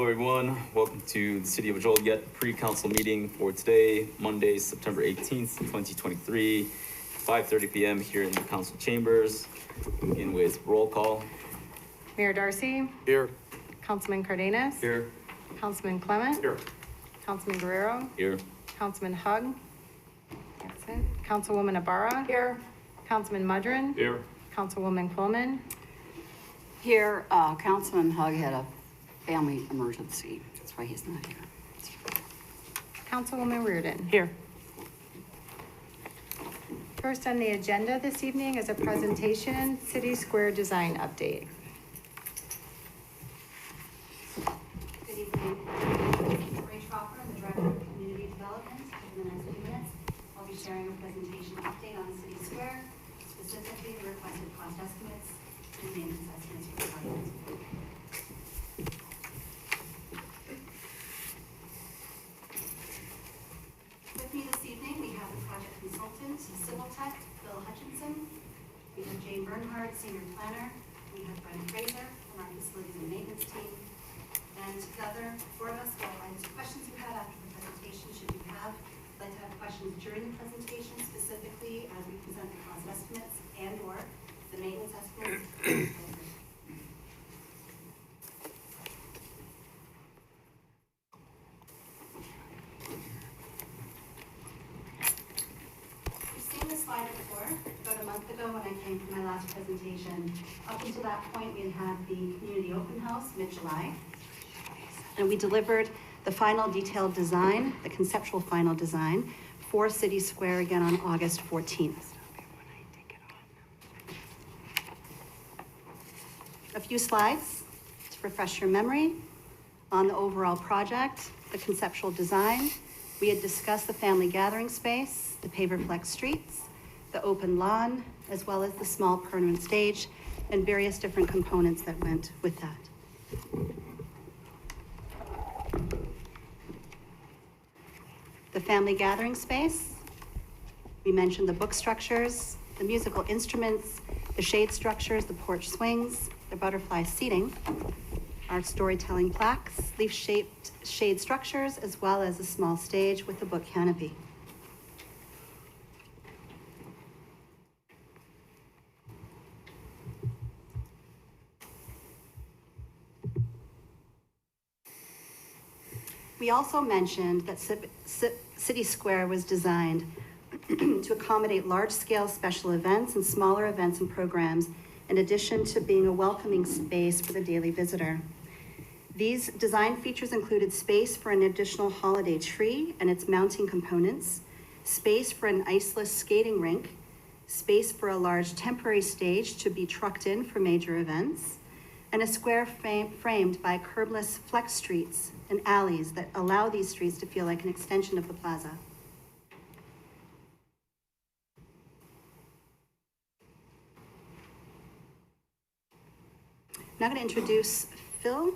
everyone. Welcome to the City of Joliet pre-council meeting for today, Monday, September 18th, 2023, 5:30 p.m. here in the council chambers. Begin with roll call. Mayor Darcy. Here. Councilman Cardenas. Here. Councilman Clement. Here. Councilman Guerrero. Here. Councilman Hug. Absent. Councilwoman Ibarra. Here. Councilman Mudrin. Here. Councilwoman Coleman. Here, Councilman Hug had a family emergency. That's why he's not here. Councilwoman Reardon. Here. First on the agenda this evening is a presentation, City Square Design Update. Good evening. Ray Schrocker, I'm the Director of Community Development. In the next few minutes, I'll be sharing a presentation update on City Square, specifically the requested cost estimates and maintenance estimates for the project. With me this evening, we have the project consultant, Civil Tech, Bill Hutchinson. We have Jane Bernhardt, Senior Planner. We have Brent Fraser from our Facilities and Maintenance team. And together, four of us will answer questions you have after the presentation, should you have. I'd like to have questions during the presentation, specifically as we present the cost estimates and/or the maintenance estimates. You've seen this slide before, about a month ago when I came for my last presentation. Up until that point, we had had the community open house mid-July. And we delivered the final detailed design, the conceptual final design for City Square again on August 14th. A few slides to refresh your memory on the overall project, the conceptual design. We had discussed the family gathering space, the paver-flex streets, the open lawn, as well as the small permanent stage and various different components that went with that. The family gathering space, we mentioned the book structures, the musical instruments, the shade structures, the porch swings, the butterfly seating, our storytelling plaques, leaf-shaped shade structures, as well as a small stage with a book canopy. We also mentioned that City Square was designed to accommodate large-scale special events and smaller events and programs, in addition to being a welcoming space for the daily visitor. These design features included space for an additional holiday tree and its mounting components, space for an iceless skating rink, space for a large temporary stage to be trucked in for major events, and a square framed by curbless flex streets and alleys that allow these streets to feel like an extension of the plaza. Now I'm going to introduce Phil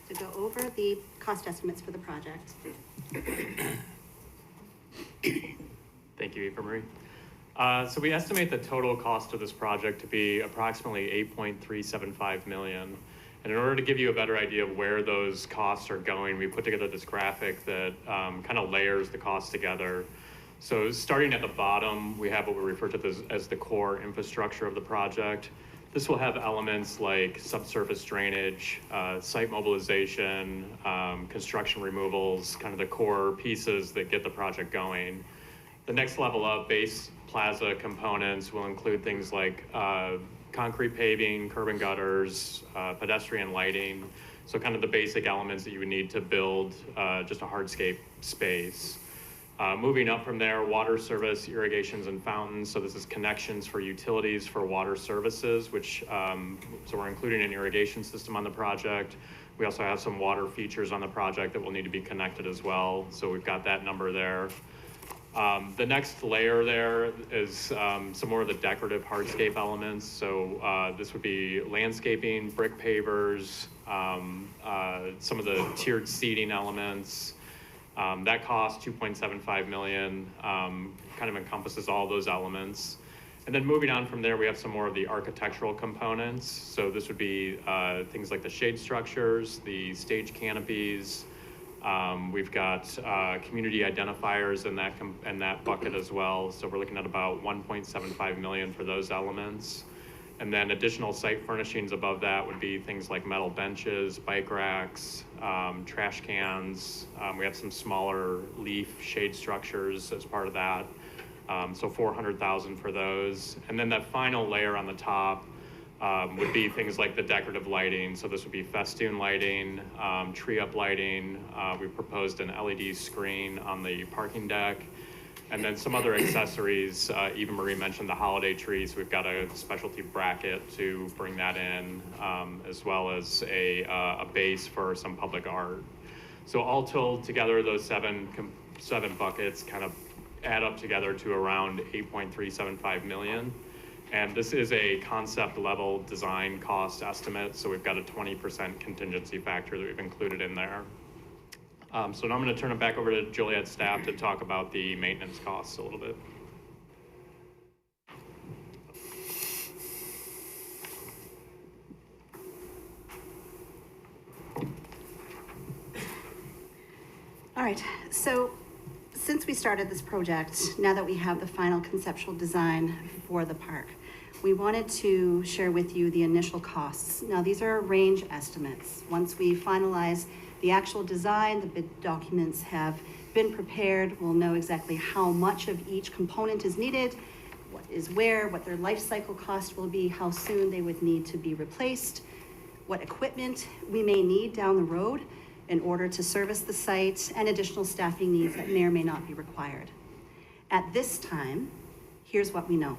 to go over the cost estimates for the project. Thank you, Eva Marie. So we estimate the total cost of this project to be approximately $8.375 million. And in order to give you a better idea of where those costs are going, we put together this graphic that kind of layers the costs together. So starting at the bottom, we have what we refer to as the core infrastructure of the project. This will have elements like subsurface drainage, site mobilization, construction removals, kind of the core pieces that get the project going. The next level up, base plaza components, will include things like concrete paving, curb and gutters, pedestrian lighting. So kind of the basic elements that you would need to build just a hardscape space. Moving up from there, water service, irrigations and fountains. So this is connections for utilities for water services, which, so we're including an irrigation system on the project. We also have some water features on the project that will need to be connected as well. So we've got that number there. The next layer there is some more of the decorative hardscape elements. So this would be landscaping, brick pavers, some of the tiered seating elements. That cost $2.75 million, kind of encompasses all those elements. And then moving on from there, we have some more of the architectural components. So this would be things like the shade structures, the stage canopies. We've got community identifiers in that bucket as well. So we're looking at about 1.75 million for those elements. And then additional site furnishings above that would be things like metal benches, bike racks, trash cans. We have some smaller leaf shade structures as part of that. So 400,000 for those. And then that final layer on the top would be things like the decorative lighting. So this would be festoon lighting, tree up lighting. We proposed an LED screen on the parking deck. And then some other accessories. Eva Marie mentioned the holiday tree, so we've got a specialty bracket to bring that in, as well as a base for some public art. So all told together, those seven buckets kind of add up together to around 8.375 million. And this is a concept level design cost estimate, so we've got a 20% contingency factor that we've included in there. So now I'm going to turn it back over to Joliet staff to talk about the maintenance costs a little bit. All right, so since we started this project, now that we have the final conceptual design for the park, we wanted to share with you the initial costs. Now, these are range estimates. Once we finalize the actual design, the bid documents have been prepared, we'll know exactly how much of each component is needed, what is where, what their life cycle cost will be, how soon they would need to be replaced, what equipment we may need down the road in order to service the site, and additional staffing needs that may or may not be required. At this time, here's what we know.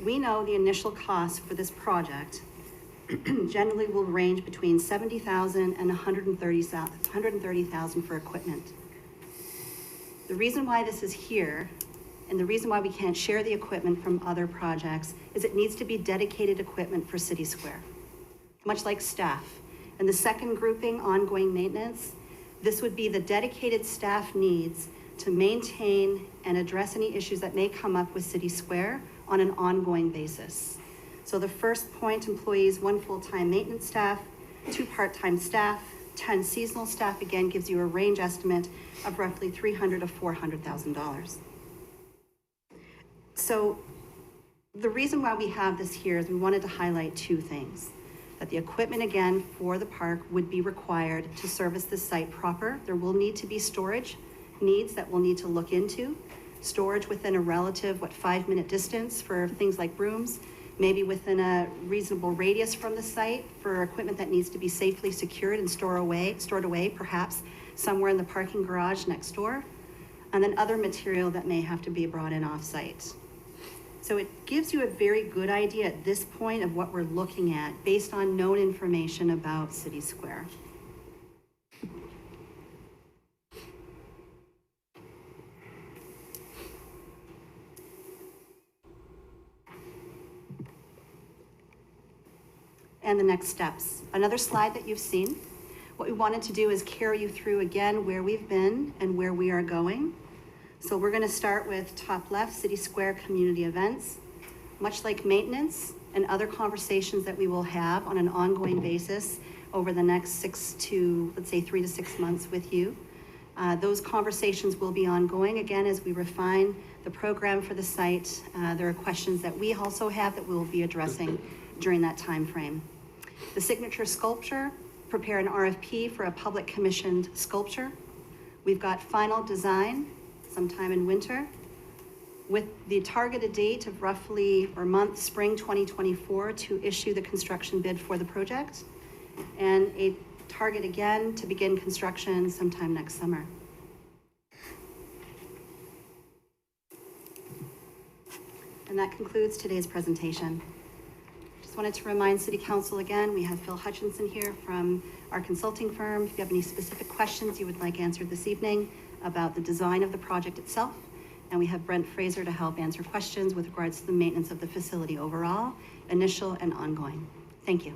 We know the initial cost for this project generally will range between $70,000 and $130,000 for equipment. The reason why this is here, and the reason why we can't share the equipment from other projects, is it needs to be dedicated equipment for City Square, much like staff. And the second grouping, ongoing maintenance, this would be the dedicated staff needs to maintain and address any issues that may come up with City Square on an ongoing basis. So the first point, employees, 1 full-time maintenance staff, 2 part-time staff, 10 seasonal staff, again, gives you a range estimate of roughly $300,000 to $400,000. So the reason why we have this here is we wanted to highlight 2 things. That the equipment, again, for the park would be required to service the site proper. There will need to be storage needs that we'll need to look into. Storage within a relative, 5-minute distance for things like rooms, maybe within a reasonable radius from the site for equipment that needs to be safely secured and stored away, perhaps somewhere in the parking garage next door, and then other material that may have to be brought in off-site. So it gives you a very good idea at this point of what we're looking at based on known information about City Square. And the next steps. Another slide that you've seen. What we wanted to do is carry you through again where we've been and where we are going. So we're going to start with top left, City Square community events. Much like maintenance and other conversations that we will have on an ongoing basis over the next 3 to 6 months with you. Those conversations will be ongoing again as we refine the program for the site. There are questions that we also have that we'll be addressing during that time frame. The signature sculpture, prepare an RFP for a public commissioned sculpture. We've got final design sometime in winter with the targeted date of spring 2024 to issue the construction bid for the project, and a target again to begin construction sometime next summer. And that concludes today's presentation. Wanted to remind City Council again, we have Phil Hutchinson here from our consulting firm. If you have any specific questions you would like answered this evening about the design of the project itself, and we have Brent Fraser to help answer questions with regards to the maintenance of the facility overall, initial and ongoing. Thank you.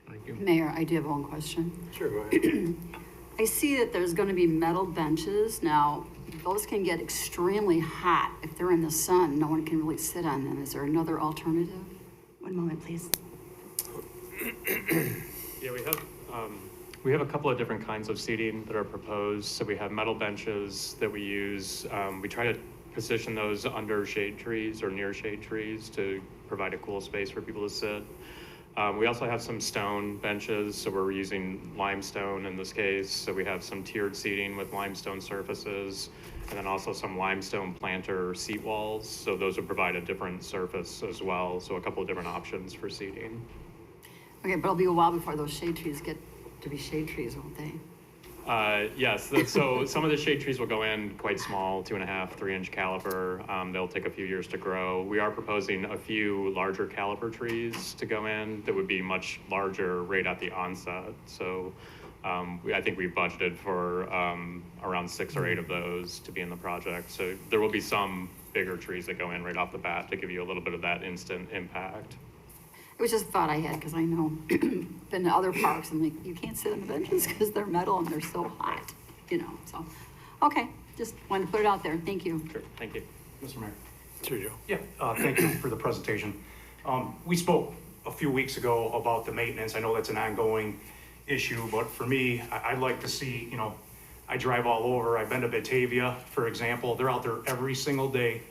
Thank you. Mayor, I do have one question. Sure, go ahead. I see that there's going to be metal benches. Now, those can get extremely hot. If they're in the sun, no one can really sit on them. Is there another alternative? One moment, please. Yeah, we have a couple of different kinds of seating that are proposed. So we have metal benches that we use. We try to position those under shade trees or near shade trees to provide a cool space for people to sit. We also have some stone benches, so we're using limestone in this case. So we have some tiered seating with limestone surfaces, and then also some limestone planter seat walls. So those would provide a different surface as well. So a couple of different options for seating. Okay, but it'll be a while before those shade trees get to be shade trees, won't they? Yes, so some of the shade trees will go in quite small, 2.5, 3-inch caliper. They'll take a few years to grow. We are proposing a few larger caliper trees to go in that would be much larger right at the onset. So I think we budgeted for around 6 or 8 of those to be in the project. So there will be some bigger trees that go in right off the bat to give you a little bit of that instant impact. It was just a thought I had, because I know, been to other parks, and like, you can't sit on the benches because they're metal and they're so hot, so. Okay, just wanted to put it out there. Thank you. Sure, thank you. Mr. Mayor. Sure, Joe. Yeah, thank you for the presentation. We spoke a few weeks ago about the maintenance. I know that's an ongoing issue, but for me, I'd like to see, I drive all over. I've been to Batavia, for example. They're out there every single day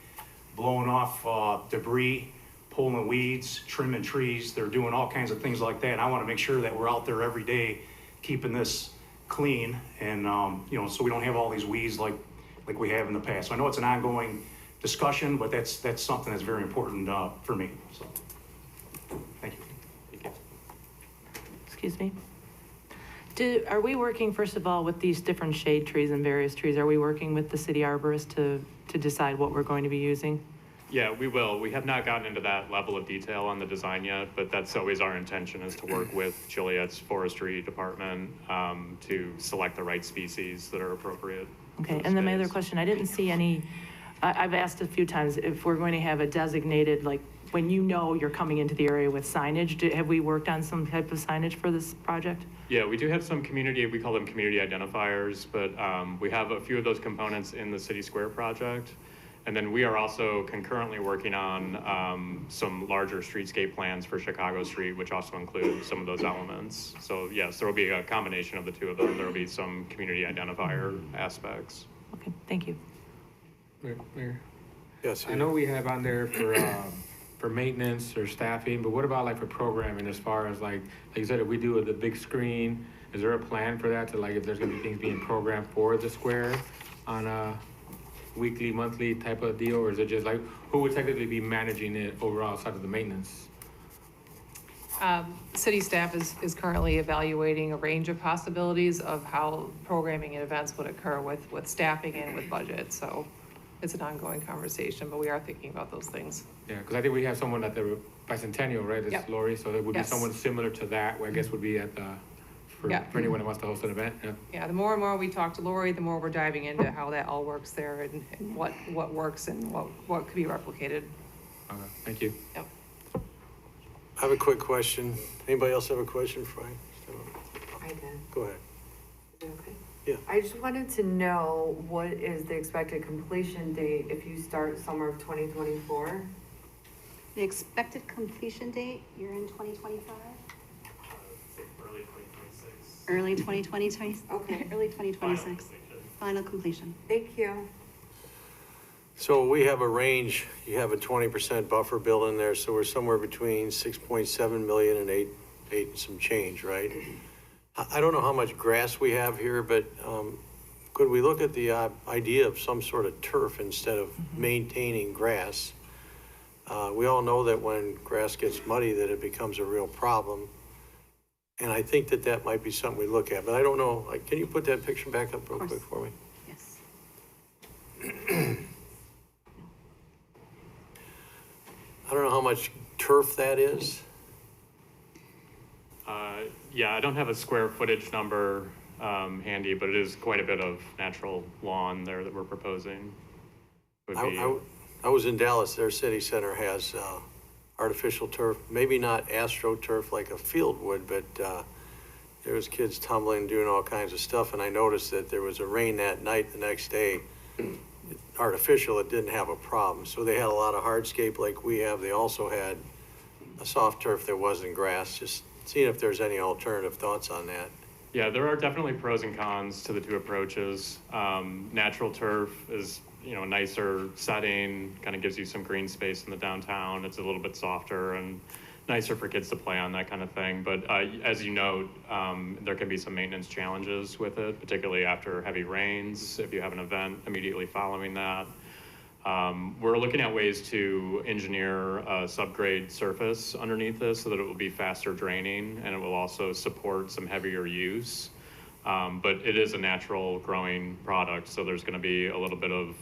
blowing off debris, pulling weeds, trimming trees. They're doing all kinds of things like that. And I want to make sure that we're out there every day keeping this clean and, so we don't have all these weeds like we have in the past. So I know it's an ongoing discussion, but that's something that's very important for me. So, thank you. Thank you. Excuse me. Are we working, first of all, with these different shade trees and various trees? Are we working with the city arborist to decide what we're going to be using? Yeah, we will. We have not gotten into that level of detail on the design yet, but that's always our intention, is to work with Joliet's forestry department to select the right species that are appropriate. Okay, and then my other question, I didn't see any, I've asked a few times if we're going to have a designated, like, when you're coming into the area with signage, have we worked on some type of signage for this project? Yeah, we do have some we call them community identifiers, but we have a few of those components in the City Square project. And then we are also concurrently working on some larger streetscape plans for Chicago Street, which also include some of those elements. So yes, there will be a combination of the two of them. There will be some community identifier aspects. Okay, thank you. Mayor? Yes. I know we have on there for maintenance or staffing, but what about like for programming, as far as like you said, if we do the big screen, is there a plan for that, to like if there's gonna be things being programmed for the square on a weekly, monthly type of deal, or is it just like, who would technically be managing it overall outside of the maintenance? City staff is currently evaluating a range of possibilities of how programming and events would occur with staffing and with budget. So it's an ongoing conversation, but we are thinking about those things. Yeah, because I think we have someone at the bicentennial, right? It's Yep. Lori, so there would be Yes. someone similar to that, who I guess would be at the, for anyone that wants to host an event, yeah. Yeah, the more and more we talk to Lori, the more we're diving into how that all works there and what works and what could be replicated. Okay, thank you. Yep. I have a quick question. Anybody else have a question, Frank? I did. Go ahead. Is it okay? Yeah. I just wanted to know, what is the expected completion date if you start summer of 2024? The expected completion date, you're in 2025? Early 2026. Early 2020, Okay. early 2026. Final completion. Thank you. So we have a range, you have a 20% buffer built in there, so we're somewhere between 6.7 million and eight and some change, right? I don't know how much grass we have here, but could we look at the idea of some sort of turf instead of maintaining grass? We all know that when grass gets muddy, that it becomes a real problem. And I think that might be something we look at, but I don't know. Can you put that picture back up real quick for me? Yes. I don't know how much turf that is. Yeah, I don't have a square footage number handy, but it is quite a bit of natural lawn there that we're proposing. I was in Dallas. Their city center has artificial turf, maybe not astroturf like a field would, but there was kids tumbling, doing all kinds of stuff. And I noticed that there was a rain that night. The next day, artificial, it didn't have a problem. So they had a lot of hardscape like we have. They also had a soft turf that wasn't grass. Just seeing if there's any alternative thoughts on that. Yeah, there are definitely pros and cons to the two approaches. Natural turf is, you know, a nicer setting, kind of gives you some green space in the downtown. It's a little bit softer and nicer for kids to play on, that kind of thing. But as you note, there can be some maintenance challenges with it, particularly after heavy rains, if you have an event immediately following that. We're looking at ways to engineer a subgrade surface underneath this so that it will be faster draining and it will also support some heavier use. But it is a natural growing product, so there's going to be a little bit of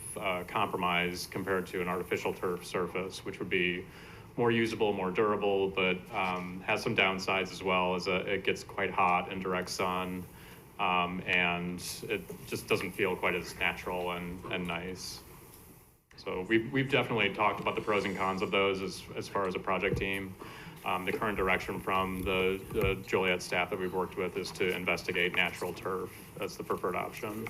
compromise compared to an artificial turf surface, which would be more usable, more durable, but has some downsides as well, as it gets quite hot in direct sun, and it just doesn't feel quite as natural and nice. So we've definitely talked about the pros and cons of those as far as a project team. The current direction from the Joliet staff that we've worked with is to investigate natural turf as the preferred option.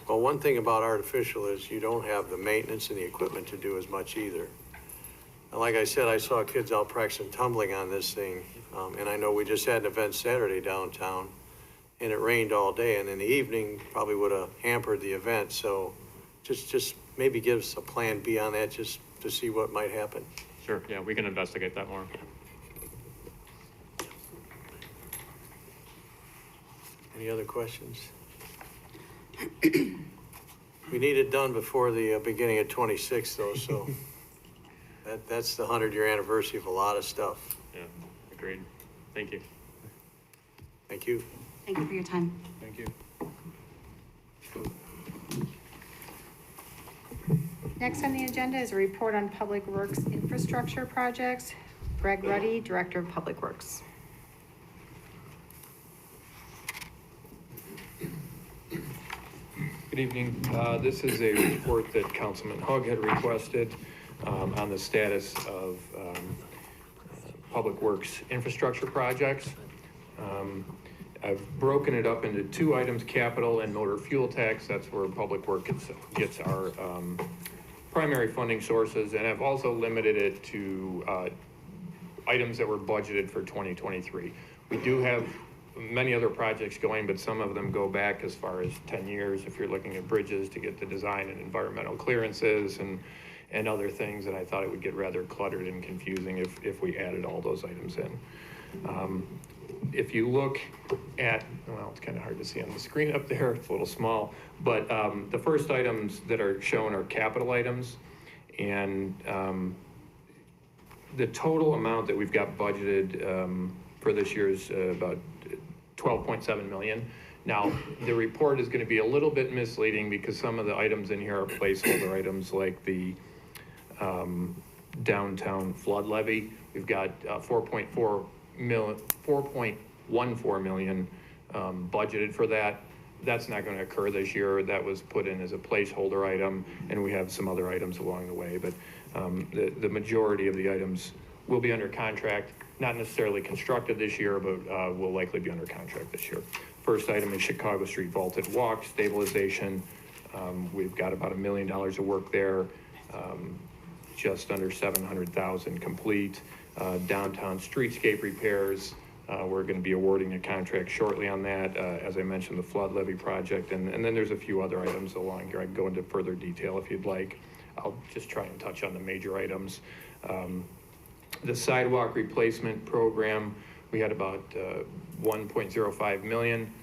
Well, one thing about artificial is you don't have the maintenance and the equipment to do as much either. And like I said, I saw kids out practicing tumbling on this thing. And I know we just had an event Saturday downtown and it rained all day, and in the evening probably would have hampered the event. So just maybe give us a plan B on that, just to see what might happen. Sure, yeah, we can investigate that more. Any other questions? We need it done before the beginning of 26 though, so that's the 100-year anniversary of a lot of stuff. Yeah, agreed. Thank you. Thank you. Thank you for your time. Thank you. Next on the agenda is a report on Public Works infrastructure projects. Greg Ruddy, Director of Public Works. Good evening. This is a report that Councilman Hug had requested on the status of Public Works infrastructure projects. I've broken it up into two items, capital and motor fuel tax. That's where Public Works gets our primary funding sources, and I've also limited it to items that were budgeted for 2023. We do have many other projects going, but some of them go back as far as 10 years if you're looking at bridges to get the design and environmental clearances and other things, and I thought it would get rather cluttered and confusing if we added all those items in. If you look at, well, it's kind of hard to see on the screen up there, it's a little small, but the first items that are shown are capital items, and the total amount that we've got budgeted for this year is about 12.7 million. Now, the report is going to be a little bit misleading because some of the items in here are placeholder items, like the downtown flood levy. We've got 4.14 million budgeted for that. That's not going to occur this year. That was put in as a placeholder item, and we have some other items along the way, but the majority of the items will be under contract, not necessarily constructed this year, but will likely be under contract this year. First item is Chicago Street Vaulted Walk stabilization. We've got about $1 million of work there, just under 700,000 complete. Downtown streetscape repairs, we're going to be awarding a contract shortly on that. As I mentioned, the flood levy project, and then there's a few other items along here. I can go into further detail if you'd like. I'll just try and touch on the major items. The sidewalk replacement program, we had about 1.05 million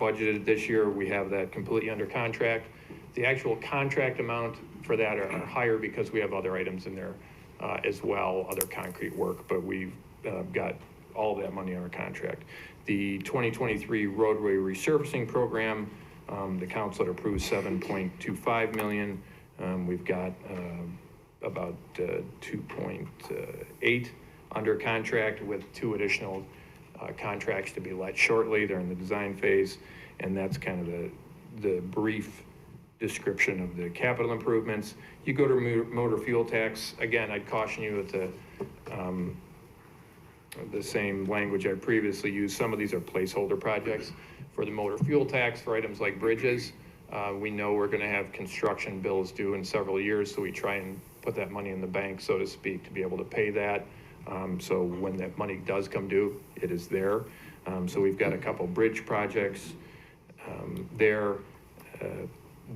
budgeted this year. We have that completely under contract. The actual contract amount for that are higher because we have other items in there as well, other concrete work, but we've got all that money under contract. The 2023 roadway resurfacing program, the council had approved 7.25 million. We've got about 2.8 under contract with 2 additional contracts to be let shortly. They're in the design phase, and that's kind of the brief description of the capital improvements. You go to motor fuel tax, again, I'd caution you with the same language I previously used. Some of these are placeholder projects. For the motor fuel tax, for items like bridges, We know we're gonna have construction bills due in several years, so we try and put that money in the bank, so to speak, to be able to pay that. So when that money does come due, it is there. So we've got a couple bridge projects there.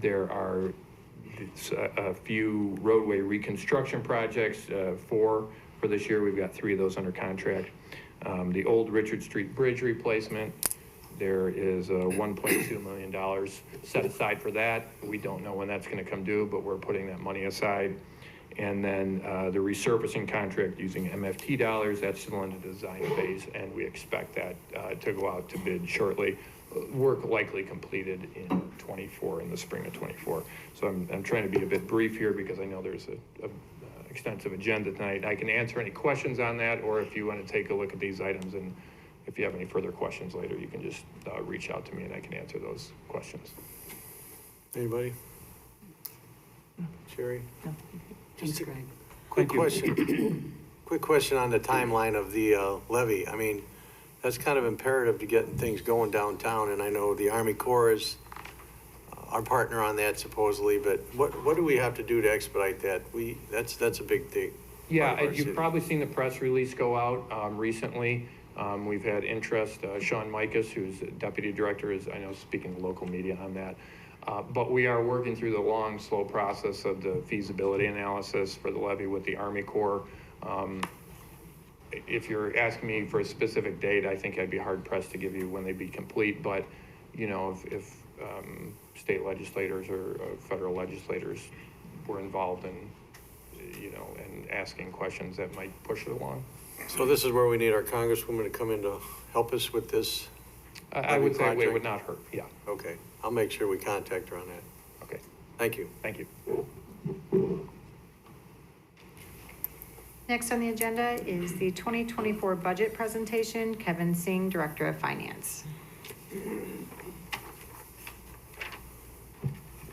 There are a few roadway reconstruction projects, for this year. We've got 3 of those under contract. The old Richard Street Bridge replacement, there is $1.2 million set aside for that. We don't know when that's gonna come due, but we're putting that money aside. And then the resurfacing contract using MFT dollars, that's still in the design phase, and we expect that to go out to bid shortly. Work likely completed in 24, in the spring of 24. So I'm trying to be a bit brief here because I know there's a extensive agenda tonight. I can answer any questions on that, or if you want to take a look at these items, and if you have any further questions later, you can just reach out to me and I can answer those questions. Anybody? Sherry? No. Thanks, Greg. Quick question. Quick question on the timeline of the levy. I mean, that's kind of imperative to getting things going downtown, and I know the Army Corps is our partner on that supposedly, but what do we have to do to expedite that? That's a big thing. Yeah, you've probably seen the press release go out recently. We've had interest. Sean Mikas, who's deputy director, is, I know, speaking to local media on that. But we are working through the long, slow process of the feasibility analysis for the levy with the Army Corps. If you're asking me for a specific date, I think I'd be hard pressed to give you when they'd be complete. But, you know, if state legislators or federal legislators were involved in, you know, and asking questions, that might push it along. So this is where we need our congresswoman to come in to help us with this? I would say project? it would not hurt, yeah. Okay, I'll make sure we contact her on that. Okay, Thank you. thank you. Next on the agenda is the 2024 budget presentation. Kevin Singh, Director of Finance.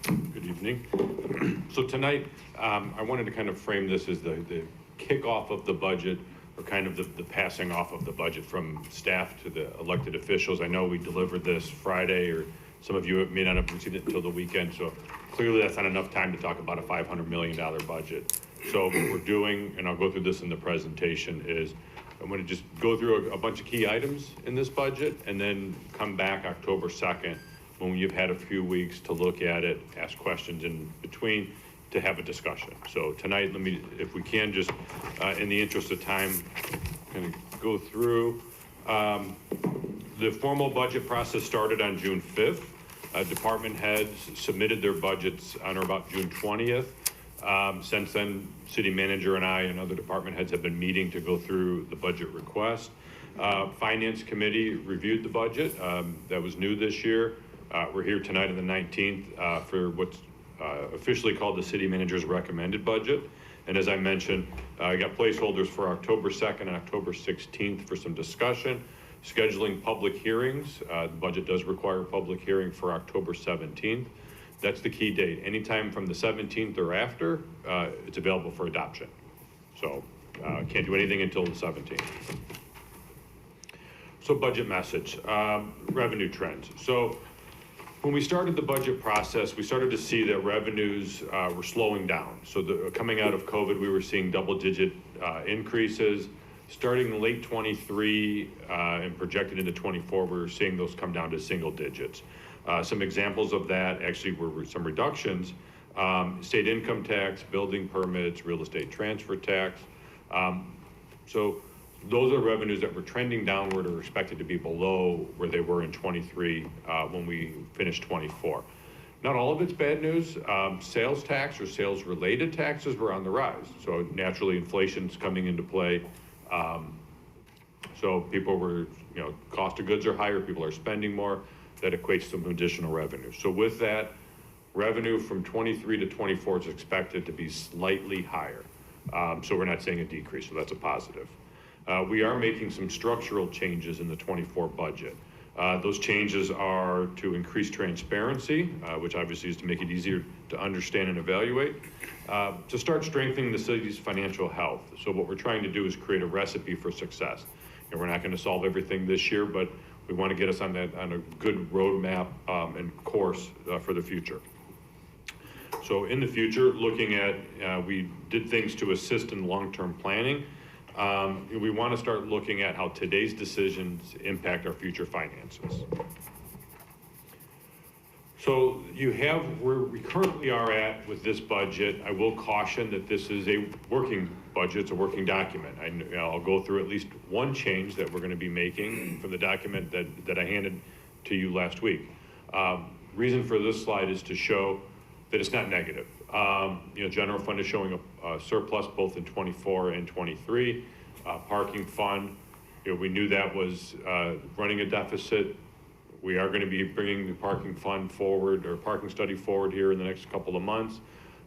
Good evening. So tonight, I wanted to kind of frame this as the kickoff of the budget, or kind of the passing off of the budget from staff to the elected officials. I know we delivered this Friday, or some of you may not have received it until the weekend, so clearly that's not enough time to talk about a $500 million budget. So what we're doing, and I'll go through this in the presentation, is I'm going to just go through a bunch of key items in this budget, and then come back October 2nd, when you've had a few weeks to look at it, ask questions in between, to have a discussion. So tonight, let me, if we can, just in the interest of time, kind of go through. The formal budget process started on June 5th. Department heads submitted their budgets on or about June 20th. Since then, city manager and I and other department heads have been meeting to go through the budget request. Finance committee reviewed the budget. That was new this year. We're here tonight on the 19th for what's officially called the city manager's recommended budget. And as I mentioned, I got placeholders for October 2nd and October 16th for some discussion. Scheduling public hearings. The budget does require a public hearing for October 17th. That's the key date. Anytime from the 17th or after, it's available for adoption. So can't do anything until the 17th. So budget message, revenue trends. So when we started the budget process, we started to see that revenues were slowing down. So coming out of COVID, we were seeing double-digit increases. Starting in late 23 and projected into 24, we were seeing those come down to single digits. Some examples of that actually were some reductions. State income tax, building permits, real estate transfer tax. So those are revenues that were trending downward or expected to be below where they were in 23 when we finished 24. Not all of it's bad news. Sales tax or sales related taxes were on the rise. So naturally inflation's coming into play. So people were, you know, cost of goods are higher, people are spending more. That equates to some additional revenue. So with that, revenue from 23 to 24 is expected to be slightly higher. So we're not seeing a decrease, so that's a positive. We are making some structural changes in the 24 budget. Those changes are to increase transparency, which obviously is to make it easier to understand and evaluate, to start strengthening the city's financial health. So what we're trying to do is create a recipe for success. And we're not going to solve everything this year, but We want to get us on a good roadmap and course for the future. So in the future, looking at, we did things to assist in long-term planning. We want to start looking at how today's decisions impact our future finances. So you have where we currently are at with this budget. I will caution that this is a working budget, it's a working document. I'll go through at least one change that we're going to be making from the document that I handed to you last week. Reason for this slide is to show that it's not negative. General fund is showing a surplus both in 24 and 23. Parking fund, we knew that was running a deficit. We are going to be bringing the parking fund forward, or parking study forward here in the next couple of months.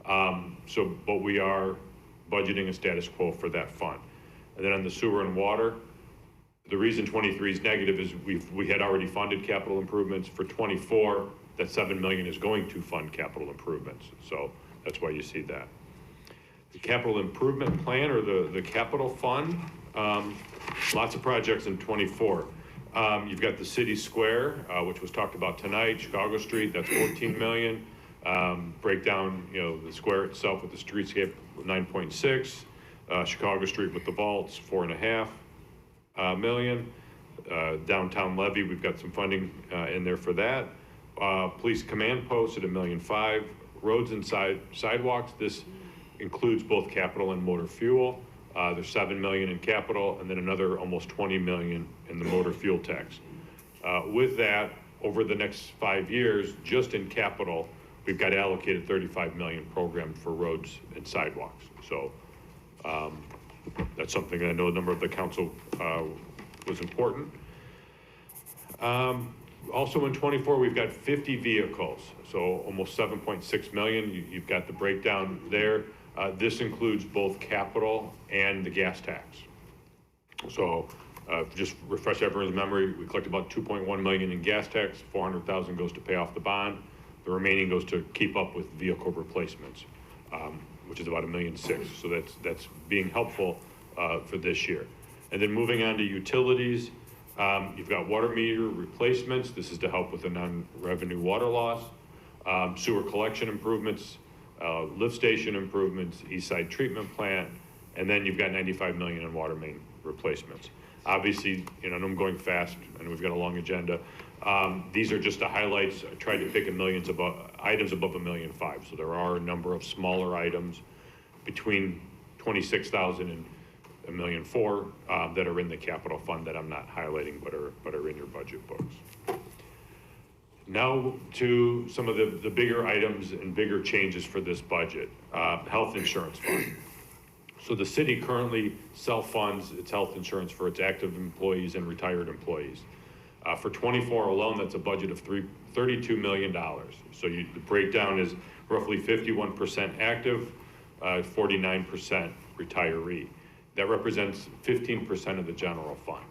But we are budgeting a status quo for that fund. And then on the sewer and water, the reason 23 is negative is we had already funded capital improvements. For 24, that 7 million is going to fund capital improvements. So that's why you see that. The capital improvement plan, or the capital fund, lots of projects in 24. You've got the city square, which was talked about tonight, Chicago Street, that's 14 million. Breakdown, the square itself with the streetscape, 9.6. Chicago Street with the vaults, 4.5 million. Downtown levy, we've got some funding in there for that. Police command post at $1.5 million. Roads and sidewalks, this includes both capital and motor fuel. There's 7 million in capital, and then another almost 20 million in the motor fuel tax. With that, over the next 5 years, just in capital, we've got allocated 35 million programmed for roads and sidewalks. So that's something that I know a number of the council was important. Also in 24, we've got 50 vehicles, so almost 7.6 million. You've got the breakdown there. This includes both capital and the gas tax. So just refresh everyone's memory, we collect about 2.1 million in gas tax, 400,000 goes to pay off the bond. The remaining goes to keep up with vehicle replacements, which is about $1.6 million. So that's being helpful for this year. And then moving on to utilities, you've got water meter replacements. This is to help with the non-revenue water loss, sewer collection improvements, lift station improvements, east side treatment plant, and then you've got 95 million in water main replacements. Obviously, I'm going fast and we've got a long agenda. These are just the highlights. I tried to pick items above $1.5 million. So there are a number of smaller items between 26,000 and $1.4 million that are in the capital fund that I'm not highlighting, but are in your budget books. Now to some of the bigger items and bigger changes for this budget. Health insurance fund. So the city currently self-funds its health insurance for its active employees and retired employees. For 24 alone, that's a budget of $32 million. So the breakdown is roughly 51% active, 49% retiree. That represents 15% of the general fund.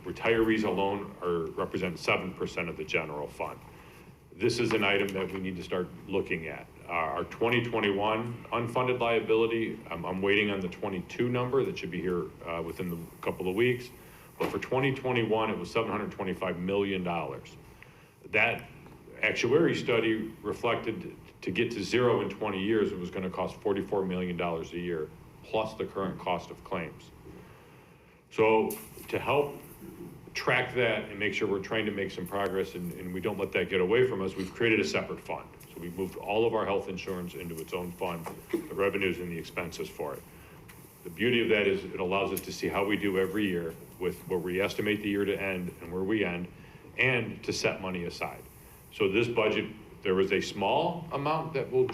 Retirees alone represent 7% of the general fund. This is an item that we need to start looking at. Our 2021 unfunded liability, I'm waiting on the 22 number that should be here within a couple of weeks. But for 2021, it was $725 million. That actuary study reflected to get to zero in 20 years, it was going to cost $44 million a year, plus the current cost of claims. So to help track that and make sure we're trying to make some progress and we don't let that get away from us, we've created a separate fund. So we've moved all of our health insurance into its own fund, the revenues and the expenses for it. The beauty of that is it allows us to see how we do every year with where we estimate the year to end and where we end, and to set money aside. So this budget, there was a small amount that will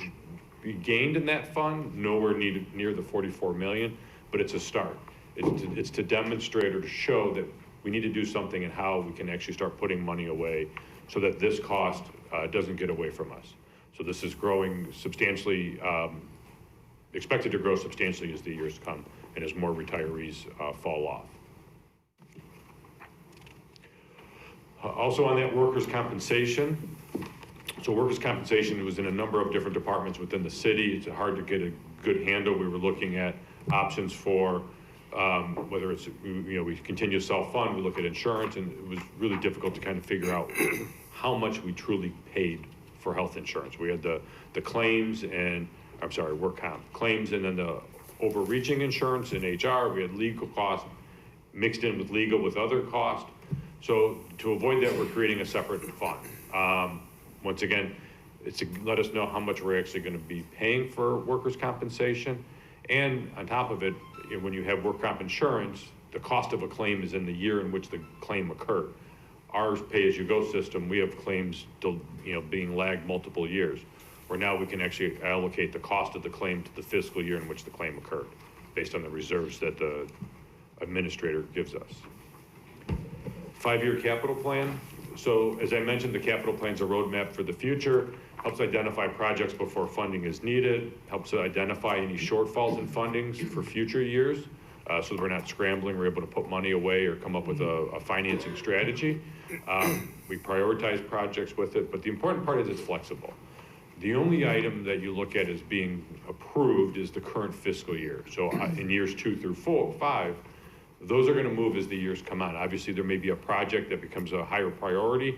be gained in that fund, nowhere near the 44 million, but it's a start. It's to demonstrate or to show that we need to do something and how we can actually start putting money away so that this cost doesn't get away from us. So this is growing substantially, expected to grow substantially as the years come and as more retirees fall off. Also on that, workers' compensation. So workers' compensation was in a number of different departments within the city. It's hard to get a good handle. We were looking at options for whether it's, we continue to self-fund, we look at insurance, and it was really difficult to kind of figure out how much we truly paid for health insurance. We had the claims and, I'm sorry, work comp claims, and then the overreaching insurance and HR. We had legal costs mixed in with legal with other costs. So to avoid that, we're creating a separate fund. Once again, it's to let us know how much we're actually going to be paying for workers' compensation. And on top of it, when you have work comp insurance, the cost of a claim is in the year in which the claim occurred. Our pay-as-you-go system, we have claims still, being lagged multiple years, where now we can actually allocate the cost of the claim to the fiscal year in which the claim occurred, based on the reserves that the administrator gives us. 5-year capital plan. So as I mentioned, the capital plan's a roadmap for the future, helps identify projects before funding is needed, helps identify any shortfalls in fundings for future years, so that we're not scrambling, we're able to put money away or come up with a financing strategy. We prioritize projects with it, but the important part is it's flexible. The only item that you look at as being approved is the current fiscal year. So in years 2 through 5, those are going to move as the years come on. Obviously, there may be a project that becomes a higher priority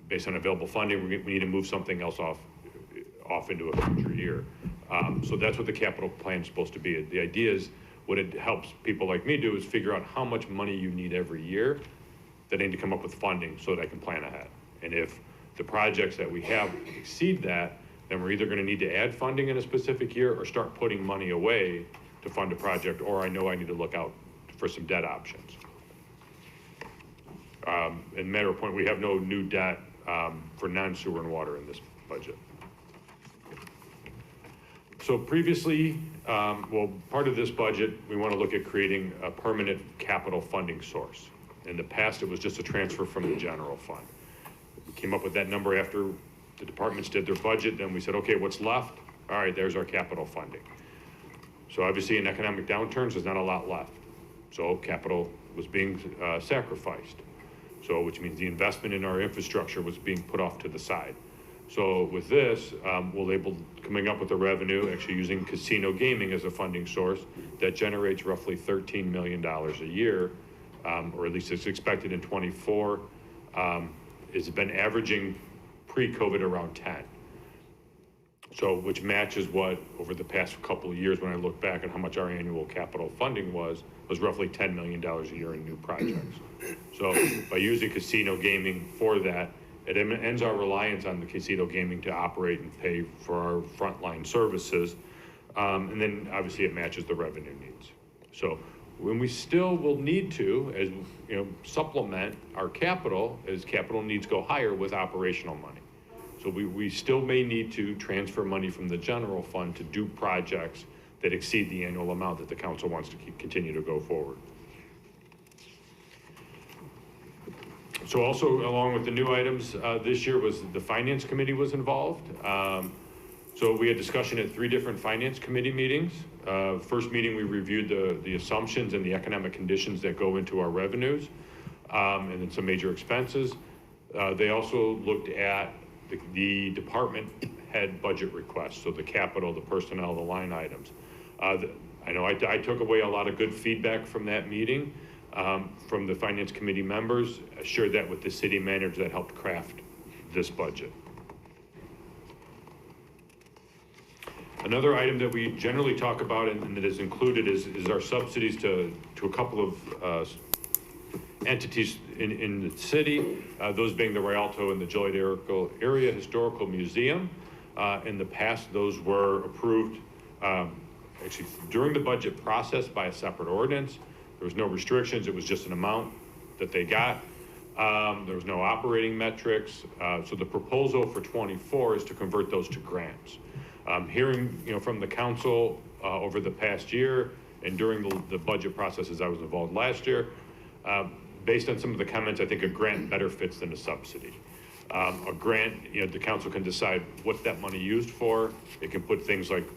based on available funding. We need to move something else off into a future year. So that's what the capital plan is supposed to be. The idea is, what it helps people like me do is figure out how much money you need every year, that I need to come up with funding so that I can plan ahead. And if the projects that we have exceed that, then we're either going to need to add funding in a specific year or start putting money away to fund a project, or I know I need to look out for some debt options. In matter of point, we have no new debt for non-sewer and water in this budget. So previously, part of this budget, we want to look at creating a permanent capital funding source. In the past, it was just a transfer from the general fund. We came up with that number after the departments did their budget, then we said, okay, what's left? All right, there's our capital funding. So obviously in economic downturns, there's not a lot left. So capital was being sacrificed. So which means the investment in our infrastructure was being put off to the side. So with this, we'll able coming up with the revenue, actually using casino gaming as a funding source that generates roughly $13 million a year, or at least it's expected in 24. It's been averaging pre-COVID around 10. So which matches what over the past couple of years, when I look back at how much our annual capital funding was roughly $10 million a year in new projects. So by using casino gaming for that, it ends our reliance on the casino gaming to operate and pay for our frontline services. And then obviously it matches the revenue needs. So when we still will need to, as supplement our capital as capital needs go higher with operational money. So we still may need to transfer money from the general fund to do projects that exceed the annual amount that the council wants to continue to go forward. So also, along with the new items this year, was the finance committee was involved. So we had discussion at 3 different finance committee meetings. First meeting, we reviewed the assumptions and the economic conditions that go into our revenues, and then some major expenses. They also looked at the department head budget requests, so the capital, the personnel, the line items. I know I took away a lot of good feedback from that meeting. From the finance committee members, I shared that with the city manager that helped craft this budget. Another item that we generally talk about and that is included is our subsidies to a couple of entities in the city, those being the Rialto and the Joliet Area Historical Museum. In the past, those were approved actually during the budget process by a separate ordinance. There was no restrictions, it was just an amount that they got. There was no operating metrics. So the proposal for 24 is to convert those to grants. Hearing from the council over the past year and during the budget processes I was involved last year, based on some of the comments, I think a grant better fits than a subsidy. A grant, the council can decide what that money used for. It can put things like,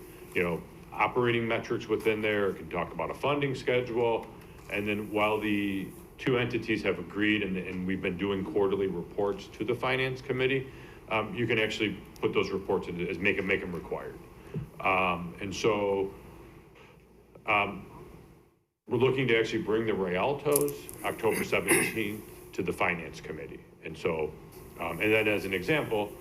operating metrics within there. It can talk about a funding schedule. And then while the 2 entities have agreed and we've been doing quarterly reports to the finance committee, you can actually put those reports in as make them required. And so we're looking to actually bring the Rialtos October 17th to the Finance Committee. And so, and then as an example,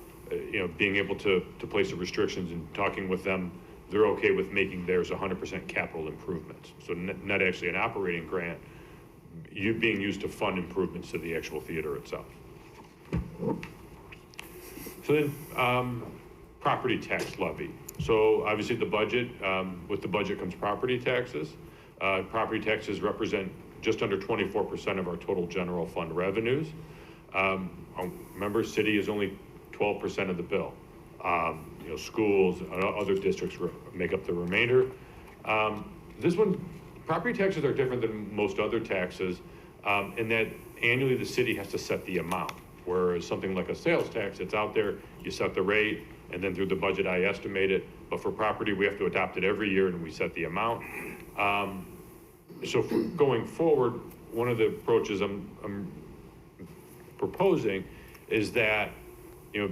being able to place the restrictions and talking with them, they're okay with making theirs 100% capital improvements. So not actually an operating grant, being used to fund improvements to the actual theater itself. So then, property tax levy. So obviously the budget, with the budget comes property taxes. Property taxes represent just under 24% of our total general fund revenues. Remember, city is only 12% of the bill. Schools, other districts make up the remainder. This one, property taxes are different than most other taxes in that annually the city has to set the amount. Whereas something like a sales tax, it's out there, you set the rate, and then through the budget I estimate it. But for property, we have to adopt it every year and we set the amount. So for going forward, one of the approaches I'm proposing is that,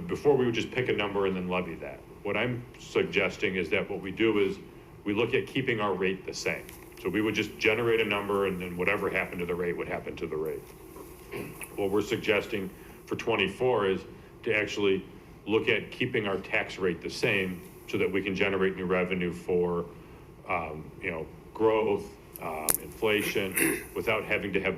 before we would just pick a number and then levy that. What I'm suggesting is that what we do is we look at keeping our rate the same. So we would just generate a number and then whatever happened to the rate would happen to the rate. What we're suggesting for 24 is to actually look at keeping our tax rate the same so that we can generate new revenue for, growth, inflation, without having to have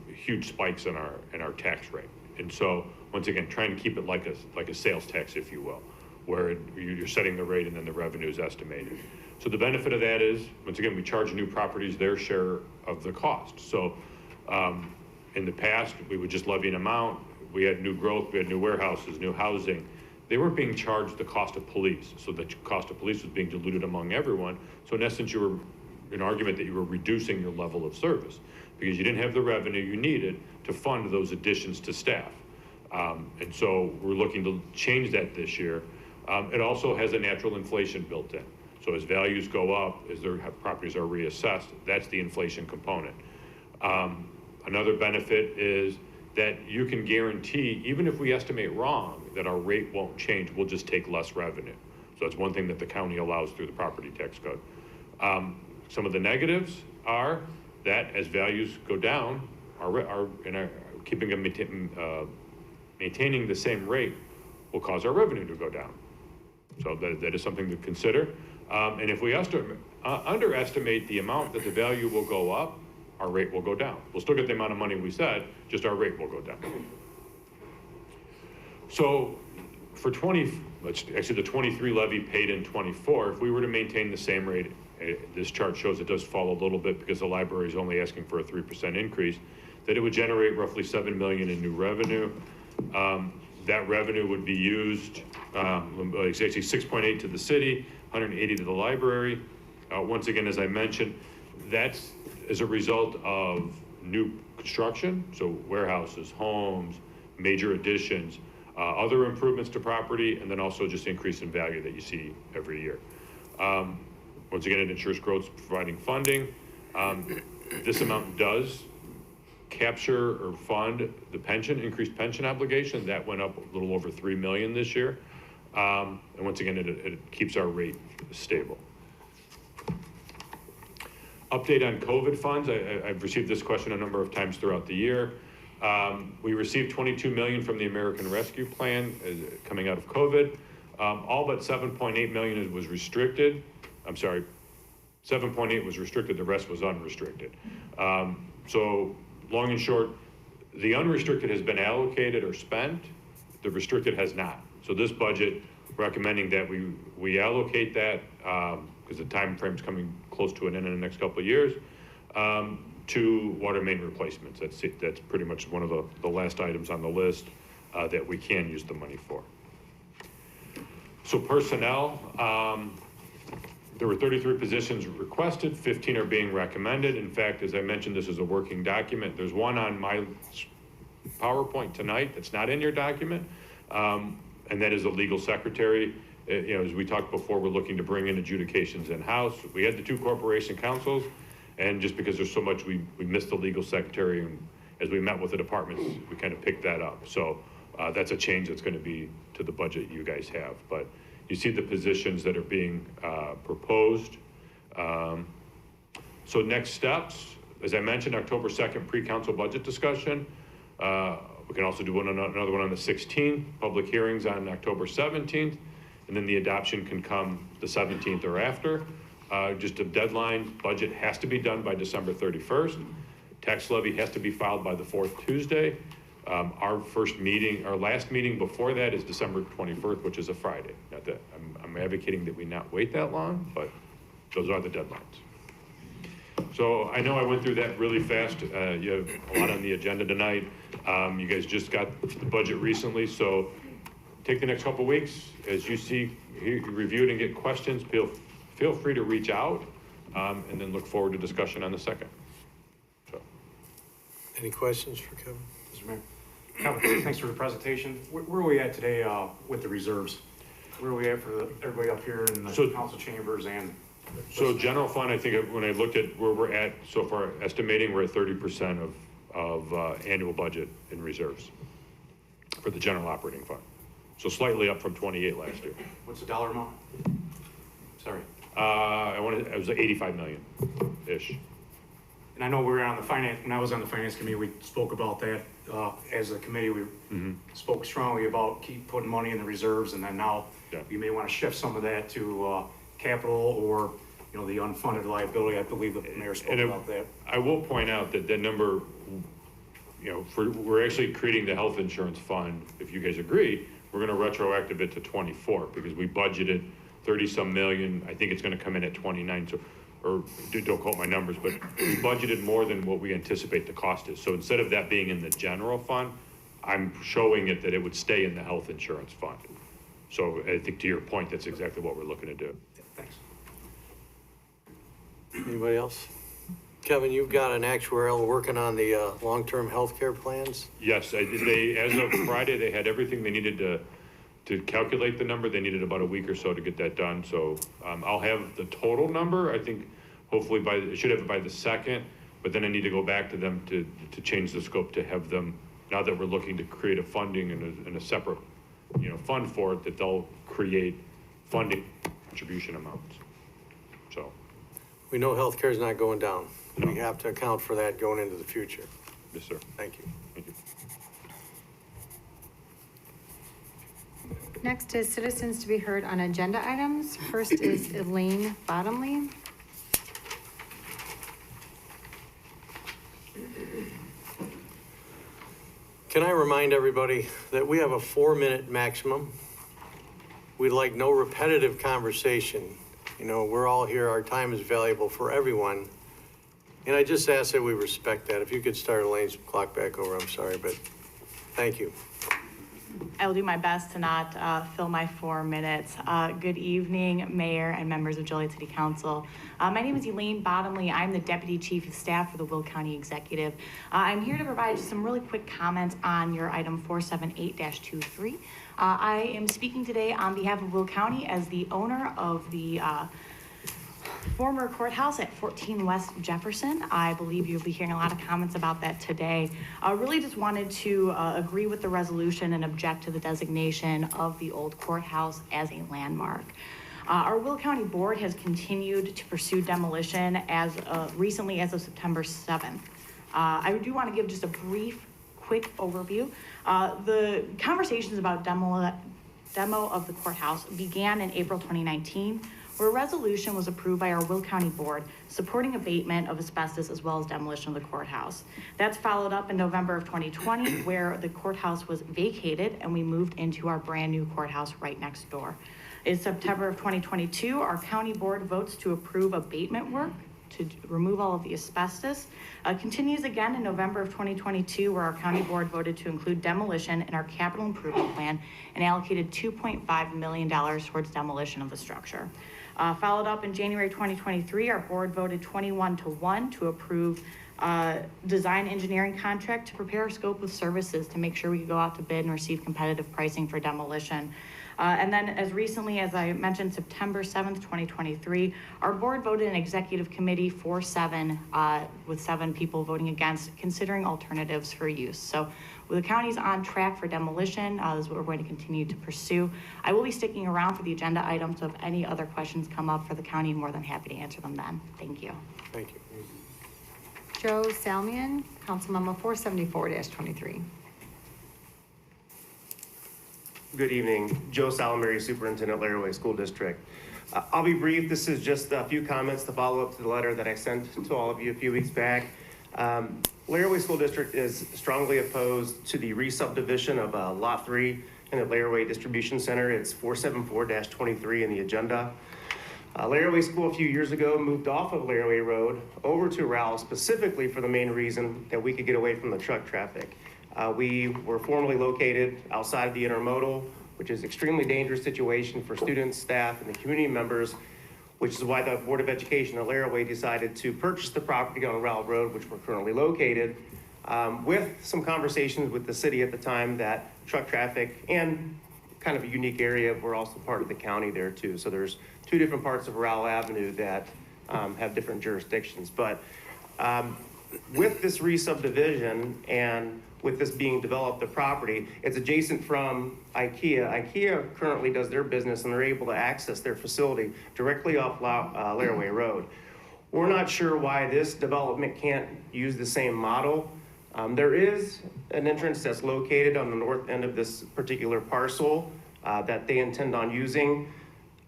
huge spikes in our tax rate. And so, once again, trying to keep it like a sales tax, if you will, where you're setting the rate and then the revenue is estimated. So the benefit of that is, once again, we charge new properties their share of the cost. So in the past, we would just levy an amount. We had new growth, we had new warehouses, new housing. They weren't being charged the cost of police. So the cost of police was being diluted among everyone. So in essence, you were an argument that you were reducing your level of service because you didn't have the revenue you needed to fund those additions to staff. And so we're looking to change that this year. It also has a natural inflation built in. So as values go up, as their properties are reassessed, that's the inflation component. Another benefit is that you can guarantee, even if we estimate wrong, that our rate won't change, we'll just take less revenue. So that's one thing that the county allows through the property tax code. Some of the negatives are that as values go down, keeping them maintaining the same rate will cause our revenue to go down. So that is something to consider. And if we underestimate the amount that the value will go up, our rate will go down. We'll still get the amount of money we said, just our rate will go down. So for the 23 levy paid in 24, if we were to maintain the same rate, this chart shows it does fall a little bit because the library is only asking for a 3% increase, that it would generate roughly $7 million in new revenue. That revenue would be used, it's actually 6.8 to the city, 180 to the library. Once again, as I mentioned, that's as a result of new construction, so warehouses, homes, major additions, other improvements to property, and then also just increase in value that you see every year. Once again, it ensures growth providing funding. This amount does capture or fund the increased pension obligation. That went up a little over $3 million this year. And once again, it keeps our rate stable. Update on COVID funds. I've received this question a number of times throughout the year. We received $22 million from the American Rescue Plan coming out of COVID. All but $7.8 million was restricted. I'm sorry, 7.8 was restricted, the rest was unrestricted. So long and short, the unrestricted has been allocated or spent, the restricted has not. So this budget recommending that we allocate that, because the time frame's coming close to an end in the next couple of years, to water main replacements. That's pretty much one of the last items on the list that we can use the money for. So personnel, there were 33 positions requested, 15 are being recommended. In fact, as I mentioned, this is a working document. There's one on my PowerPoint tonight that's not in your document, and that is a legal secretary. As we talked before, we're looking to bring in adjudications in-house. We had the 2 corporation councils, and just because there's so much, we missed the legal secretary, and as we met with the departments, we kind of picked that up. So that's a change that's going to be to the budget you guys have. But you see the positions that are being proposed. So next steps, as I mentioned, October 2nd, pre-council budget discussion. We can also do another one on the 16th, public hearings on October 17th, and then the adoption can come the 17th or after. Just a deadline, budget has to be done by December 31st. Tax levy has to be filed by the 4th Tuesday. Our last meeting before that is December 21st, which is a Friday. Not that I'm advocating that we not wait that long, but those are the deadlines. So I know I went through that really fast. You have a lot on the agenda tonight. You guys just got the budget recently, so take the next couple weeks. As you see, you review it and get questions, feel free to reach out, and then look forward to discussion on the 2nd. So. Any questions for Kevin? Mr. Mayor. Kevin, thanks for the presentation. Where are we at today with the reserves? Where are we at for everybody up here in the council chambers and? So general fund, I think when I looked at where we're at so far, estimating we're at 30% of annual budget in reserves for the general operating fund. So slightly up from 28 last year. What's the dollar amount? Sorry. It was 85 million-ish. And I know we were on the finance, when I was on the finance committee, we spoke about that. As a committee, we spoke strongly about keep putting money in the reserves, and then now we may want to shift some of that to capital or, you know, the unfunded liability. I believe the mayor spoke about that. I will point out that that number, you know, we're actually creating the health insurance fund. If you guys agree, we're going to retroactive it to 24 because we budgeted 30-some million. I think it's going to come in at 29. So, or don't quote my numbers, but we budgeted more than what we anticipate the cost is. So instead of that being in the general fund, I'm showing it that it would stay in the health insurance fund. So I think to your point, that's exactly what we're looking to do. Thanks. Anybody else? Kevin, you've got an actuarial working on the long-term health care plans? Yes, as of Friday, they had everything they needed to calculate the number. They needed about a week or so to get that done. So I'll have the total number. I think hopefully I should have it by the 2nd, but then I need to go back to them to change the scope to have them, now that we're looking to create a funding and a separate, you know, fund for it, that they'll create funding contribution amounts. So. We know healthcare is not going down. No. We have to account for that going into the future. Yes, sir. Thank you. Thank you. Next is citizens to be heard on agenda items. First is Elaine Bottomley. Can I remind everybody that we have a 4-minute maximum? We'd like no repetitive conversation. You know, we're all here, our time is valuable for everyone. And I just ask that we respect that. If you could start Elaine's clock back over, I'm sorry, but thank you. I will do my best to not fill my 4 minutes. Good evening, Mayor and members of Joliet City Council. My name is Elaine Bottomley. I'm the Deputy Chief of Staff for the Will County Executive. I'm here to provide just some really quick comments on your item 478-23. I am speaking today on behalf of Will County as the owner of the former courthouse at 14 West Jefferson. I believe you'll be hearing a lot of comments about that today. I really just wanted to agree with the resolution and object to the designation of the old courthouse as a landmark. Our Will County Board has continued to pursue demolition as recently as of September 7th. I do want to give just a brief, quick overview. The conversations about demo of the courthouse began in April 2019, where a resolution was approved by our Will County Board supporting abatement of asbestos as well as demolition of the courthouse. That's followed up in November of 2020, where the courthouse was vacated and we moved into our brand new courthouse right next door. In September of 2022, our county board votes to approve abatement work to remove all of the asbestos. Continues again in November of 2022, where our county board voted to include demolition in our capital improvement plan and allocated $2.5 million towards demolition of the structure. Followed up in January 2023, our board voted 21-1 to approve design engineering contract to prepare a scope of services to make sure we could go out to bid and receive competitive pricing for demolition. And then as recently as I mentioned, September 7th, 2023, our board voted an executive committee 4-7 with 7 people voting against, considering alternatives for use. So the county's on track for demolition. This is what we're going to continue to pursue. I will be sticking around for the agenda items, so if any other questions come up for the county, I'm more than happy to answer them then. Thank you. Thank you. Joe Salmian, Council Memo 474-23. Good evening. Joe Salamary, Superintendent, Laraway School District. I'll be brief. This is just a few comments to follow up to the letter that I sent to all of you a few weeks back. Laraway School District is strongly opposed to the re-subdivision of Lot 3 in the Laraway Distribution Center. It's 474-23 in the agenda. Laraway School a few years ago moved off of Laraway Road over to Rowell specifically for the main reason that we could get away from the truck traffic. We were formerly located outside of the intermodal, which is an extremely dangerous situation for students, staff, and the community members, which is why the Board of Education at Laraway decided to purchase the property on Rowell Road, which we're currently located, with some conversations with the city at the time that truck traffic and kind of a unique area, we're also part of the county there too. So there's two different parts of Rowell Avenue that have different jurisdictions. But with this re-subdivision and with this being developed, the property, it's adjacent from IKEA. IKEA currently does their business and they're able to access their facility directly off Laraway Road. We're not sure why this development can't use the same model. There is an entrance that's located on the north end of this particular parcel that they intend on using.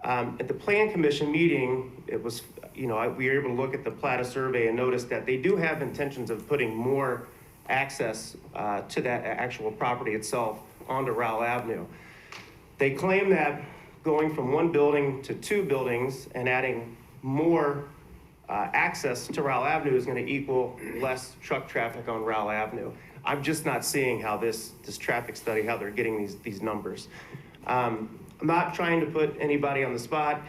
At the Plan Commission meeting, it was, we were able to look at the Plata survey and notice that they do have intentions of putting more access to that actual property itself onto Rowell Avenue. They claim that going from one building to two buildings and adding more access to Rowell Avenue is going to equal less truck traffic on Rowell Avenue. I'm just not seeing how this traffic study, how they're getting these numbers. I'm not trying to put anybody on the spot.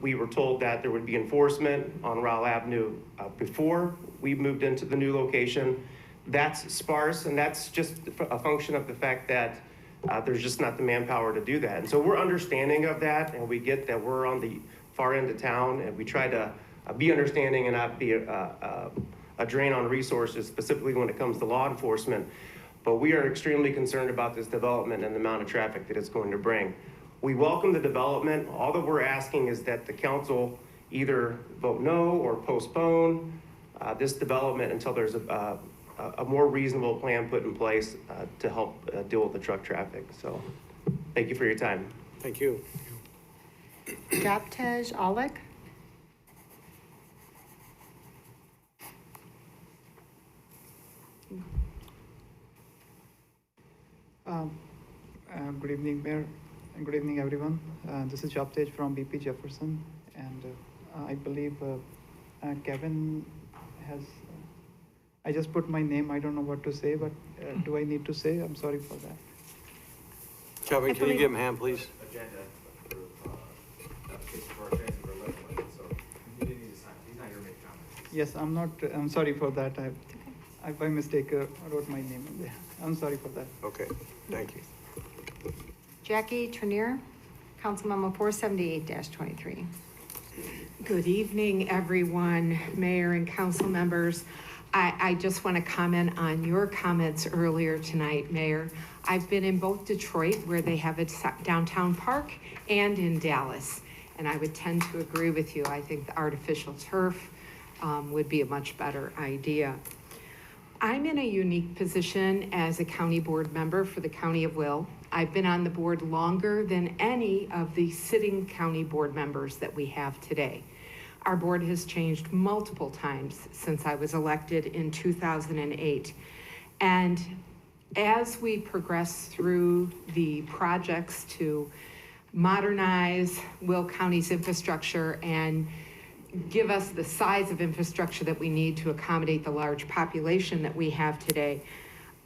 We were told that there would be enforcement on Rowell Avenue before we moved into the new location. That's sparse, and that's just a function of the fact that there's just not the manpower to do that. And so we're understanding of that, and we get that we're on the far end of town, and we try to be understanding and not be a drain on resources, specifically when it comes to law enforcement. But we are extremely concerned about this development and the amount of traffic that it's going to bring. We welcome the development. All that we're asking is that the council either vote no or postpone this development until there's a more reasonable plan put in place to help deal with the truck traffic. So thank you for your time. Thank you. Joptej Alek. Good evening, Mayor, and good evening, everyone. This is Joptej from BP Jefferson, and I believe Kevin has, I just put my name, I don't know what to say, but do I need to say? I'm sorry for that. Kevin, can you give him a hand, please? Agenda for transfer of legislation, so you didn't need to sign, he's not here to make comments. Yes, I'm sorry for that. I by mistake wrote my name in there. I'm sorry for that. Okay, thank you. Jackie Trenier, Council Memo 478-23. Good evening, everyone, Mayor and council members. I just want to comment on your comments earlier tonight, Mayor. I've been in both Detroit, where they have a downtown park, and in Dallas. And I would tend to agree with you. I think the artificial turf would be a much better idea. I'm in a unique position as a county board member for the County of Will. I've been on the board longer than any of the sitting county board members that we have today. Our board has changed multiple times since I was elected in 2008. And as we progress through the projects to modernize Will County's infrastructure and give us the size of infrastructure that we need to accommodate the large population that we have today,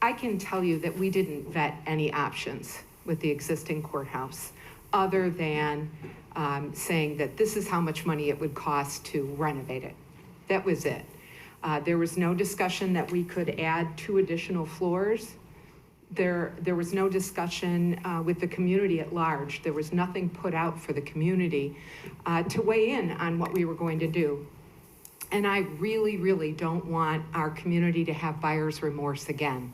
I can tell you that we didn't vet any options with the existing courthouse other than saying that this is how much money it would cost to renovate it. That was it. There was no discussion that we could add 2 additional floors. There was no discussion with the community at large. There was nothing put out for the community to weigh in on what we were going to do. And I really, really don't want our community to have buyer's remorse again.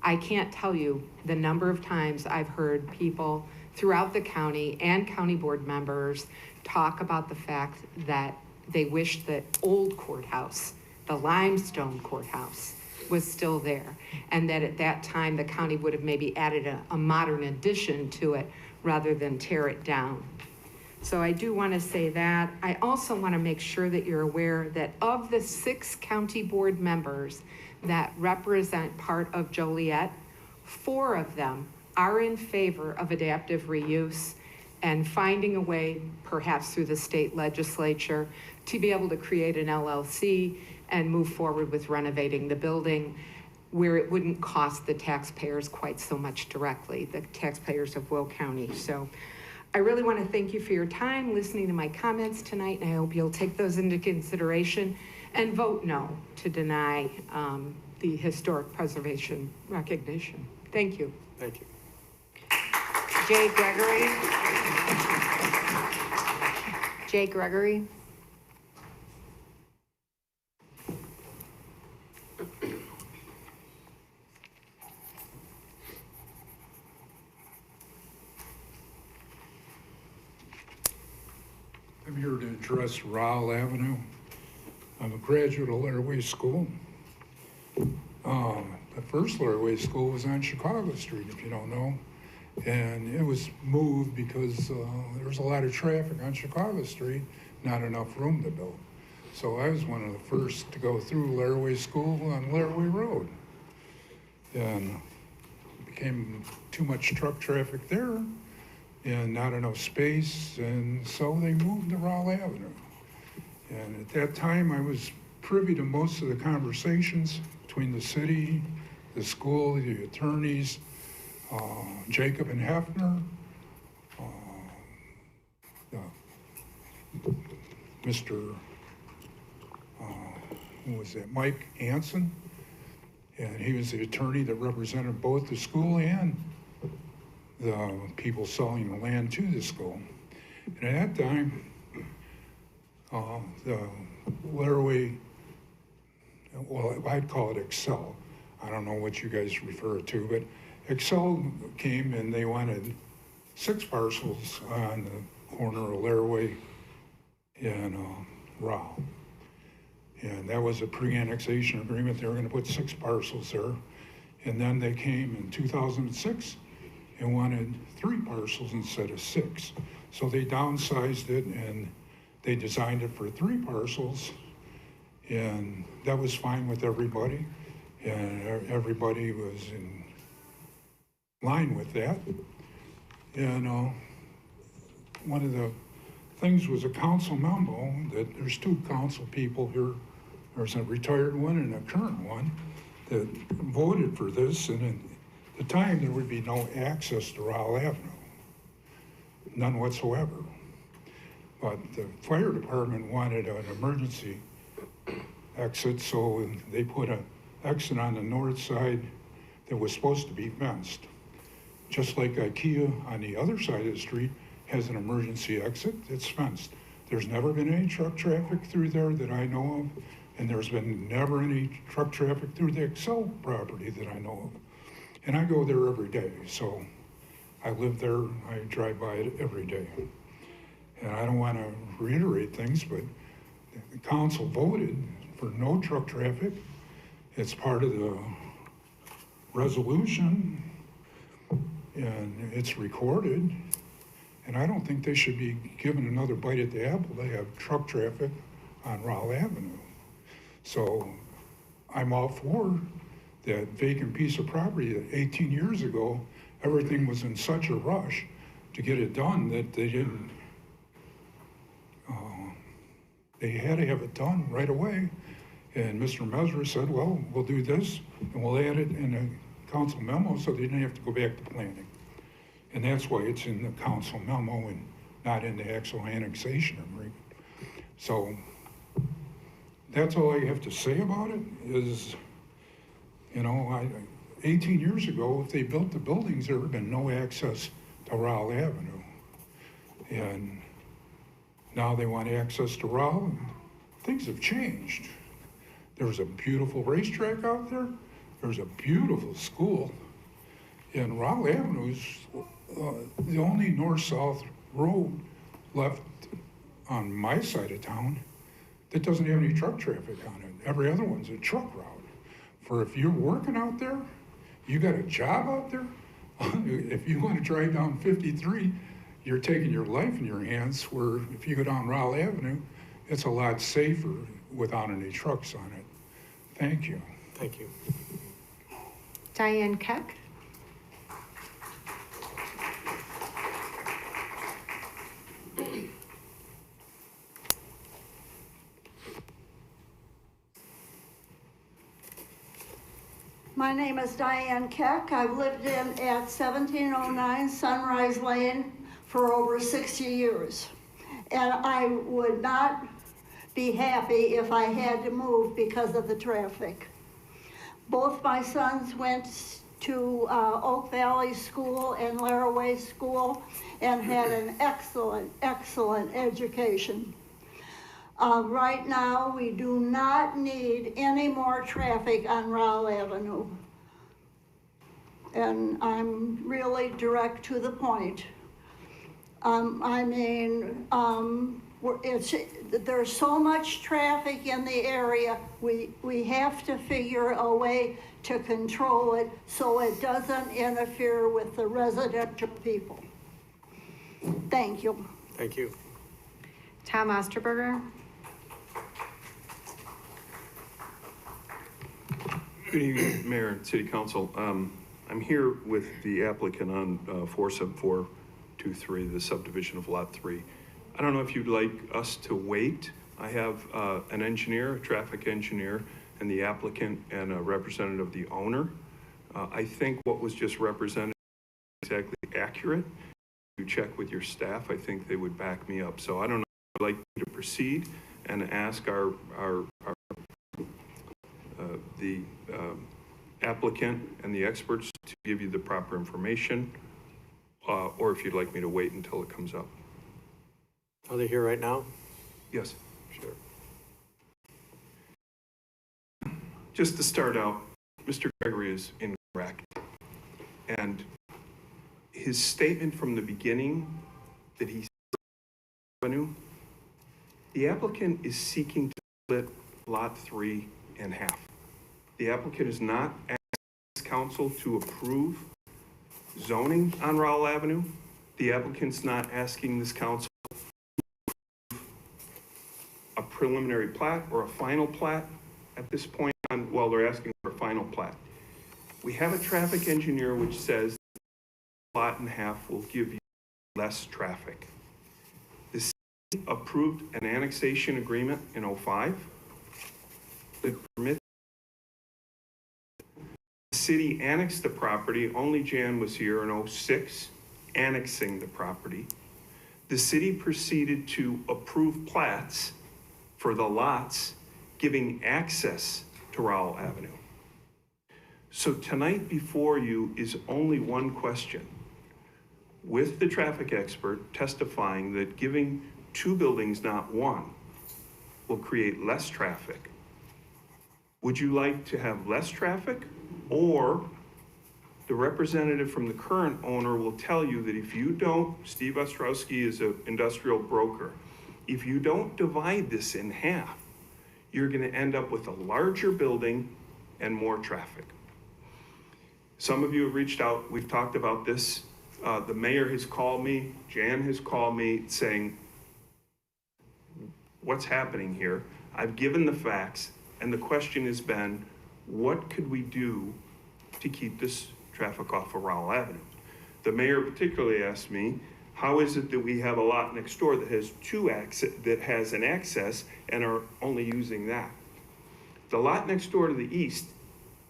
I can't tell you the number of times I've heard people throughout the county and county board members talk about the fact that they wish that old courthouse the limestone courthouse was still there. And that at that time, the county would have maybe added a modern addition to it rather than tear it down. So I do want to say that. I also want to make sure that you're aware that of the 6 county board members that represent part of Joliet, 4 of them are in favor of adaptive reuse and finding a way, perhaps through the state legislature, to be able to create an LLC and move forward with renovating the building where it wouldn't cost the taxpayers quite so much directly, the taxpayers of Will County. So I really want to thank you for your time listening to my comments tonight, and I hope you'll take those into consideration and vote no to deny the historic preservation recognition. Thank you. Thank you. Jay Gregory. Jay Gregory. I'm here to address Rowell Avenue. I'm a graduate of Laraway School. The first Laraway School was on Chicago Street, if you don't know. And it was moved because there was a lot of traffic on Chicago Street, not enough room to build. So I was one of the first to go through Laraway School on Laraway Road. And it became too much truck traffic there and not enough space, and so they moved to Rowell Avenue. And at that time, I was privy to most of the conversations between the city, the school, the attorneys, Jacob and Hefner, Mr. Who was that? Mike Anson, and he was the attorney that represented both the school and the people selling the land to the school. And at that time, the Laraway, well, I'd call it Excel. I don't know what you guys refer to, but Excel came and they wanted 6 parcels on the corner of Laraway and Rowell. And that was a pre-annexation agreement. They were going to put 6 parcels there. And then they came in 2006 and wanted 3 parcels instead of 6. So they downsized it and they designed it for 3 parcels. And that was fine with everybody. And everybody was in line with that. And one of the things was a council memo that there's 2 council people here. There's a retired one and a current one that voted for this. And at the time, there would be no access to Rowell Avenue, none whatsoever. But the fire department wanted an emergency exit, so they put an exit on the north side that was supposed to be fenced. Just like IKEA on the other side of the street has an emergency exit, it's fenced. There's never been any truck traffic through there that I know of, and there's been never any truck traffic through the Excel property that I know of. And I go there every day, so I live there, I drive by it every day. And I don't want to reiterate things, but the council voted for no truck traffic. It's part of the resolution, and it's recorded. And I don't think they should be given another bite at the apple. They have truck traffic on Rowell Avenue. So I'm all for that vacant piece of property that 18 years ago, everything was in such a rush to get it done that they didn't, they had to have it done right away. And Mr. Mesra said, well, we'll do this and we'll add it in a council memo so they didn't have to go back to planning. And that's why it's in the council memo and not in the actual annexation agreement. So that's all I have to say about it is, you know, 18 years ago, if they built the buildings, there would have been no access to Rowell Avenue. And now they want access to Rowell, and things have changed. There was a beautiful racetrack out there. There was a beautiful school. And Rowell Avenue is the only north-south road left on my side of town that doesn't have any truck traffic on it. Every other one's a truck route. For if you're working out there, you got a job out there, if you want to drive down 53, you're taking your life in your hands, where if you go down Rowell Avenue, it's a lot safer without any trucks on it. Thank you. Thank you. Diane Keck. My name is Diane Keck. I've lived in at 1709 Sunrise Lane for over 60 years. And I would not be happy if I had to move because of the traffic. Both my sons went to Oak Valley School and Laraway School and had an excellent, excellent education. Right now, we do not need any more traffic on Rowell Avenue. And I'm really direct to the point. There's so much traffic in the area, we have to figure a way to control it so it doesn't interfere with the residential people. Thank you. Thank you. Tom Osterberger. Good evening, Mayor and City Council. I'm here with the applicant on 47423, the subdivision of Lot 3. I don't know if you'd like us to wait. I have an engineer, a traffic engineer, and the applicant and a representative of the owner. I think what was just represented is exactly accurate. If you check with your staff, I think they would back me up. So I don't know if I'd like you to proceed and ask the applicant and the experts to give you the proper information, or if you'd like me to wait until it comes up. Are they here right now? Yes. Sure. Just to start out, Mr. Gregory is incorrect. And his statement from the beginning that he revenue, the applicant is seeking to split Lot 3 in half. The applicant is not asking council to approve zoning on Rowell Avenue. The applicant's not asking this council a preliminary plat or a final plat at this point well, they're asking for a final plat. We have a traffic engineer which says lot in half will give you less traffic. The city approved an annexation agreement in 2005 that permits the city annexed the property. Only Jan was here in 2006 annexing the property. The city proceeded to approve plats for the lots giving access to Rowell Avenue. So tonight before you is only one question, with the traffic expert testifying that giving two buildings, not one, will create less traffic. Would you like to have less traffic, or the representative from the current owner will tell you that if you don't, Steve Ostrowski is an industrial broker, if you don't divide this in half, you're gonna end up with a larger building and more traffic. Some of you have reached out, we've talked about this. The mayor has called me, Jan has called me saying, what's happening here? I've given the facts, and the question has been, what could we do to keep this traffic off of Rowell Avenue? The mayor particularly asked me, how is it that we have a lot next door that has that has an access and are only using that? The lot next door to the east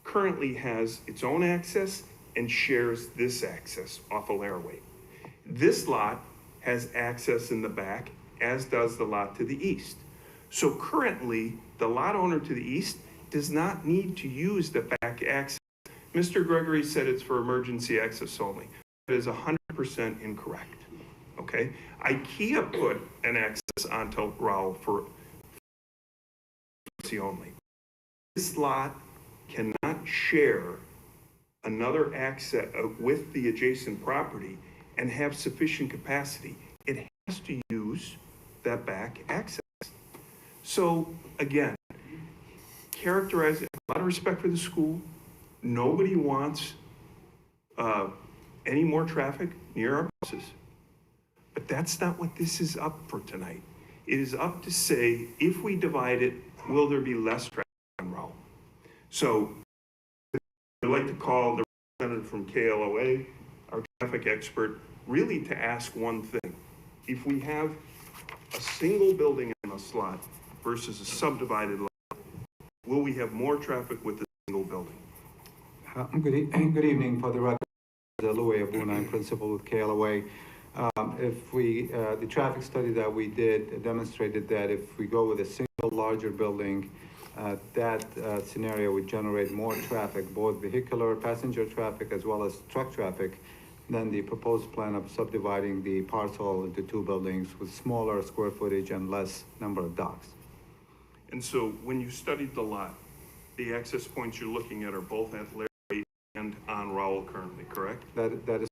currently has its own access and shares this access off of Laraway. This lot has access in the back, as does the lot to the east. So currently, the lot owner to the east does not need to use the back access. Mr. Gregory said it's for emergency access only. That is 100% incorrect, okay? IKEA put an access onto Rowell for emergency only. This lot cannot share another access with the adjacent property and have sufficient capacity. It has to use that back access. So again, characterize it, a lot of respect for the school. Nobody wants any more traffic near our buses. But that's not what this is up for tonight. It is up to say, if we divide it, will there be less traffic on Rowell? So I'd like to call the representative from KLOA, our traffic expert, really to ask one thing. If we have a single building in a slot versus a subdivided lot, will we have more traffic with a single building? Good evening. For the record, Louis Abuna, I'm principal with KLOA. The traffic study that we did demonstrated that if we go with a single larger building, that scenario would generate more traffic, both vehicular passenger traffic as well as truck traffic, than the proposed plan of subdividing the parcel into two buildings with smaller square footage and less number of docks. And so when you studied the lot, the access points you're looking at are both at Larry and on Rowell currently, correct? That is.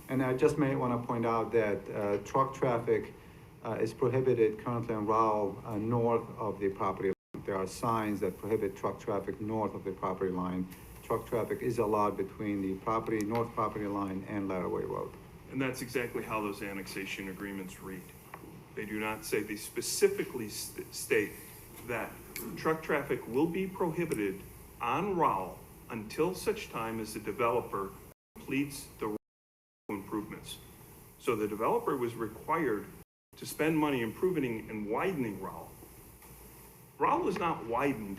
And I just may want to point out that truck traffic is prohibited currently on Rowell north of the property line. There are signs that prohibit truck traffic north of the property line. Truck traffic is allowed between the north property line and Laraway Road. And that's exactly how those annexation agreements read. They do not say, they specifically state that truck traffic will be prohibited on Rowell until such time as the developer completes the improvements. So the developer was required to spend money improving and widening Rowell. Rowell is not widened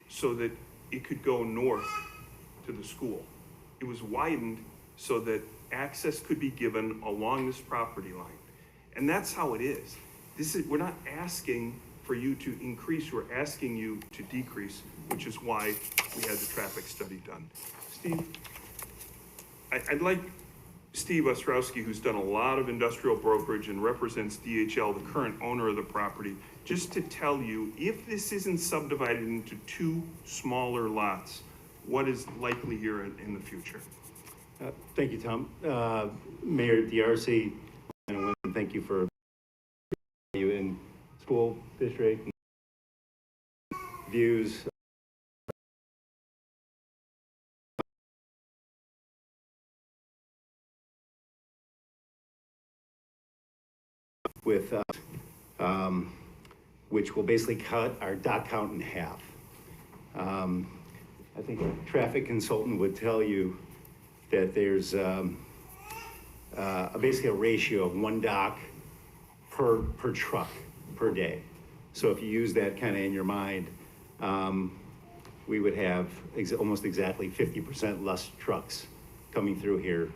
so that it could go north to the school. It was widened so that access could be given along this property line. And that's how it is. We're not asking for you to increase, we're asking you to decrease, which is why we had the traffic study done. Steve, I'd like Steve Ostrowski, who's done a lot of industrial brokerage and represents DHL, the current owner of the property, just to tell you, if this isn't subdivided into two smaller lots, what is likely here in the future? Thank you, Tom. Mayor DRC, and women, thank you for you in school district views. With which will basically cut our dock count in half. I think a traffic consultant would tell you that there's basically a ratio of one dock per truck per day. So if you use that kind of in your mind, we would have almost exactly 50% less trucks coming through here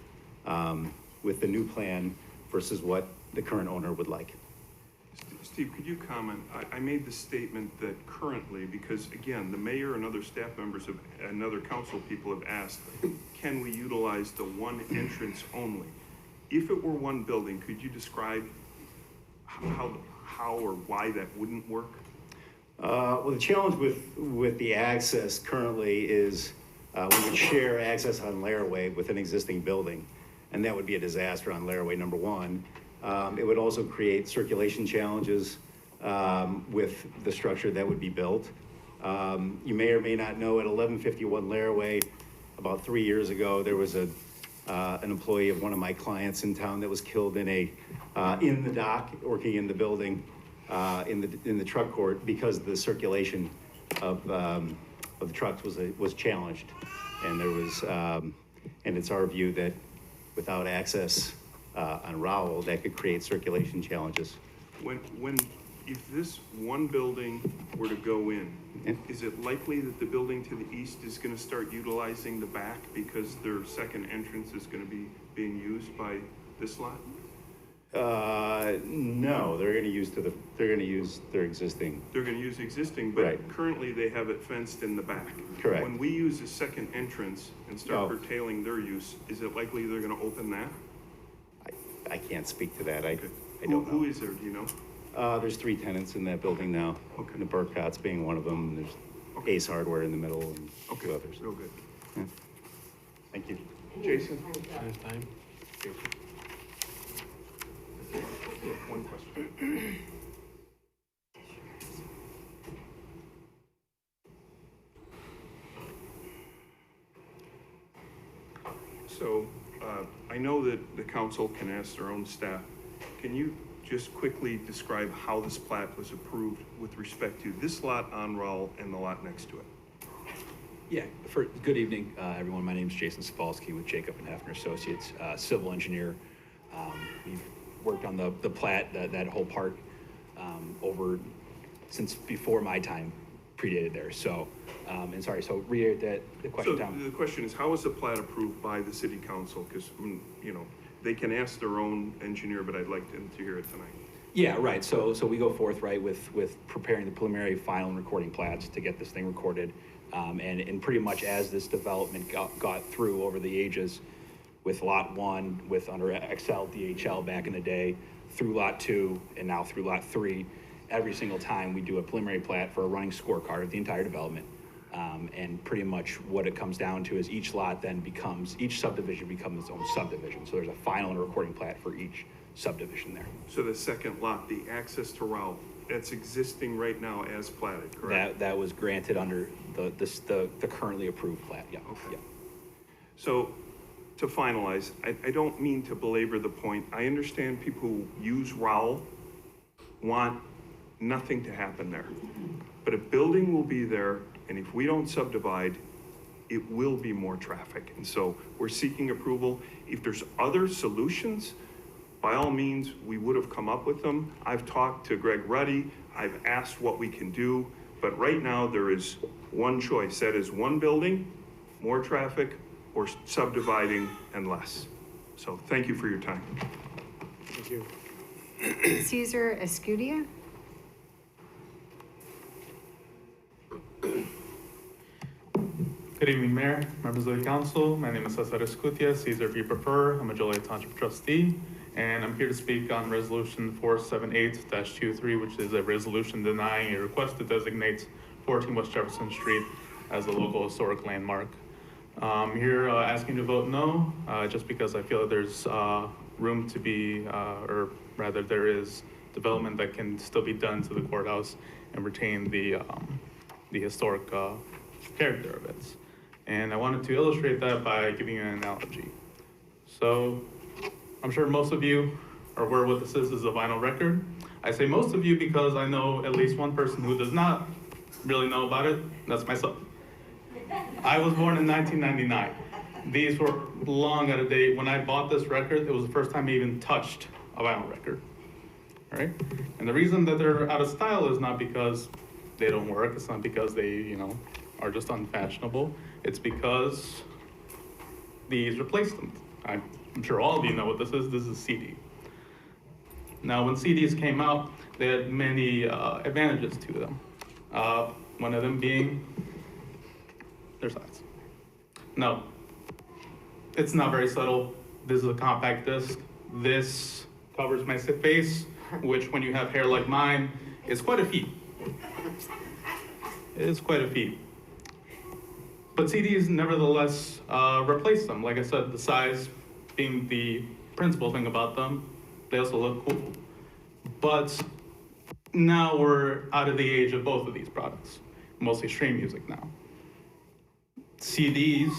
with the new plan versus what the current owner would like. Steve, could you comment? I made the statement that currently, because again, the mayor and other staff members and other council people have asked, can we utilize the one entrance only? If it were one building, could you describe how or why that wouldn't work? Well, the challenge with the access currently is we would share access on Laraway with an existing building, and that would be a disaster on Laraway, number one. It would also create circulation challenges with the structure that would be built. You may or may not know, at 1151 Laraway, about 3 years ago, there was an employee of one of my clients in town that was killed in the dock, working in the building, in the truck court, because the circulation of the trucks was challenged. And there was, and it's our view that without access on Rowell, that could create circulation challenges. If this one building were to go in, is it likely that the building to the east is going to start utilizing the back because their second entrance is going to be being used by this lot? No, they're going to use their existing. They're going to use existing, but right. Currently they have it fenced in the back. Correct. When we use a second entrance and start curtailing their use, is it likely they're going to open that? I can't speak to that. I don't know. Who is there? Do you know? There's 3 tenants in that building now. Okay. The Burkotts being one of them. There's Ace Hardware in the middle and two others. Real good. Yeah. Thank you. Jason? Last time. One question. So, I know that the council can ask their own staff. Can you just quickly describe how this plat was approved with respect to this lot on Rowell and the lot next to it? Yeah, good evening, everyone. My name is Jason Spolsky with Jacob and Hefner Associates, civil engineer. We've worked on the plat, that whole park, over since before my time predated there. So, and sorry, so reiterate the question, So Tom. the question is, how was the plat approved by the city council? Because, you know, they can ask their own engineer, but I'd like them to hear it tonight. Yeah, right. So we go forth, right, with preparing the preliminary, final, and recording plats to get this thing recorded. And pretty much as this development got through over the ages, with Lot 1, with under XL, DHL back in the day, through Lot 2, and now through Lot 3, every single time we do a preliminary plat for a running scorecard of the entire development. And pretty much what it comes down to is each lot then becomes, each subdivision becomes its own subdivision. So there's a final and recording plat for each subdivision there. So the second lot, the access to Rowell, that's existing right now as platted, correct? That was granted under the currently approved plat, yeah. Okay. Yeah. So to finalize, I don't mean to belabor the point. I understand people who use Rowell want nothing to happen there. But a building will be there, and if we don't subdivide, it will be more traffic. And so we're seeking approval. If there's other solutions, by all means, we would have come up with them. I've talked to Greg Ruddy. I've asked what we can do. But right now, there is one choice. That is one building, more traffic, or subdividing and less. So thank you for your time. Thank you. Caesar Escudia? Good evening, Mayor, members of the council. My name is Cesar Escutia, Caesar if you prefer. I'm a Joliet Township trustee, and I'm here to speak on Resolution 478-23, which is a resolution denying a request to designate 14 West Jefferson Street as a local historic landmark. I'm here asking to vote no, just because I feel that there's room to be, or rather there is development that can still be done to the courthouse and retain the historic character of it. And I wanted to illustrate that by giving you an analogy. So I'm sure most of you are aware what this is a vinyl record. I say most of you because I know at least one person who does not really know about it. That's myself. I was born in 1999. These were long out of date. When I bought this record, it was the first time I even touched a vinyl record. All right? And the reason that they're out of style is not because they don't work. It's not because they, you know, are just unfashionable. It's because these replaced them. I'm sure all of you know what this is. This is a CD. Now, when CDs came out, they had many advantages to them. One of them being their size. No, it's not very subtle. This is a compact disc. This covers my face, which when you have hair like mine, is quite a feat. It is quite a feat. But CDs nevertheless replace them. Like I said, the size being the principal thing about them. They also look cool. But now we're out of the age of both of these products, mostly stream music now. CDs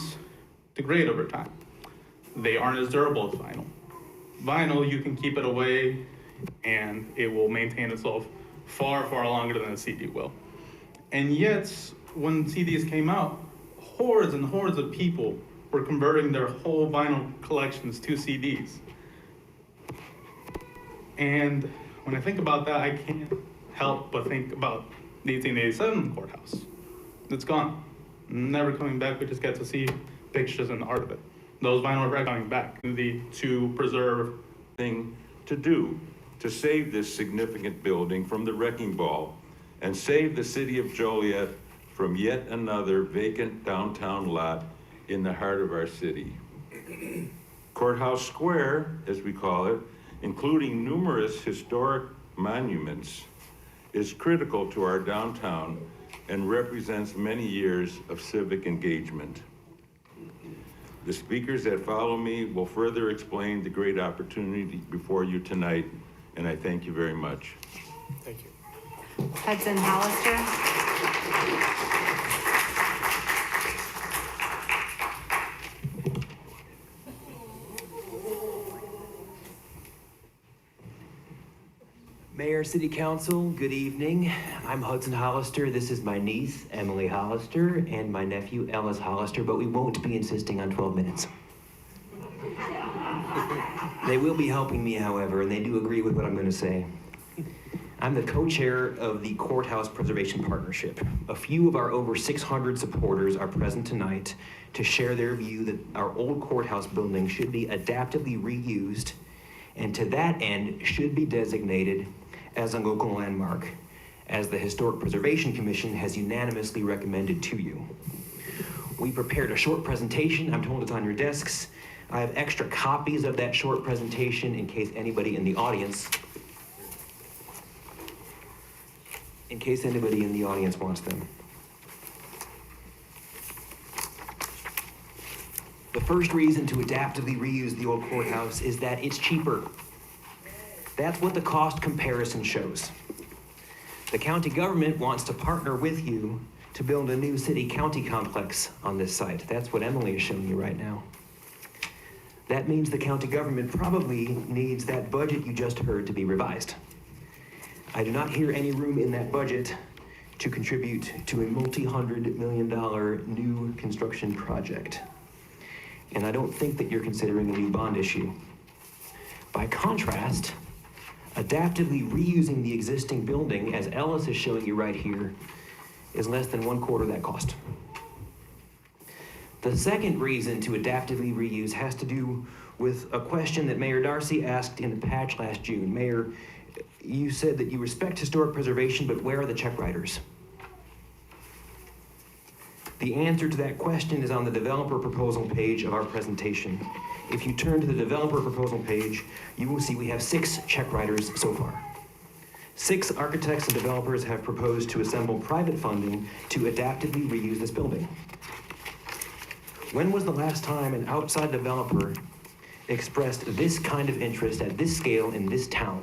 degrade over time. They aren't as durable as vinyl. Vinyl, you can keep it away and it will maintain itself far, far longer than a CD will. And yet, when CDs came out, hordes and hordes of people were converting their whole vinyl collections to CDs. And when I think about that, I can't help but think about the 1887 courthouse. It's gone. Never coming back. We just get to see pictures and art of it. Those vinyl records coming back to preserve. Thing to do to save this significant building from the wrecking ball and save the city of Joliet from yet another vacant downtown lot in the heart of our city. Courthouse Square, as we call it, including numerous historic monuments, is critical to our downtown and represents many years of civic engagement. The speakers that follow me will further explain the great opportunity before you tonight, and I thank you very much. Thank you. Hudson Hollister? City Council, good evening. I'm Hudson Hollister. This is my niece, Emily Hollister, and my nephew, Ellis Hollister, but we won't be insisting on 12 minutes. They will be helping me, however, and they do agree with what I'm going to say. I'm the co-chair of the Courthouse Preservation Partnership. A few of our over 600 supporters are present tonight to share their view that our old courthouse building should be adaptively reused, and to that end should be designated as a local landmark, as the Historic Preservation Commission has unanimously recommended to you. We prepared a short presentation. I'm told it's on your desks. I have extra copies of that short presentation in case anybody in the audience wants them. The first reason to adaptively reuse the old courthouse is that it's cheaper. That's what the cost comparison shows. The county government wants to partner with you to build a new city-county complex on this site. That's what Emily is showing you right now. That means the county government probably needs that budget you just heard to be revised. I do not hear any room in that budget to contribute to a multi-$100 million new construction project. And I don't think that you're considering a new bond issue. By contrast, adaptively reusing the existing building, as Ellis is showing you right here, is less than 1/4 that cost. The second reason to adaptively reuse has to do with a question that Mayor Darcy asked in the patch last June. Mayor, you said that you respect historic preservation, but where are the check writers? The answer to that question is on the developer proposal page of our presentation. If you turn to the developer proposal page, you will see we have 6 check writers so far. 6 architects and developers have proposed to assemble private funding to adaptively reuse this building. When was the last time an outside developer expressed this kind of interest at this scale in this town?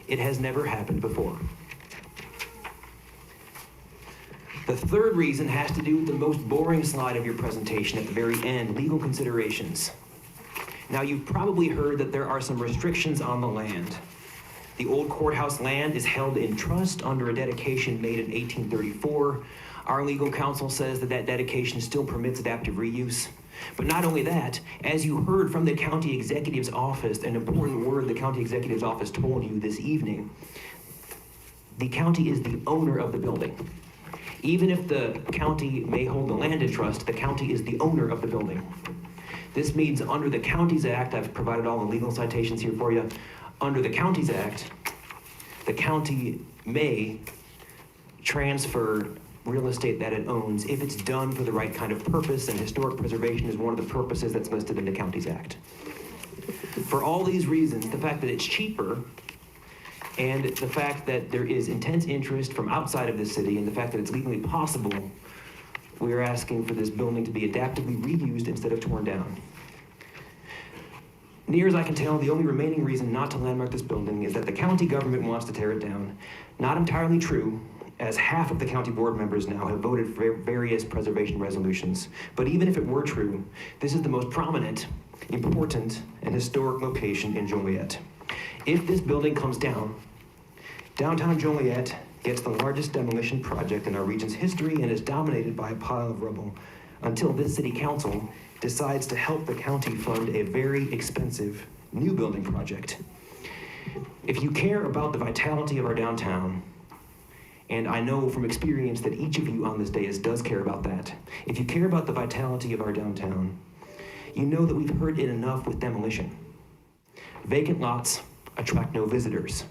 It has never happened before. The third reason has to do with the most boring slide of your presentation at the very end, legal considerations. Now, you've probably heard that there are some restrictions on the land. The old courthouse land is held in trust under a dedication made in 1834. Our legal counsel says that that dedication still permits adaptive reuse. But not only that, as you heard from the county executive's office, an important word the county executive's office told you this evening, the county is the owner of the building. Even if the county may hold the land in trust, the county is the owner of the building. This means under the Counties Act, I've provided all the legal citations here for you. Under the Counties Act, the county may transfer real estate that it owns if it's done for the right kind of purpose, and historic preservation is one of the purposes that's listed in the Counties Act. For all these reasons, the fact that it's cheaper and the fact that there is intense interest from outside of the city and the fact that it's legally possible, we are asking for this building to be adaptively reused instead of torn down. Near as I can tell, the only remaining reason not to landmark this building is that the county government wants to tear it down. Not entirely true, as half of the county board members now have voted for various preservation resolutions. But even if it were true, this is the most prominent, important, and historic location in Joliet. If this building comes down, downtown Joliet gets the largest demolition project in our region's history and is dominated by a pile of rubble until this city council decides to help the county fund a very expensive new building project. If you care about the vitality of our downtown, and I know from experience that each of you on this dais does care about that, if you care about the vitality of our downtown, you know that we've heard it enough with demolition. Vacant lots attract no visitors.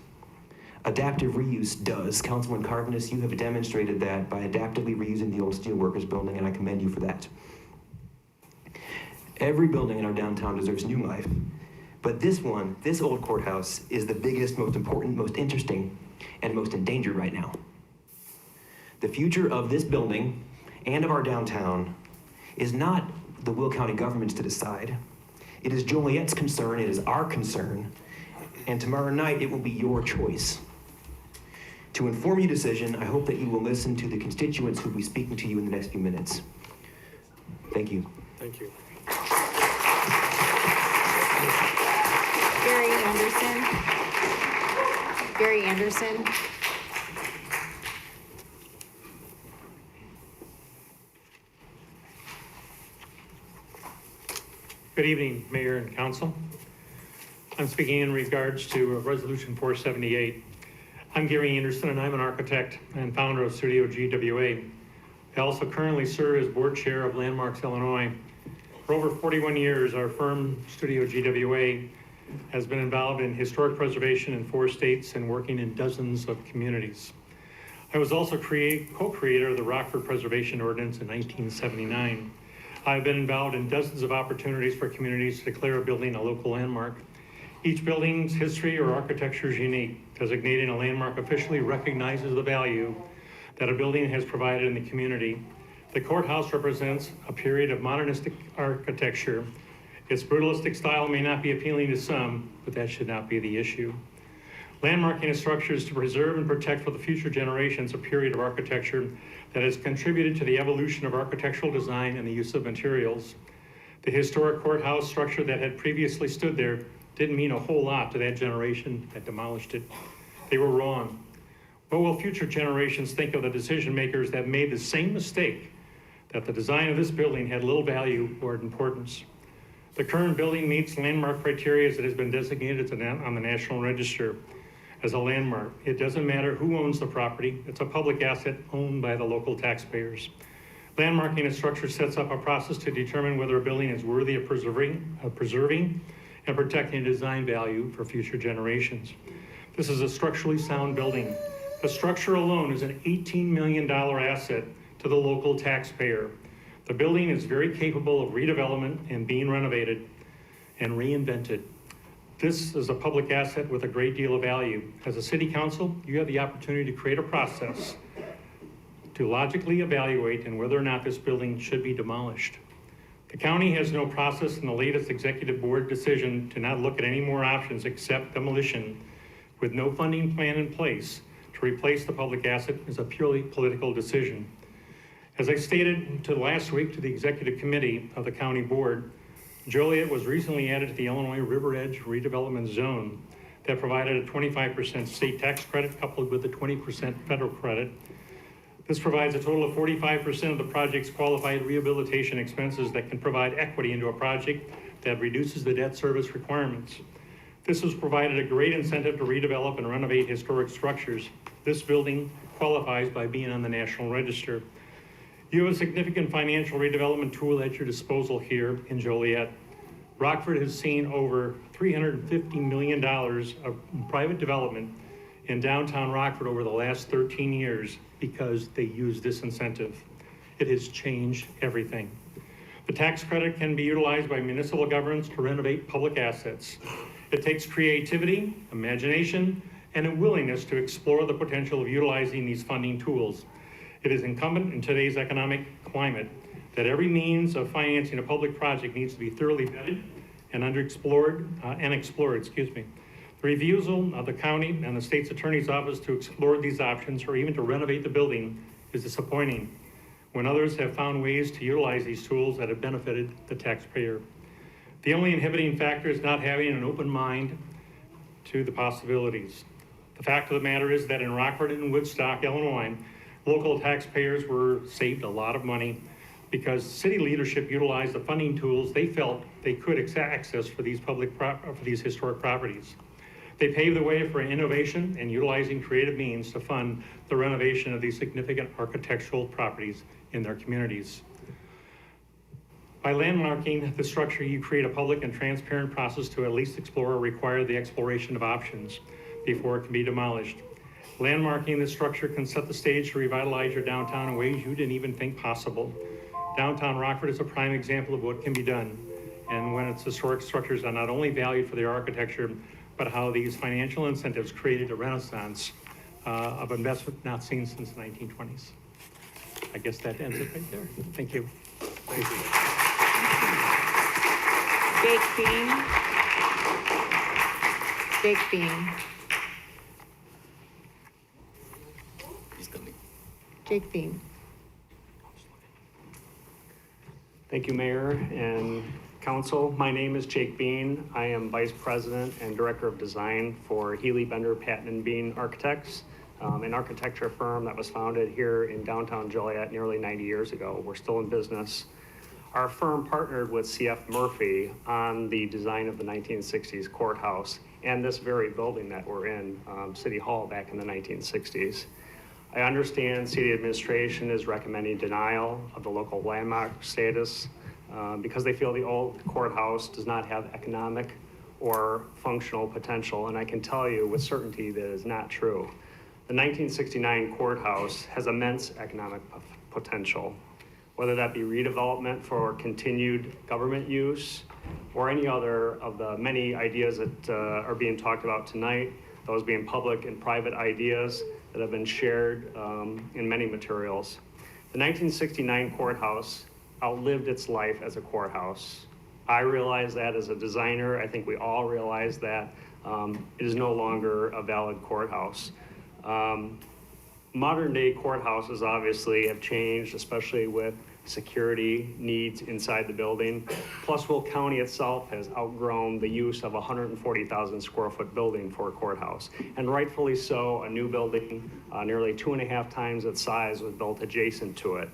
Adaptive reuse does. Councilman Carvinus, you have demonstrated that by adaptively reusing the old steelworkers building, and I commend you for that. Every building in our downtown deserves new life, but this one, this old courthouse, is the biggest, most important, most interesting, and most endangered right now. The future of this building and of our downtown is not the Will County government's to decide. It is Joliet's concern, it is our concern, and tomorrow night it will be your choice. To inform your decision, I hope that you will listen to the constituents who will be speaking to you in the next few minutes. Thank you. Thank you. Gary Anderson. Good evening, Mayor and Council. I'm speaking in regards to Resolution 478. I'm Gary Anderson, and I'm an architect and founder of Studio GWA. I also currently serve as board chair of Landmarks Illinois. For over 41 years, our firm, Studio GWA, has been involved in historic preservation in 4 states and working in dozens of communities. I was also co-creator of the Rockford Preservation Ordinance in 1979. I've been involved in dozens of opportunities for communities to declare a building a local landmark. Each building's history or architecture is unique. Designating a landmark officially recognizes the value that a building has provided in the community. The courthouse represents a period of modernistic architecture. Its brutalistic style may not be appealing to some, but that should not be the issue. Landmarking a structure is to preserve and protect for the future generations a period of architecture that has contributed to the evolution of architectural design and the use of materials. The historic courthouse structure that had previously stood there didn't mean a whole lot to that generation that demolished it. They were wrong. What will future generations think of the decision makers that made the same mistake, that the design of this building had little value or importance? The current building meets landmark criteria as it has been designated on the National Register as a landmark. It doesn't matter who owns the property. It's a public asset owned by the local taxpayers. Landmarking a structure sets up a process to determine whether a building is worthy of preserving and protecting design value for future generations. This is a structurally sound building. The structure alone is an $18 million asset to the local taxpayer. The building is very capable of redevelopment and being renovated and reinvented. This is a public asset with a great deal of value. As a city council, you have the opportunity to create a process to logically evaluate and whether or not this building should be demolished. The county has no process in the latest executive board decision to not look at any more options except demolition with no funding plan in place to replace the public asset is a purely political decision. As I stated last week to the executive committee of the county board, Joliet was recently added to the Illinois River Edge redevelopment zone that provided a 25% state tax credit coupled with a 20% federal credit. This provides a total of 45% of the project's qualified rehabilitation expenses that can provide equity into a project that reduces the debt service requirements. This has provided a great incentive to redevelop and renovate historic structures. This building qualifies by being on the National Register. You have a significant financial redevelopment tool at your disposal here in Joliet. Rockford has seen over $350 million of private development in downtown Rockford over the last 13 years because they use this incentive. It has changed everything. The tax credit can be utilized by municipal governments to renovate public assets. It takes creativity, imagination, and a willingness to explore the potential of utilizing these funding tools. It is incumbent in today's economic climate that every means of financing a public project needs to be thoroughly vetted and explored. The refusal of the county and the state's attorney's office to explore these options or even to renovate the building is disappointing when others have found ways to utilize these tools that have benefited the taxpayer. The only inhibiting factor is not having an open mind to the possibilities. The fact of the matter is that in Rockford and Woodstock, Illinois, local taxpayers were saved a lot of money because city leadership utilized the funding tools they felt they could access for these historic properties. They paved the way for innovation and utilizing creative means to fund the renovation of these significant architectural properties in their communities. By landmarking the structure, you create a public and transparent process to at least explore or require the exploration of options before it can be demolished. Landmarking the structure can set the stage to revitalize your downtown in ways you didn't even think possible. Downtown Rockford is a prime example of what can be done, and when its historic structures are not only valued for their architecture, but how these financial incentives created a renaissance of investment not seen since the 1920s. I guess that ends it right there. Thank you. Jake Bean. Jake Bean. Jake Bean. Thank you, Mayor, and Council, my name is Jake Bean. I am Vice President and Director of Design for Healy, Bender, Patton and Bean Architects, an architecture firm that was founded here in downtown Joliet nearly 90 years ago. We're still in business. Our firm partnered with C.F. Murphy on the design of the 1960s courthouse and this very building that we're in, City Hall, back in the 1960s. I understand city administration is recommending denial of the local landmark status because they feel the old courthouse does not have economic or functional potential, and I can tell you with certainty that is not true. The 1969 courthouse has immense economic potential, whether that be redevelopment for continued government use or any other of the many ideas that are being talked about tonight, those being public and private ideas that have been shared in many materials. The 1969 courthouse outlived its life as a courthouse. I realize that as a designer. I think we all realize that it is no longer a valid courthouse. Modern day courthouses obviously have changed, especially with security needs inside the building. Plus, Will County itself has outgrown the use of a 140,000 square foot building for a courthouse. And rightfully so, a new building, nearly 2.5 times its size, was built adjacent to it.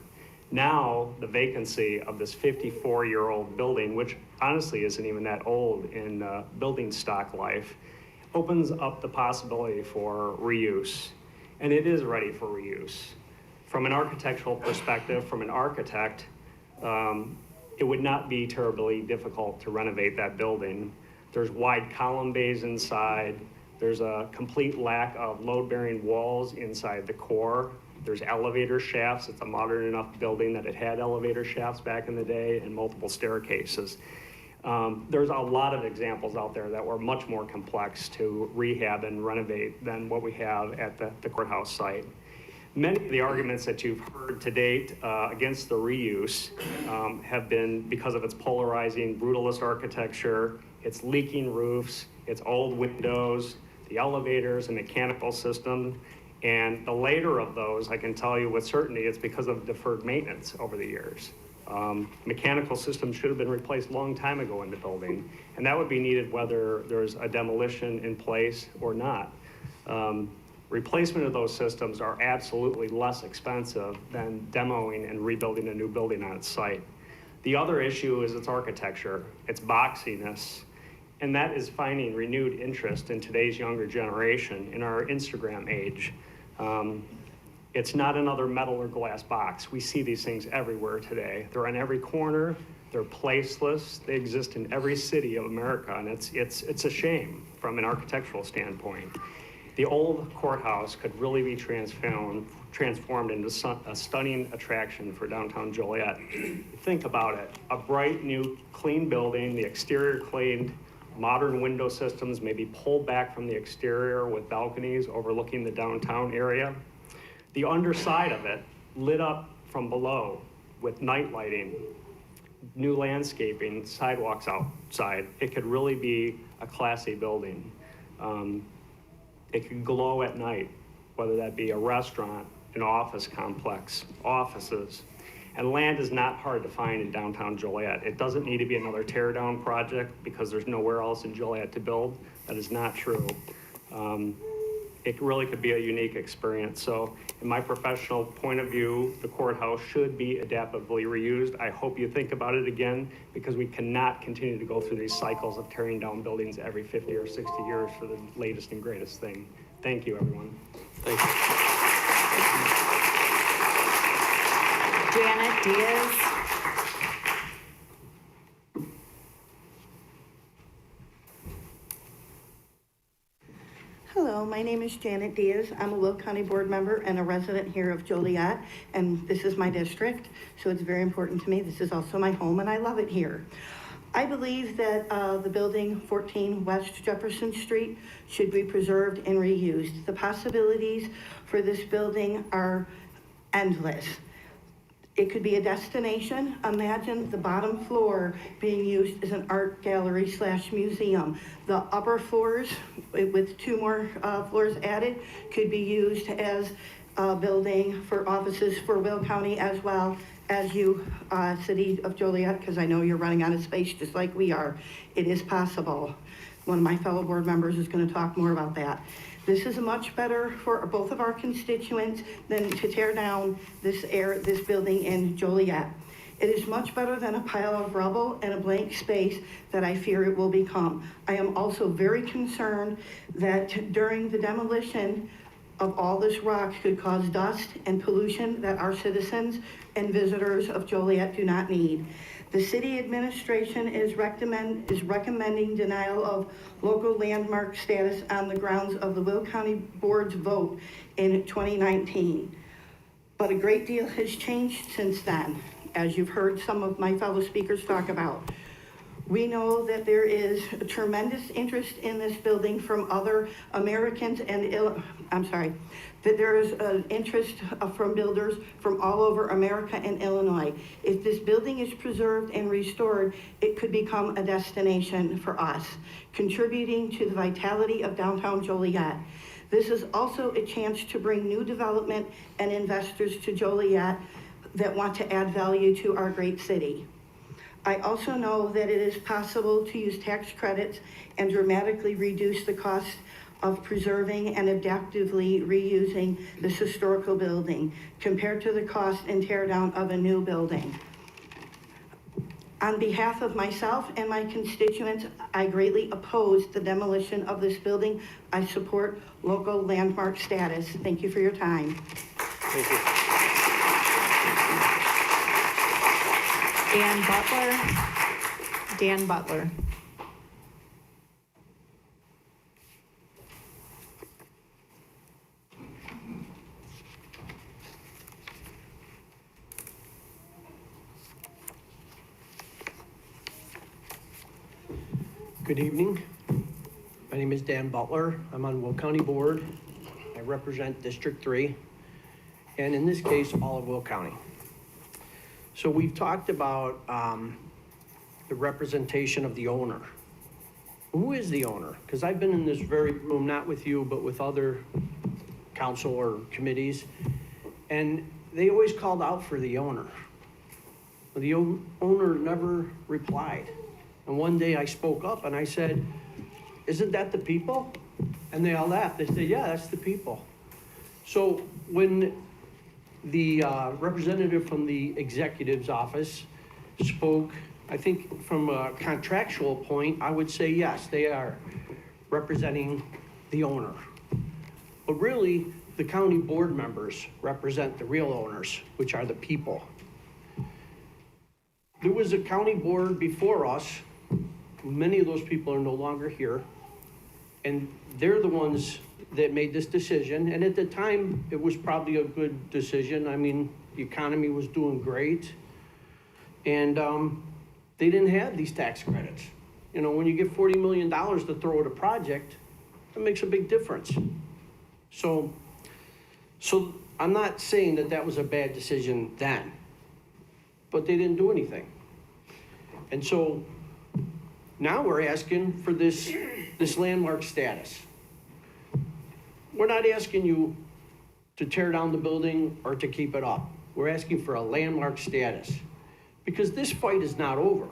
Now, the vacancy of this 54-year-old building, which honestly isn't even that old in building stock life, opens up the possibility for reuse. And it is ready for reuse. From an architectural perspective, from an architect, it would not be terribly difficult to renovate that building. There's wide column bays inside. There's a complete lack of load-bearing walls inside the core. There's elevator shafts. It's a modern enough building that it had elevator shafts back in the day and multiple staircases. There's a lot of examples out there that were much more complex to rehab and renovate than what we have at the courthouse site. Many of the arguments that you've heard to date against the reuse have been because of its polarizing brutalist architecture, its leaking roofs, its old windows, the elevators and mechanical system. And the later of those, I can tell you with certainty, it's because of deferred maintenance over the years. Mechanical systems should have been replaced a long time ago in the building, and that would be needed whether there's a demolition in place or not. Replacement of those systems are absolutely less expensive than demoing and rebuilding a new building on its site. The other issue is its architecture, its boxiness, and that is finding renewed interest in today's younger generation in our Instagram age. It's not another metal or glass box. We see these things everywhere today. They're on every corner, they're placeless, they exist in every city of America, and it's a shame from an architectural standpoint. The old courthouse could really be transformed into a stunning attraction for downtown Joliet. Think about it, a bright new clean building, the exterior cleaned, modern window systems maybe pulled back from the exterior with balconies overlooking the downtown area. The underside of it lit up from below with night lighting, new landscaping, sidewalks outside. It could really be a classy building. It could glow at night, whether that be a restaurant, an office complex, offices. And land is not hard to find in downtown Joliet. It doesn't need to be another tear down project because there's nowhere else in Joliet to build. That is not true. It really could be a unique experience. So in my professional point of view, the courthouse should be adaptively reused. I hope you think about it again because we cannot continue to go through these cycles of tearing down buildings every 50 or 60 years for the latest and greatest thing. Thank you, everyone. Thank you. Janet Diaz. Hello, my name is Janet Diaz. I'm a Will County Board member and a resident here of Joliet, and this is my district, so it's very important to me. This is also my home, and I love it here. I believe that the building 14 West Jefferson Street should be preserved and reused. The possibilities for this building are endless. It could be a destination. Imagine the bottom floor being used as an art gallery / museum. The upper floors, with 2 more floors added, could be used as building for offices for Will County as well as you, City of Joliet, because I know you're running out of space just like we are. It is possible. One of my fellow board members is going to talk more about that. This is much better for both of our constituents than to tear down this building in Joliet. It is much better than a pile of rubble and a blank space that I fear it will become. I am also very concerned that during the demolition of all this rock could cause dust and pollution that our citizens and visitors of Joliet do not need. The city administration is recommending denial of local landmark status on the grounds of the Will County Board's vote in 2019. But a great deal has changed since then, as you've heard some of my fellow speakers talk about. We know that there is a tremendous interest in this building from other Americans and, that there is an interest from builders from all over America and Illinois. If this building is preserved and restored, it could become a destination for us, contributing to the vitality of downtown Joliet. This is also a chance to bring new development and investors to Joliet that want to add value to our great city. I also know that it is possible to use tax credits and dramatically reduce the cost of preserving and adaptively reusing this historical building compared to the cost and tear down of a new building. On behalf of myself and my constituents, I greatly oppose the demolition of this building. I support local landmark status. Thank you for your time. Thank you. Dan Butler. Good evening. My name is Dan Butler. I'm on Will County Board. I represent District 3, and in this case, all of Will County. So we've talked about the representation of the owner. Who is the owner? Because I've been in this very room, not with you, but with other council or committees, and they always called out for the owner. The owner never replied. And one day I spoke up and I said, isn't that the people? And they all laughed. They said, yeah, that's the people. So when the representative from the executive's office spoke, I think from a contractual point, I would say, yes, they are representing the owner. But really, the county board members represent the real owners, which are the people. There was a county board before us. Many of those people are no longer here. And they're the ones that made this decision. And at the time, it was probably a good decision. I mean, the economy was doing great. And they didn't have these tax credits. You know, when you get $40 million to throw at a project, it makes a big difference. So I'm not saying that that was a bad decision then, but they didn't do anything. And so now we're asking for this landmark status. We're not asking you to tear down the building or to keep it up. We're asking for a landmark status because this fight is not over.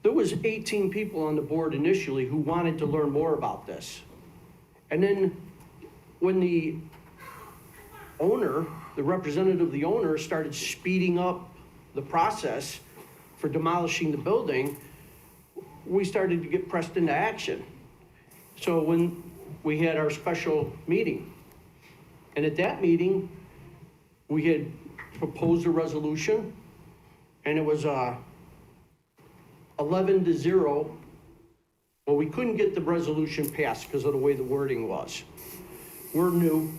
There was 18 people on the board initially who wanted to learn more about this. And then when the owner, the representative of the owner, started speeding up the process for demolishing the building, we started to get pressed into action. So when we had our special meeting, and at that meeting, we had proposed a resolution, and it was 11-0. Well, we couldn't get the resolution passed because of the way the wording was. We're new,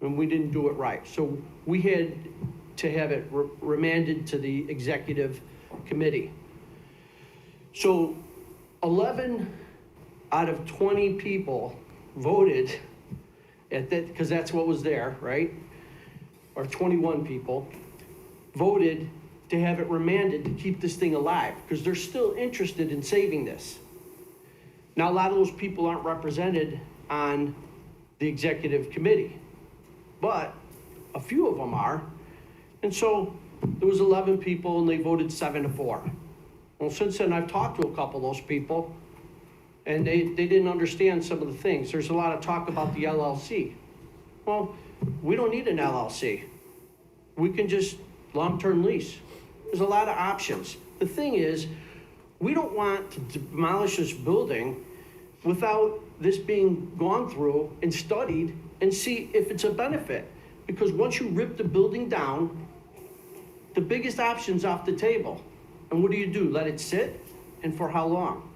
and we didn't do it right. So we had to have it remanded to the executive committee. So 11 out of 20 people voted at that, because that's what was there, right? Or 21 people voted to have it remanded to keep this thing alive, because they're still interested in saving this. Now, a lot of those people aren't represented on the executive committee. but a few of them are. And so there was 11 people and they voted 7-4. Well, since then, I've talked to a couple of those people, and they didn't understand some of the things. There's a lot of talk about the LLC. Well, we don't need an LLC. We can just long-term lease. There's a lot of options. The thing is, we don't want to demolish this building without this being gone through and studied and see if it's a benefit. Because once you rip the building down, the biggest option's off the table. And what do? Let it sit? And for how long?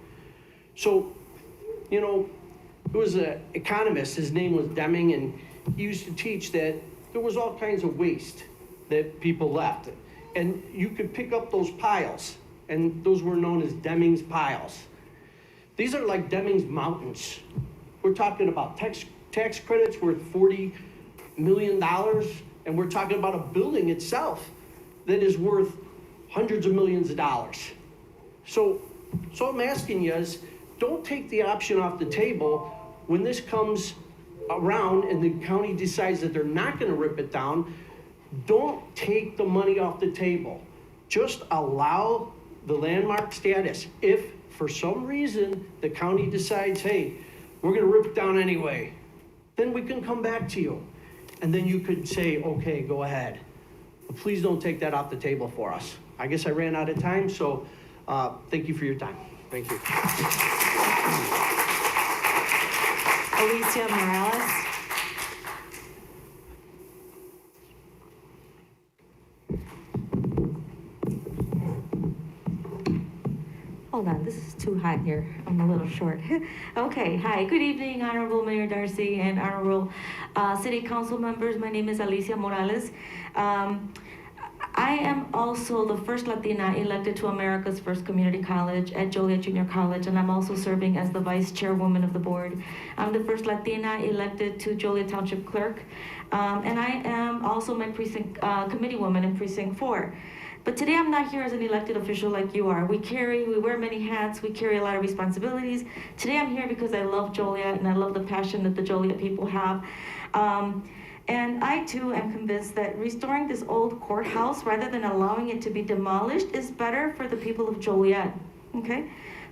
So, you know, there was an economist, his name was Deming, and he used to teach that there was all kinds of waste that people left. And you could pick up those piles, and those were known as Deming's piles. These are like Deming's mountains. We're talking about tax credits worth $40 million, and we're talking about a building itself that is worth hundreds of millions of dollars. So I'm asking you is, don't take the option off the table when this comes around and the county decides that they're not gonna rip it down. Don't take the money off the table. Just allow the landmark status. If for some reason the county decides, hey, we're gonna rip it down anyway, then we can come back to you. And then you could say, okay, go ahead. But please don't take that off the table for us. I guess I ran out of time, so thank you for your time. Thank you. Alicia Morales. Hold on, this is too hot here. I'm a little short. Okay, hi, good evening, Honorable Mayor Darcy and Honorable City Council members. My name is Alicia Morales. I am also the first Latina elected to America's First Community College at Joliet Junior College, and I'm also serving as the vice chairwoman of the board. I'm the first Latina elected to Joliet Township Clerk, and I am also my precinct committee woman in Precinct 4. But today I'm not here as an elected official like you are. We wear many hats, we carry a lot of responsibilities. Today I'm here because I love Joliet and I love the passion that the Joliet people have. And I too am convinced that restoring this old courthouse rather than allowing it to be demolished is better for the people of Joliet, okay?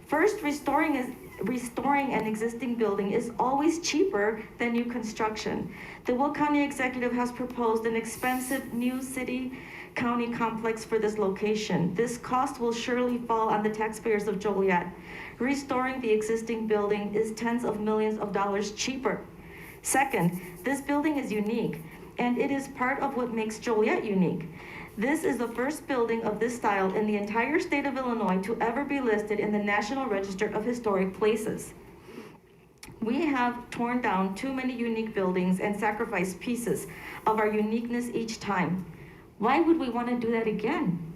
First, restoring an existing building is always cheaper than new construction. The Will County Executive has proposed an expensive new city-county complex for this location. This cost will surely fall on the taxpayers of Joliet. Restoring the existing building is tens of millions of dollars cheaper. Second, this building is unique, and it is part of what makes Joliet unique. This is the first building of this style in the entire state of Illinois to ever be listed in the National Register of Historic Places. We have torn down too many unique buildings and sacrificed pieces of our uniqueness each time. Why would we want to do that again?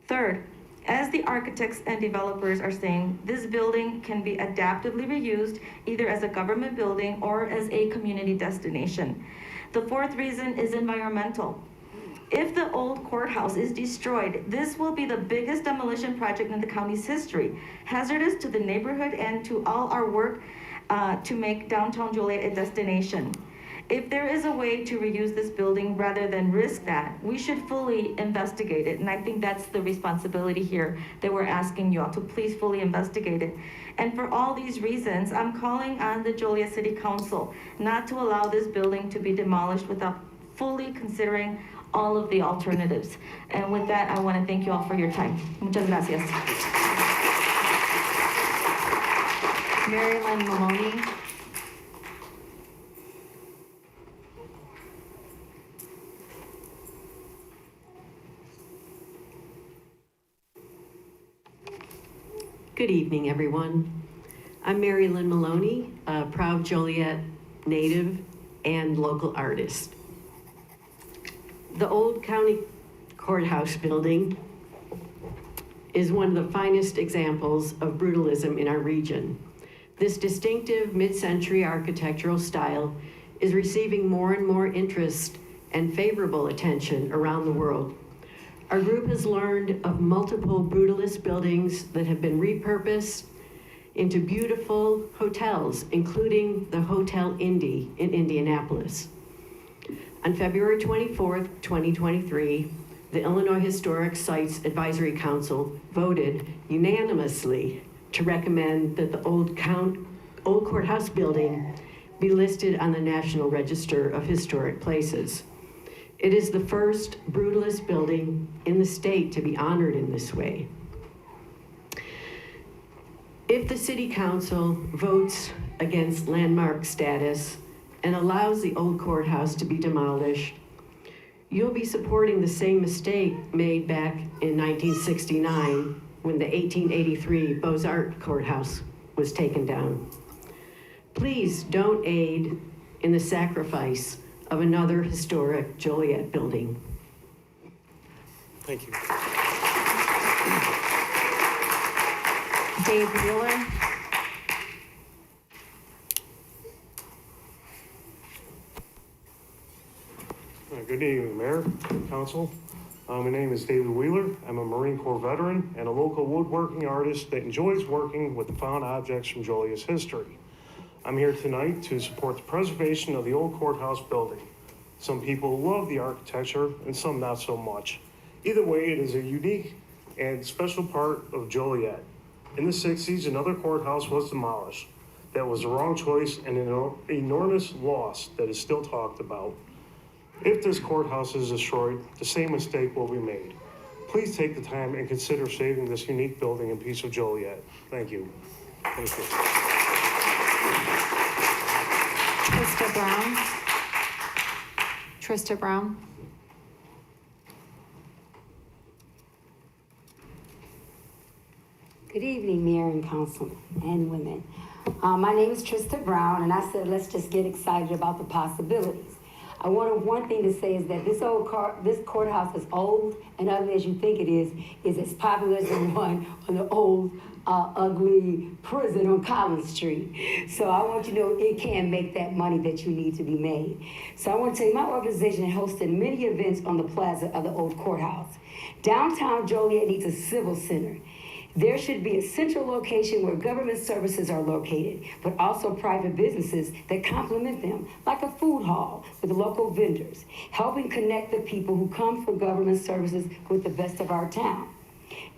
Third, as the architects and developers are saying, this building can be adaptively reused either as a government building or as a community destination. The fourth reason is environmental. If the old courthouse is destroyed, this will be the biggest demolition project in the county's history, hazardous to the neighborhood and to all our work to make downtown Joliet a destination. If there is a way to reuse this building rather than risk that, we should fully investigate it. And I think that's the responsibility here that we're asking you all to please fully investigate it. And for all these reasons, I'm calling on the Joliet City Council not to allow this building to be demolished without fully considering all of the alternatives. And with that, I want to thank you all for your time. Muchas gracias. Marilyn Maloney. Good evening, everyone. I'm Mary Lynn Maloney, a proud Joliet native and local artist. The old county courthouse building is one of the finest examples of brutalism in our region. This distinctive mid-century architectural style is receiving more and more interest and favorable attention around the world. Our group has learned of multiple brutalist buildings that have been repurposed into beautiful hotels, including the Hotel Indy in Indianapolis. On February 24th, 2023, the Illinois Historic Sites Advisory Council voted unanimously to recommend that the old courthouse building be listed on the National Register of Historic Places. It is the first brutalist building in the state to be honored in this way. If the City Council votes against landmark status and allows the old courthouse to be demolished, you'll be supporting the same mistake made back in 1969 when the 1883 Beaux-Arts courthouse was taken down. Please don't aid in the sacrifice of another historic Joliet building. Thank you. Dave Wheeler. Good evening, Mayor, Council. My name is David Wheeler. I'm a Marine Corps veteran and a local woodworking artist that enjoys working with the found objects from Joliet's history. I'm here tonight to support the preservation of the old courthouse building. Some people love the architecture and some not so much. Either way, it is a unique and special part of Joliet. In the 60s, another courthouse was demolished. That was the wrong choice and an enormous loss that is still talked about. If this courthouse is destroyed, the same mistake will be made. Please take the time and consider saving this unique building and piece of Joliet. Thank you. Thank you. Trista Brown. Trista Brown. Good evening, Mayor and Council and women. My name is Trista Brown, and I said, let's just get excited about the possibilities. One thing to say is that this courthouse is old, and ugly as you think it is as popular as the one on the old, ugly prison on Collins Street. So I want you to know it can make that money that you need to be made. So I want to tell you, my organization hosted many events on the plaza of the old courthouse. Downtown Joliet needs a civil center. There should be a central location where government services are located, but also private businesses that complement them, like a food hall with local vendors, helping connect the people who come for government services with the best of our town.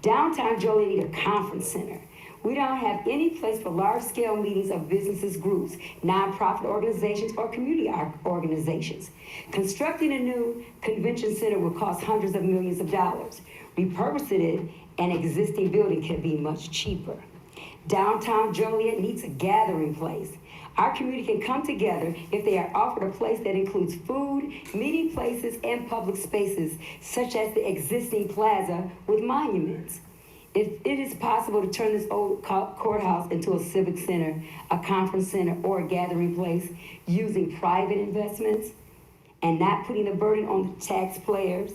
Downtown Joliet needs a conference center. We don't have any place for large-scale meetings of businesses, groups, nonprofit organizations, or community organizations. Constructing a new convention center will cost hundreds of millions of dollars. Repurposing it, an existing building can be much cheaper. Downtown Joliet needs a gathering place. Our community can come together if they are offered a place that includes food, meeting places, and public spaces, such as the existing plaza with monuments. If it is possible to turn this old courthouse into a civic center, a conference center, or a gathering place using private investments and not putting the burden on the taxpayers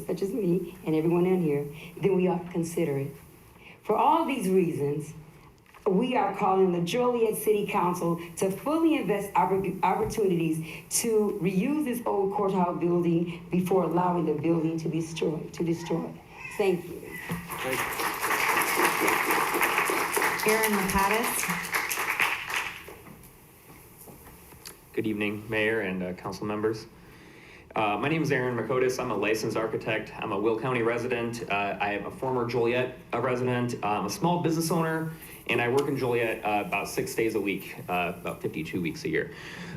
such as me and everyone in here, then we ought to consider it. For all these reasons, we are calling the Joliet City Council to fully invest opportunities to reuse this old courthouse building before allowing the building to be destroyed. Thank you. Thank you. Aaron McCadis. Good evening, Mayor and council members. My name is Aaron McCodis. I'm a licensed architect. I'm a Will County resident. I am a former Joliet resident. I'm a small business owner, and I work in Joliet about 6 days a week, about 52 weeks a year.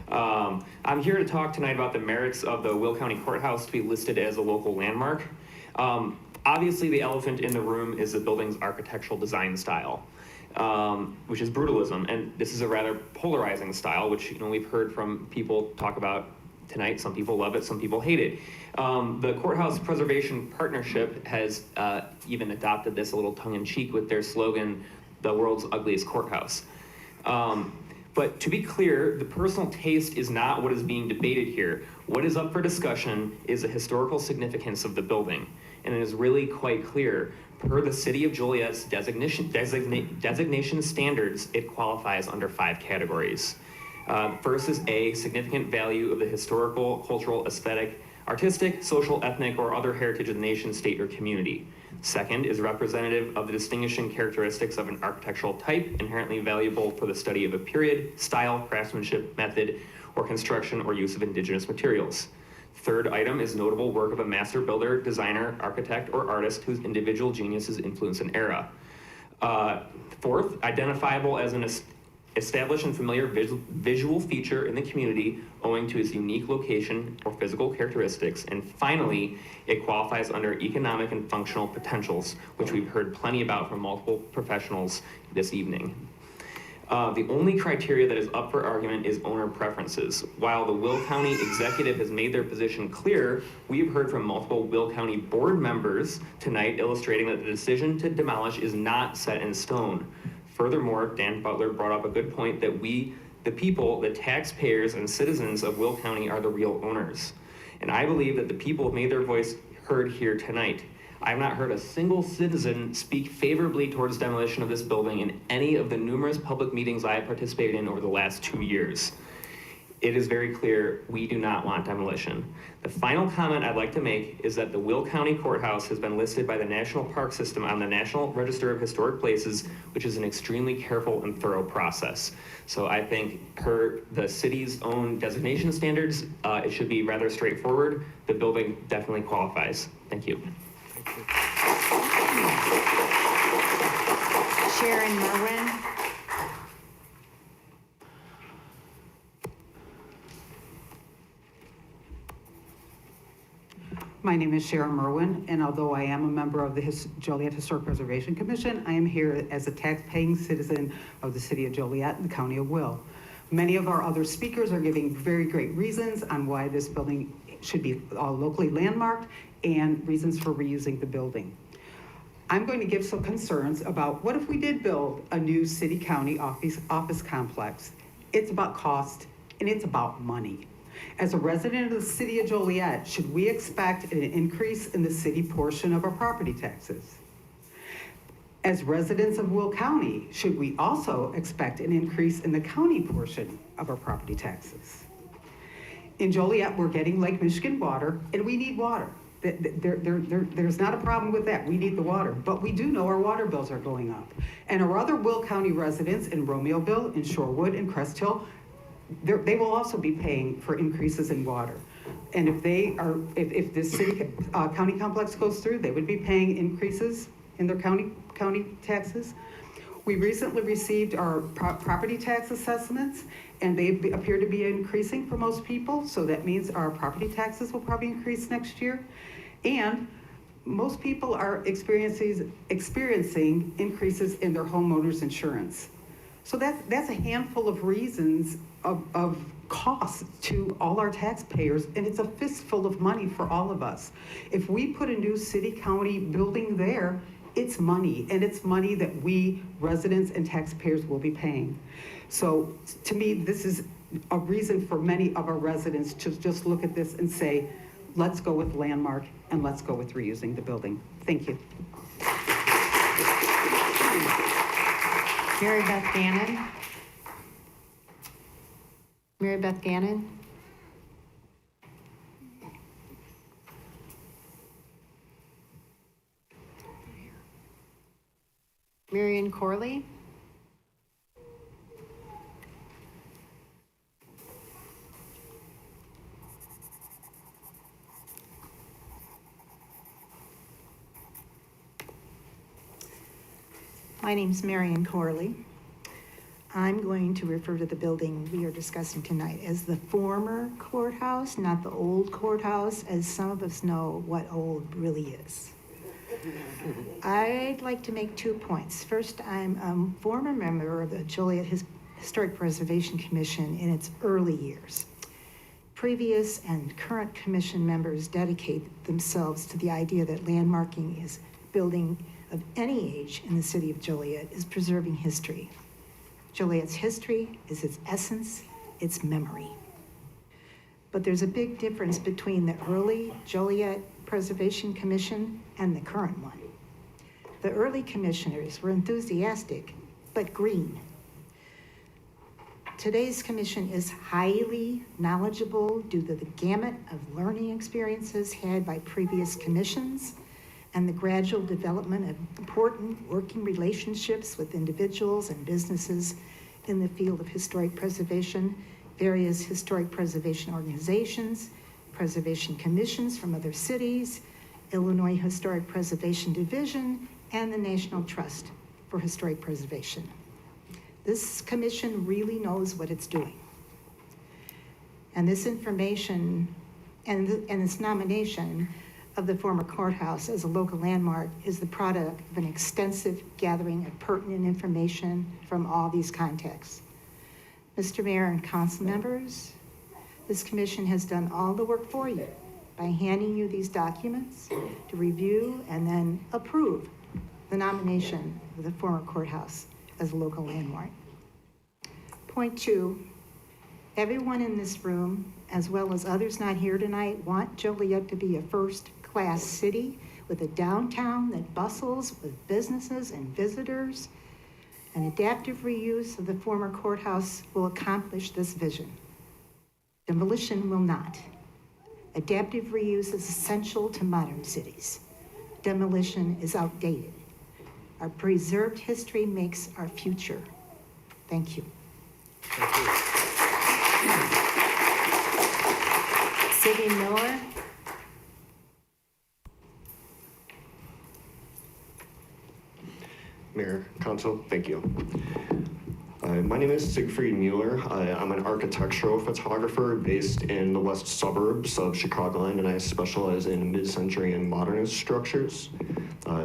I'm here to talk tonight about the merits of the Will County Courthouse to be listed as a local landmark. Obviously, the elephant in the room is the building's architectural design style, which is brutalism, and this is a rather polarizing style, which we've heard from people talk about tonight. Some people love it, some people hate it. The Courthouse Preservation Partnership has even adopted this a little tongue-in-cheek with their slogan, "The world's ugliest courthouse." But to be clear, the personal taste is not what is being debated here. What is up for discussion is the historical significance of the building. And it is really quite clear, per the City of Joliet's designation standards, it qualifies under 5 categories. First is A, significant value of the historical, cultural, aesthetic, artistic, social, ethnic, or other heritage of the nation, state, or community. Second is representative of the distinguishing characteristics of an architectural type, inherently valuable for the study of a period, style, craftsmanship, method, or construction or use of indigenous materials. Third item is notable work of a master builder, designer, architect, or artist whose individual genius is influence an era. Fourth, identifiable as an established and familiar visual feature in the community owing to its unique location or physical characteristics. And finally, it qualifies under economic and functional potentials, which we've heard plenty about from multiple professionals this evening. The only criteria that is up for argument is owner preferences. While the Will County executive has made their position clear, we've heard from multiple Will County board members tonight illustrating that the decision to demolish is not set in stone. Furthermore, Dan Butler brought up a good point that we, the people, the taxpayers and citizens of Will County are the real owners. And I believe that the people have made their voice heard here tonight. I have not heard a single citizen speak favorably towards demolition of this building in any of the numerous public meetings I have participated in over the last 2 years. It is very clear we do not want demolition. The final comment I'd like to make is that the Will County Courthouse has been listed by the National Park System on the National Register of Historic Places, which is an extremely careful and thorough process. So I think per the city's own designation standards, it should be rather straightforward. The building definitely qualifies. Thank you. Sharon Merwin. My name is Sharon Merwin, and although I am a member of the Joliet Historic Preservation Commission, I am here as a tax-paying citizen of the city of Joliet and the county of Will. Many of our other speakers are giving very great reasons on why this building should be locally landmarked and reasons for reusing the building. I'm going to give some concerns about what if we did build a new city-county office complex. It's about cost and it's about money. As a resident of the city of Joliet, should we expect an increase in the city portion of our property taxes? As residents of Will County, should we also expect an increase in the county portion of our property taxes? In Joliet, we're getting Lake Michigan water, and we need water. There's not a problem with that. We need the water, but we do know our water bills are going up. And our other Will County residents in Romeoville, in Shorewood, and Crest Hill, they will also be paying for increases in water. And if this city county complex goes through, they would be paying increases in their county taxes. We recently received our property tax assessments, and they appear to be increasing for most people. So that means our property taxes will probably increase next year. And most people are experiencing increases in their homeowners insurance. So that's a handful of reasons of costs to all our taxpayers, and it's a fistful of money for all of us. If we put a new city-county building there, it's money, and it's money that we residents and taxpayers will be paying. So to me, this is a reason for many of our residents to just look at this and say, let's go with landmark and let's go with reusing the building. Thank you. Mary Beth Gannon. Mary Beth Gannon. Marion Corley. My name's Marion Corley. I'm going to refer to the building we are discussing tonight as the former courthouse, not the old courthouse, as some of us know what old really is. I'd like to make 2 points. First, I'm a former member of the Joliet Historic Preservation Commission in its early years. Previous and current commission members dedicate themselves to the idea that landmarking is building of any age in the city of Joliet is preserving history. Joliet's history is its essence, its memory. But there's a big difference between the early Joliet Preservation Commission and the current one. The early commissioners were enthusiastic, but green. Today's commission is highly knowledgeable due to the gamut of learning experiences had by previous commissions and the gradual development of important working relationships with individuals and businesses in the field of historic preservation various historic preservation organizations, preservation commissions from other cities, Illinois Historic Preservation Division, and the National Trust for Historic Preservation. This commission really knows what it's doing. And this information and this nomination of the former courthouse as a local landmark is the product of an extensive gathering of pertinent information from all these contexts. Mr. Mayor and council members, this commission has done all the work for you by handing you these documents to review and then approve the nomination of the former courthouse as a local landmark. Point 2, everyone in this room, as well as others not here tonight, want Joliet to be a first-class city with a downtown that bustles with businesses and visitors. An adaptive reuse of the former courthouse will accomplish this vision. Demolition will not. Adaptive reuse is essential to modern cities. Demolition is outdated. Our preserved history makes our future. Thank you. Sidney Miller. Mayor, Council, thank you. My name is Siegfried Mueller. I'm an architectural photographer based in the west suburbs of Chicagoland, and I specialize in mid-century and modernist structures.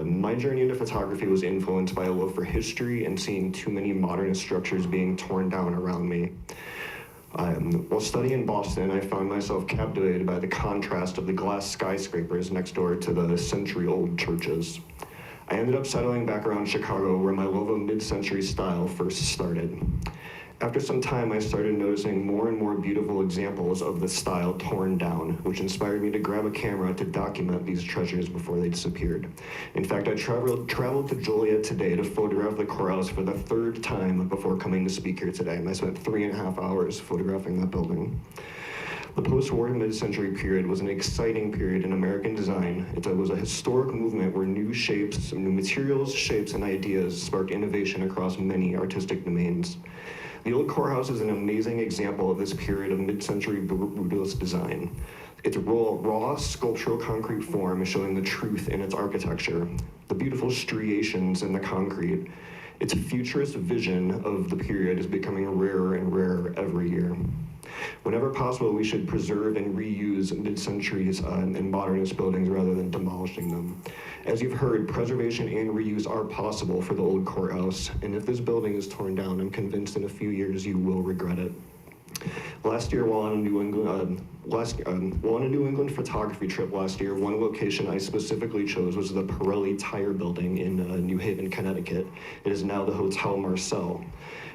My journey into photography was influenced by a love for history and seeing too many modernist structures being torn down around me. While studying in Boston, I found myself captivated by the contrast of the glass skyscrapers next door to the century-old churches. I ended up settling back around Chicago, where my love of mid-century style first started. After some time, I started noticing more and more beautiful examples of the style torn down, which inspired me to grab a camera to document these treasures before they disappeared. In fact, I traveled to Joliet today to photograph the courthouse for the 3rd time before coming to speak here today, and I spent 3.5 hours photographing that building. The post-war mid-century period was an exciting period in American design. It was a historic movement where new shapes, new materials, shapes, and ideas sparked innovation across many artistic domains. The old courthouse is an amazing example of this period of mid-century brutalist design. Its raw sculptural concrete form is showing the truth in its architecture, the beautiful striations in the concrete. Its futurist vision of the period is becoming rarer and rarer every year. Whenever possible, we should preserve and reuse mid-centuries and modernist buildings rather than demolishing them. As you've heard, preservation and reuse are possible for the old courthouse, and if this building is torn down, I'm convinced in a few years you will regret it. Last year, while on a New England photography trip last year, one location I specifically chose was the Pirelli Tire Building in New Haven, Connecticut. It is now the Hotel Marcel.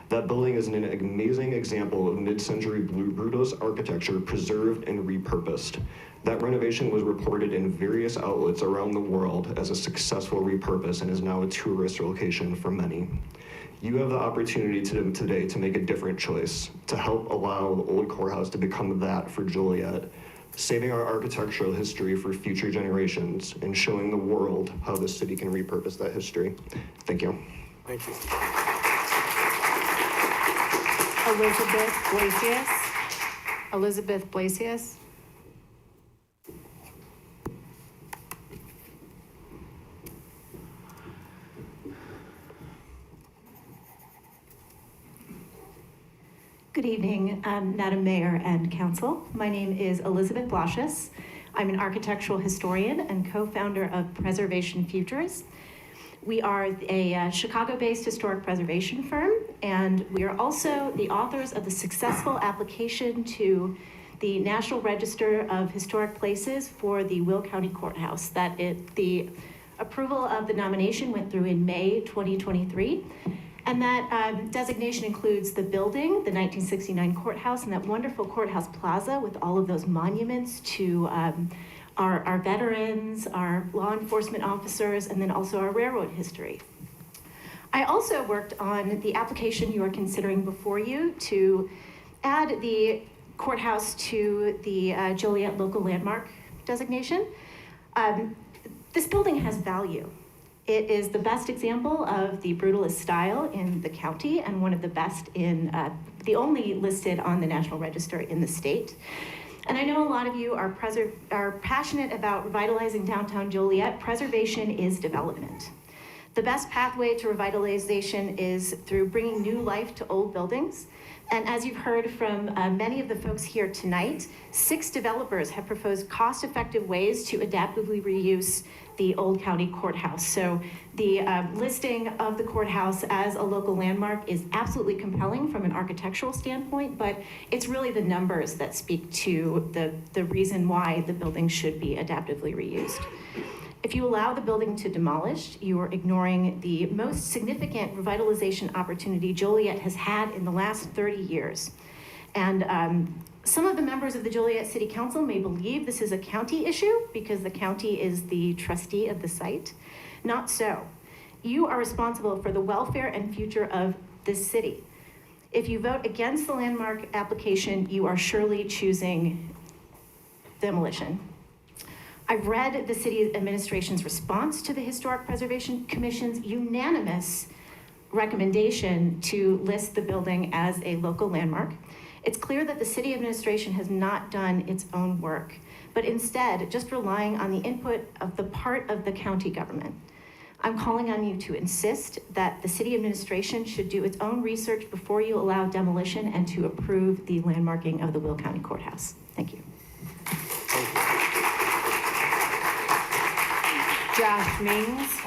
That building is an amazing example of mid-century brutalist architecture preserved and repurposed. That renovation was reported in various outlets around the world as a successful repurpose and is now a tourist location for many. You have the opportunity today to make a different choice, to help allow the old courthouse to become that for Joliet, saving our architectural history for future generations and showing the world how the city can repurpose that history. Thank you. Thank you. Elizabeth Blasius. Elizabeth Blasius. Good evening, Madam Mayor and Council. My name is Elizabeth Blasius. I'm an architectural historian and co-founder of Preservation Futures. We are a Chicago-based historic preservation firm, and we are also the authors of the successful application to the National Register of Historic Places for the Will County Courthouse. The approval of the nomination went through in May 2023, and that designation includes the building, the 1969 courthouse, and that wonderful courthouse plaza with all of those monuments to our veterans, our law enforcement officers, and then also our railroad history. I also worked on the application you are considering before you to add the courthouse to the Joliet local landmark designation. This building has value. It is the best example of the brutalist style in the county and one of the best in, the only listed on the National Register in the state. And I know a lot of you are passionate about revitalizing downtown Joliet. Preservation is development. The best pathway to revitalization is through bringing new life to old buildings. And as you've heard from many of the folks here tonight, 6 developers have proposed cost-effective ways to adaptively reuse the old county courthouse. So the listing of the courthouse as a local landmark is absolutely compelling from an architectural standpoint, but it's really the numbers that speak to the reason why the building should be adaptively reused. If you allow the building to demolish, you are ignoring the most significant revitalization opportunity Joliet has had in the last 30 years. And some of the members of the Joliet City Council may believe this is a county issue because the county is the trustee of the site. Not so. You are responsible for the welfare and future of this city. If you vote against the landmark application, you are surely choosing demolition. I've read the city administration's response to the Historic Preservation Commission's unanimous recommendation to list the building as a local landmark. It's clear that the city administration has not done its own work, but instead just relying on the input of the part of the county government. I'm calling on you to insist that the city administration should do its own research before you allow demolition and to approve the landmarking of the Will County Courthouse. Thank you. Josh Mings.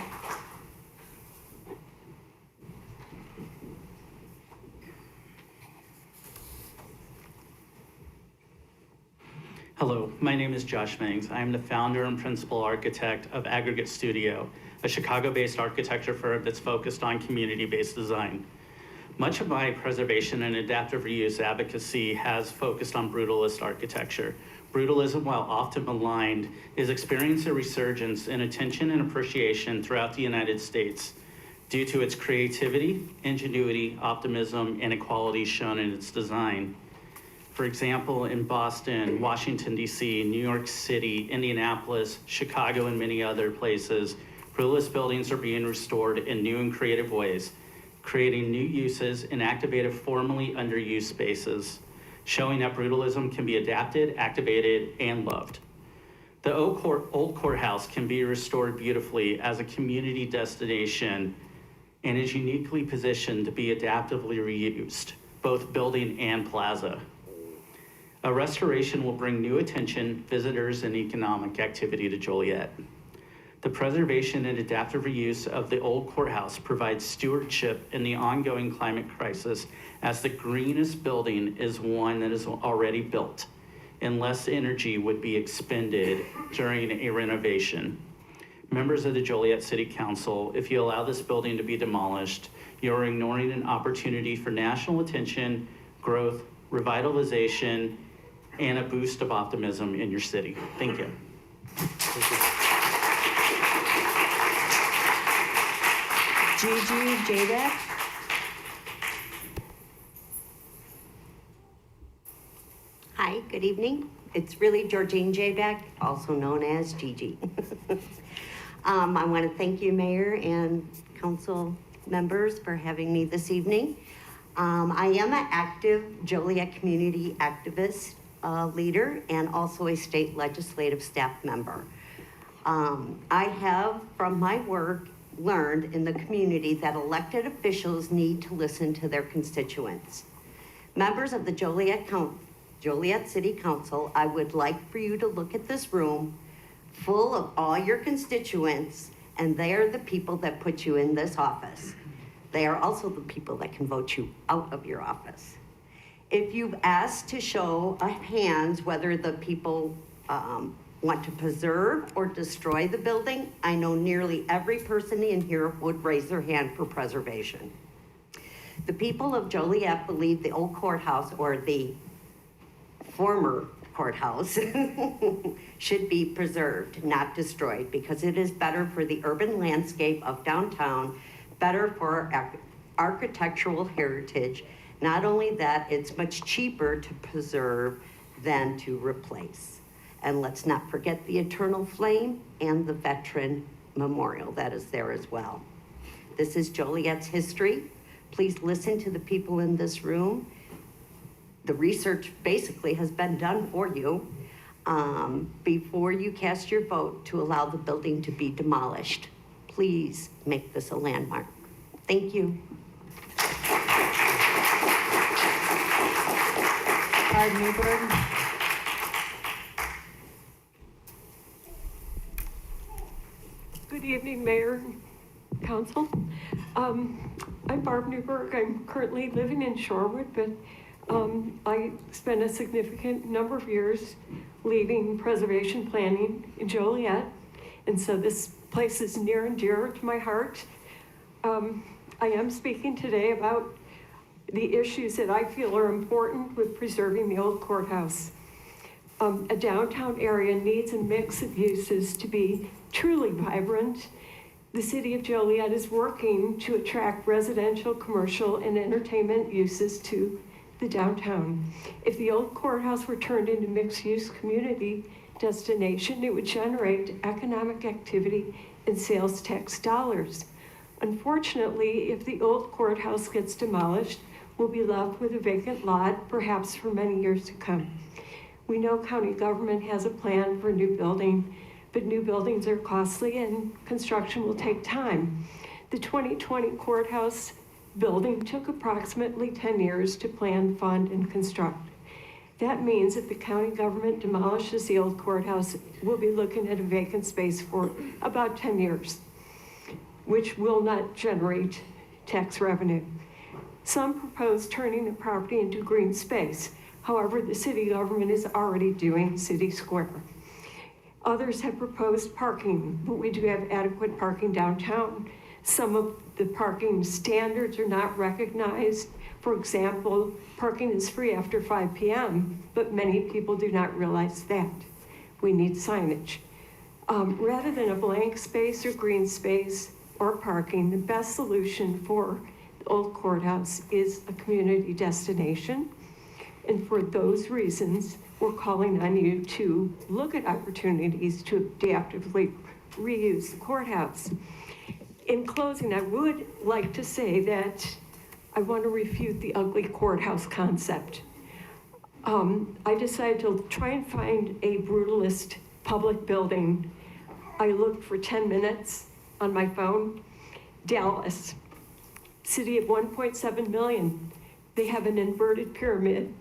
Hello, my name is Josh Mings. I am the founder and principal architect of Aggregate Studio, a Chicago-based architecture firm that's focused on community-based design. Much of my preservation and adaptive reuse advocacy has focused on brutalist architecture. Brutalism, while often maligned, is experiencing a resurgence in attention and appreciation throughout the United States due to its creativity, ingenuity, optimism, and equality shown in its design. For example, in Boston, Washington, D.C., New York City, Indianapolis, Chicago, and many other places, brutalist buildings are being restored in new and creative ways, creating new uses and activated formerly underused spaces, showing that brutalism can be adapted, activated, and loved. The old courthouse can be restored beautifully as a community destination and is uniquely positioned to be adaptively reused, both building and plaza. A restoration will bring new attention, visitors, and economic activity to Joliet. The preservation and adaptive reuse of the old courthouse provides stewardship in the ongoing climate crisis, as the greenest building is one that is already built, and less energy would be expended during a renovation. Members of the Joliet City Council, if you allow this building to be demolished, you're ignoring an opportunity for national attention, growth, revitalization, and a boost of optimism in your city. Thank you. Gigi Jabek. Hi, good evening. It's really Georgine Jabek, also known as Gigi. I want to thank you, Mayor and council members, for having me this evening. I am an active Joliet community activist leader and also a state legislative staff member. I have, from my work, learned in the community that elected officials need to listen to their constituents. Members of the Joliet City Council, I would like for you to look at this room full of all your constituents, and they are the people that put you in this office. They are also the people that can vote you out of your office. If you've asked to show of hands whether the people want to preserve or destroy the building, I know nearly every person in here would raise their hand for preservation. The people of Joliet believe the old courthouse, or the former courthouse, should be preserved, not destroyed, because it is better for the urban landscape of downtown, better for our architectural heritage. Not only that, it's much cheaper to preserve than to replace. And let's not forget the eternal flame and the veteran memorial that is there as well. This is Joliet's history. Please listen to the people in this room. The research basically has been done for you before you cast your vote to allow the building to be demolished. Please make this a landmark. Thank you. Barb Newberg. Good evening, Mayor, Council. I'm Barb Newberg. I'm currently living in Shorewood, but I spent a significant number of years leading preservation planning in Joliet, and so this place is near and dear to my heart. I am speaking today about the issues that I feel are important with preserving the old courthouse. A downtown area needs a mix of uses to be truly vibrant. The city of Joliet is working to attract residential, commercial, and entertainment uses to the downtown. If the old courthouse were turned into mixed-use community destination, it would generate economic activity and sales tax dollars. Unfortunately, if the old courthouse gets demolished, we'll be left with a vacant lot, perhaps for many years to come. We know county government has a plan for a new building, but new buildings are costly and construction will take time. The 2020 courthouse building took approximately 10 years to plan, fund, and construct. That means if the county government demolishes the old courthouse, we'll be looking at a vacant space for about 10 years, which will not generate tax revenue. Some propose turning the property into green space. However, the city government is already doing City Square. Others have proposed parking, but we do have adequate parking downtown. Some of the parking standards are not recognized. For example, parking is free after 5 p.m., but many people do not realize that. We need signage. Rather than a blank space or green space or parking, the best solution for the old courthouse is a community destination. And for those reasons, we're calling on you to look at opportunities to adaptively reuse the courthouse. In closing, I would like to say that I want to refute the ugly courthouse concept. I decided to try and find a brutalist public building. I looked for 10 minutes on my phone. Dallas, city of 1.7 million. They have an inverted pyramid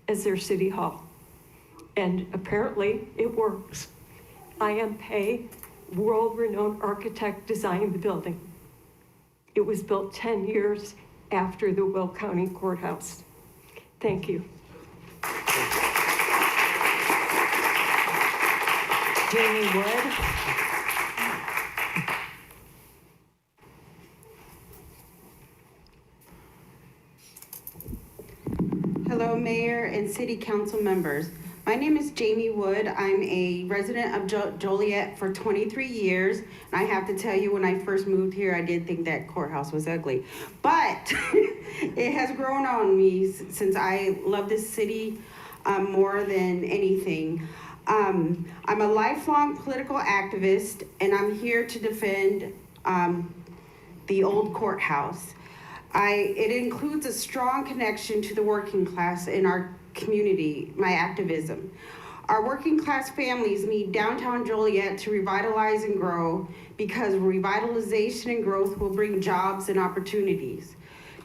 as their city hall. And apparently it works. I.M. Pei, world-renowned architect, designed the building. It was built 10 years after the Will County Courthouse. Thank you. Jamie Wood. Hello, Mayor and City Council members. My name is Jamie Wood. I'm a resident of Joliet for 23 years. And I have to tell you, when I first moved here, I did think that courthouse was ugly. But it has grown on me since I love this city more than anything. I'm a lifelong political activist, and I'm here to defend the old courthouse. It includes a strong connection to the working class in our community, my activism. Our working class families need downtown Joliet to revitalize and grow, because revitalization and growth will bring jobs and opportunities.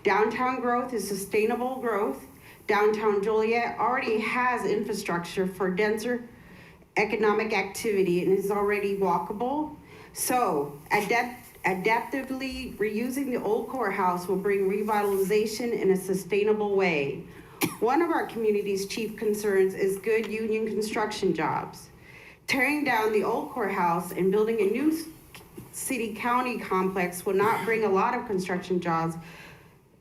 Downtown growth is sustainable growth. Downtown Joliet already has infrastructure for denser economic activity and is already walkable. So adaptively reusing the old courthouse will bring revitalization in a sustainable way. One of our community's chief concerns is good union construction jobs. Tearing down the old courthouse and building a new city-county complex will not bring a lot of construction jobs.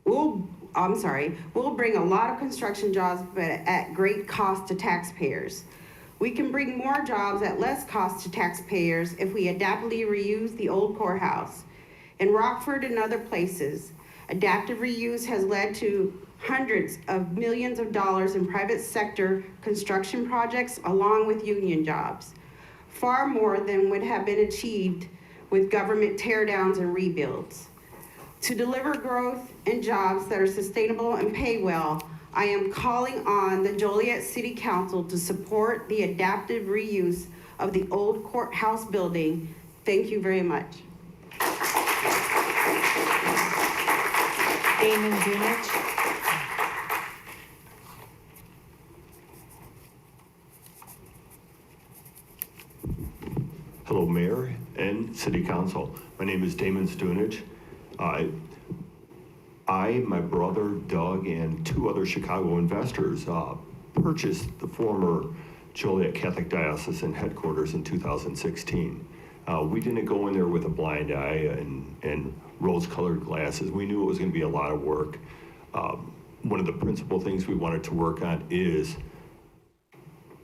Will bring a lot of construction jobs, but at great cost to taxpayers. We can bring more jobs at less cost to taxpayers if we adaptively reuse the old courthouse. In Rockford and other places, adaptive reuse has led to hundreds of millions of dollars in private sector construction projects along with union jobs, far more than would have been achieved with government teardowns and rebuilds. To deliver growth and jobs that are sustainable and pay well, I am calling on the Joliet City Council to support the adaptive reuse of the old courthouse building. Thank you very much. Damon Zunich. Hello, Mayor and City Council. My name is Damon Stunich. My brother Doug, and two other Chicago investors purchased the former Joliet Catholic Diocesan headquarters in 2016. We didn't go in there with a blind eye and rose-colored glasses. We knew it was going to be a lot of work. One of the principal things we wanted to work on is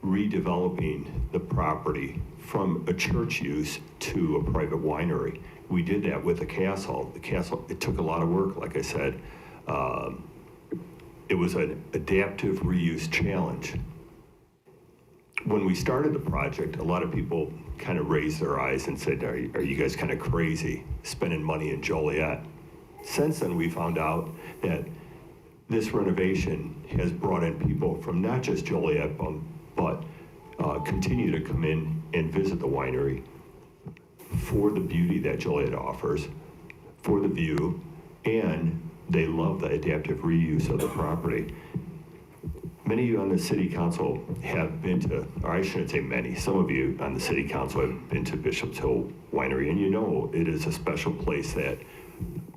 redeveloping the property from a church use to a private winery. We did that with the castle. It took a lot of work, like I said. It was an adaptive reuse challenge. When we started the project, a lot of people kind of raised their eyes and said, are you guys kind of crazy spending money in Joliet? Since then, we found out that this renovation has brought in people from not just Joliet, but continue to come in and visit the winery for the beauty that Joliet offers, for the view, and they love the adaptive reuse of the property. Many of you on the City Council have been to, or I shouldn't say many, some of you on the City Council have been to Bishop's Hill Winery, and you know it is a special place that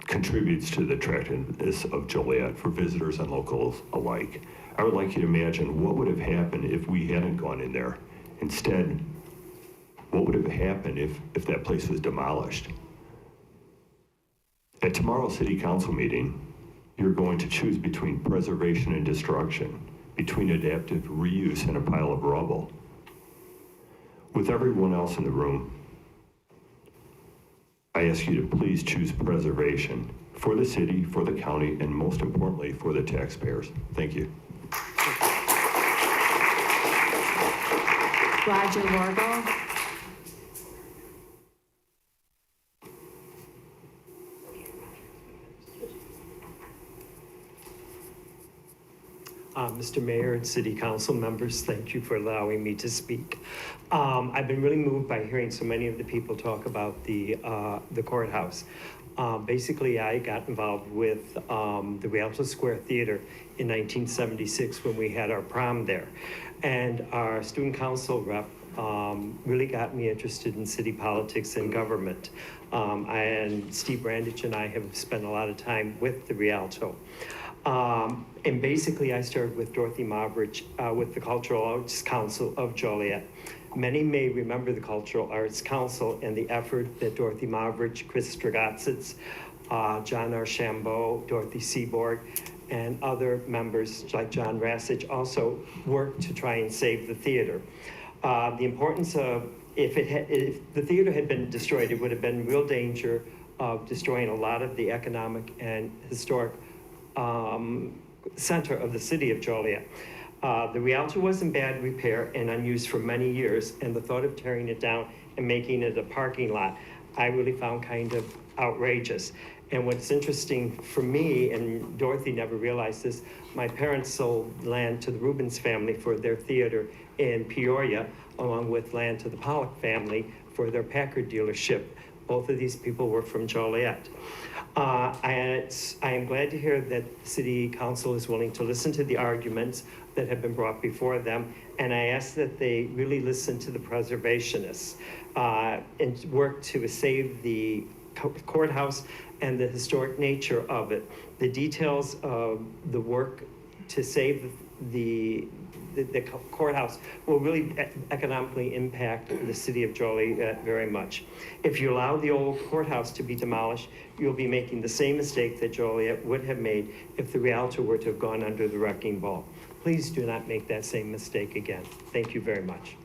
contributes to the attractiveness of Joliet for visitors and locals alike. I would like you to imagine what would have happened if we hadn't gone in there. Instead, what would have happened if that place was demolished? At tomorrow's City Council meeting, you're going to choose between preservation and destruction, between adaptive reuse and a pile of rubble. With everyone else in the room, I ask you to please choose preservation for the city, for the county, and most importantly, for the taxpayers. Thank you. Roger Wargo. Mr. Mayor and City Council members, thank you for allowing me to speak. I've been really moved by hearing so many of the people talk about the courthouse. Basically, I got involved with the Rialto Square Theater in 1976 when we had our prom there. And our student council rep really got me interested in city politics and government. And Steve Brandich and I have spent a lot of time with the Rialto. And basically, I started with Dorothy Mavridge with the Cultural Arts Council of Joliet. Many may remember the Cultural Arts Council and the effort that Dorothy Mavridge, Chris Stragatsits, John Archambault, Dorothy Seaborg, and other members like John Rassich also worked to try and save the theater. The importance of, if the theater had been destroyed, it would have been real danger of destroying a lot of the economic and historic center of the city of Joliet. The Rialto was in bad repair and unused for many years, and the thought of tearing it down and making it a parking lot, I really found kind of outrageous. And what's interesting for me, and Dorothy never realized this, my parents sold land to the Rubens family for their theater in Peoria, along with land to the Pollock family for their Packard dealership. Both of these people were from Joliet. I am glad to hear that the City Council is willing to listen to the arguments that have been brought before them, and I ask that they really listen to the preservationists and work to save the courthouse and the historic nature of it. The details of the work to save the courthouse will really economically impact the city of Joliet very much. If you allow the old courthouse to be demolished, you'll be making the same mistake that Joliet would have made if the Rialto were to have gone under the wrecking ball. Please do not make that same mistake again. Thank you very much.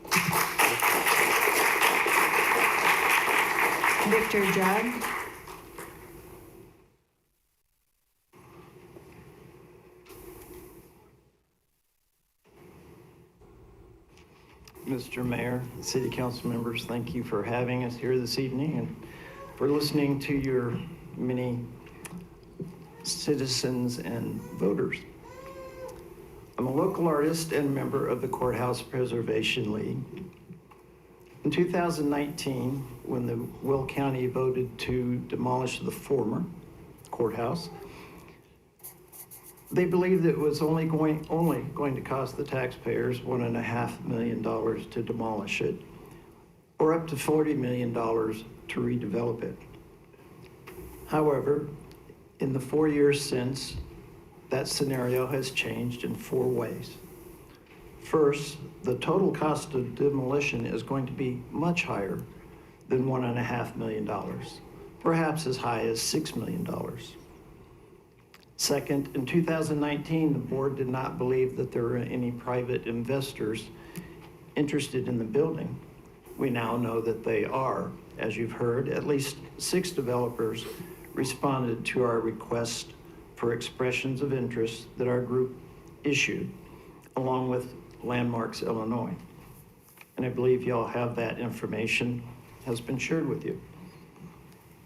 Victor Judd. Mr. Mayor, City Council members, thank you for having us here this evening. And for listening to your many citizens and voters. I'm a local artist and member of the Courthouse Preservation League. In 2019, when the Will County voted to demolish the former courthouse, they believed it was only going to cost the taxpayers $1.5 million to demolish it, or up to $40 million to redevelop it. However, in the 4 years since, that scenario has changed in 4 ways. First, the total cost of demolition is going to be much higher than $1.5 million, perhaps as high as $6 million. Second, in 2019, the board did not believe that there were any private investors interested in the building. We now know that they are. As you've heard, at least 6 developers responded to our request for expressions of interest that our group issued, along with Landmarks Illinois. And I believe y'all have that information has been shared with you.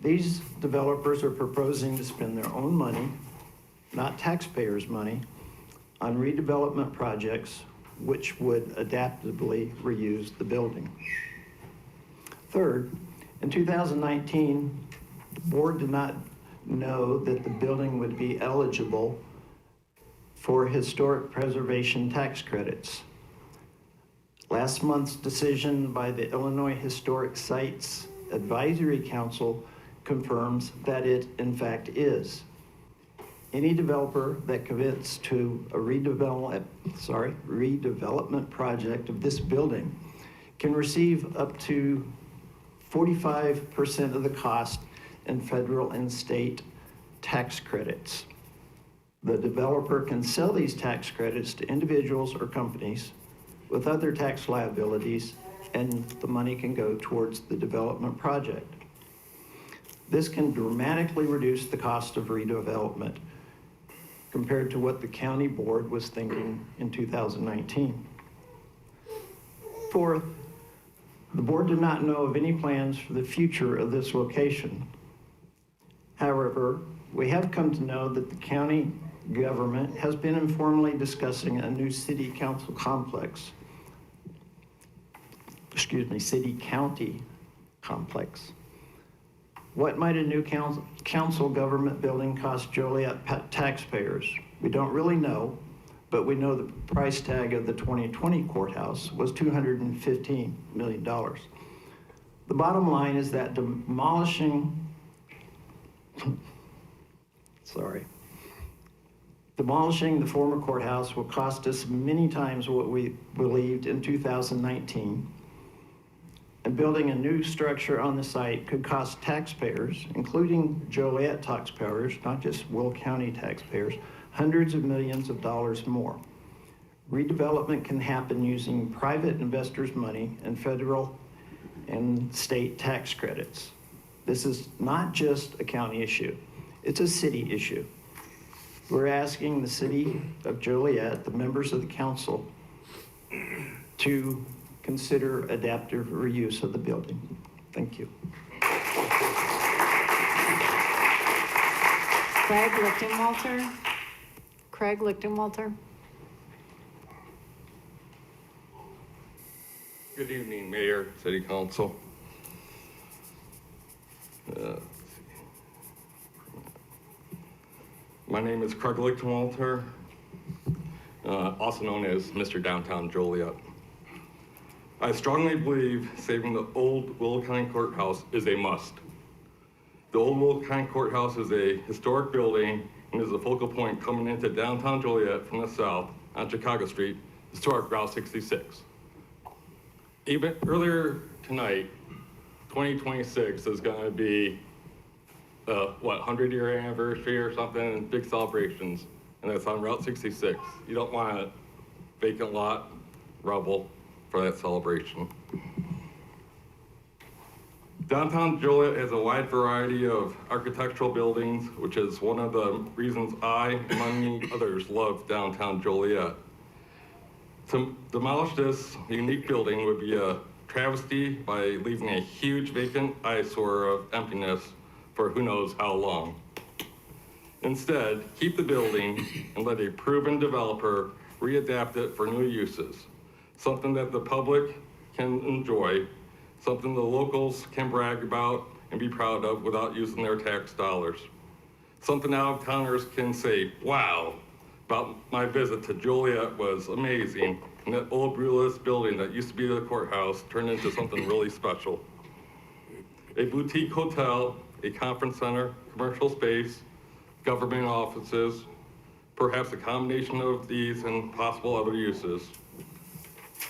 These developers are proposing to spend their own money, not taxpayers' money, on redevelopment projects which would adaptively reuse the building. Third, in 2019, the board did not know that the building would be eligible for historic preservation tax credits. Last month's decision by the Illinois Historic Sites Advisory Council confirms that it in fact is. Any developer that commits to a redevelopment project of this building can receive up to 45% of the cost in federal and state tax credits. The developer can sell these tax credits to individuals or companies with other tax liabilities, and the money can go towards the development project. This can dramatically reduce the cost of redevelopment compared to what the county board was thinking in 2019. Fourth, the board did not know of any plans for the future of this location. However, we have come to know that the county government has been informally discussing a new city council complex. City-county complex. What might a new council government building cost Joliet taxpayers? We don't really know, but we know the price tag of the 2020 courthouse was $215 million. The bottom line is that demolishing the former courthouse will cost us many times what we believed in 2019. And building a new structure on the site could cost taxpayers, including Joliet taxpayers, not just Will County taxpayers, hundreds of millions of dollars more. Redevelopment can happen using private investors' money and federal and state tax credits. This is not just a county issue, it's a city issue. We're asking the city of Joliet, the members of the council, to consider adaptive reuse of the building. Thank you. Craig Lichtenwalter. Craig Lichtenwalter. Good evening, Mayor, City Council. My name is Craig Lichtenwalter, also known as Mr. Downtown Joliet. I strongly believe saving the old Will County Courthouse is a must. The old Will County Courthouse is a historic building and is a focal point coming into downtown Joliet from the south on Chicago Street, historic Route 66. Even earlier tonight, 2026 is going to be 100-year anniversary or something, big celebrations, and that's on Route 66. You don't want a vacant lot, rubble for that celebration. Downtown Joliet has a wide variety of architectural buildings, which is one of the reasons I, among many others, love downtown Joliet. To demolish this unique building would be a travesty by leaving a huge vacant eyesore of emptiness for who knows how long. Instead, keep the building and let a proven developer readapt it for new uses, something that the public can enjoy, something the locals can brag about and be proud of without using their tax dollars. Something out-of-towners can say, wow, about my visit to Joliet was amazing, and that old Brulis building that used to be the courthouse turned into something really special. A boutique hotel, a conference center, commercial space, government offices, perhaps a combination of these and possible other uses.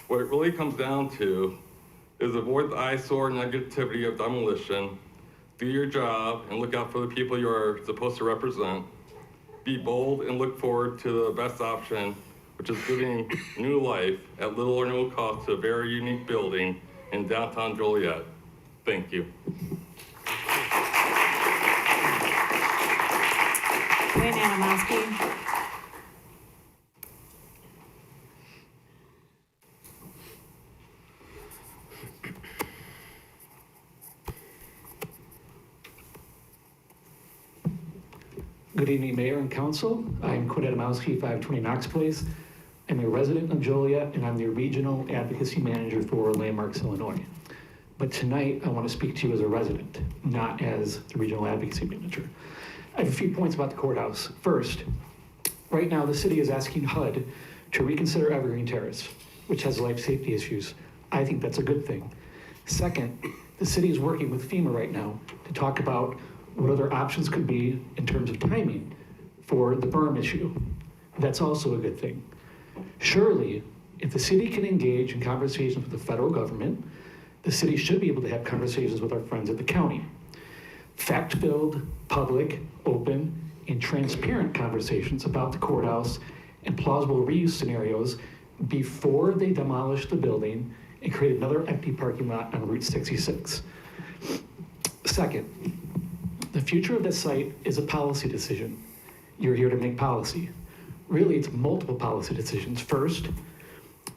What it really comes down to is avoid the eyesore negativity of demolition, do your job and look out for the people you are supposed to represent, be bold and look forward to the best option, which is giving new life at little or no cost to a very unique building in downtown Joliet. Thank you. Wayne Adamowski. Good evening, Mayor and Council. I'm Quinn Adamowski, 520 Knox Place. I'm a resident of Joliet, and I'm the Regional Advocacy Manager for Landmarks, Illinois. But tonight, I want to speak to you as a resident, not as the Regional Advocacy Manager. I have a few points about the courthouse. First, right now, the city is asking HUD to reconsider Evergreen Terrace, which has life safety issues. I think that's a good thing. Second, the city is working with FEMA right now to talk about what other options could be in terms of timing for the berm issue. That's also a good thing. Surely, if the city can engage in conversations with the federal government, the city should be able to have conversations with our friends at the county. Fact-filled, public, open, and transparent conversations about the courthouse and plausible reuse scenarios before they demolish the building and create another empty parking lot on Route 66. Second, the future of this site is a policy decision. You're here to make policy. Really, it's multiple policy decisions. First,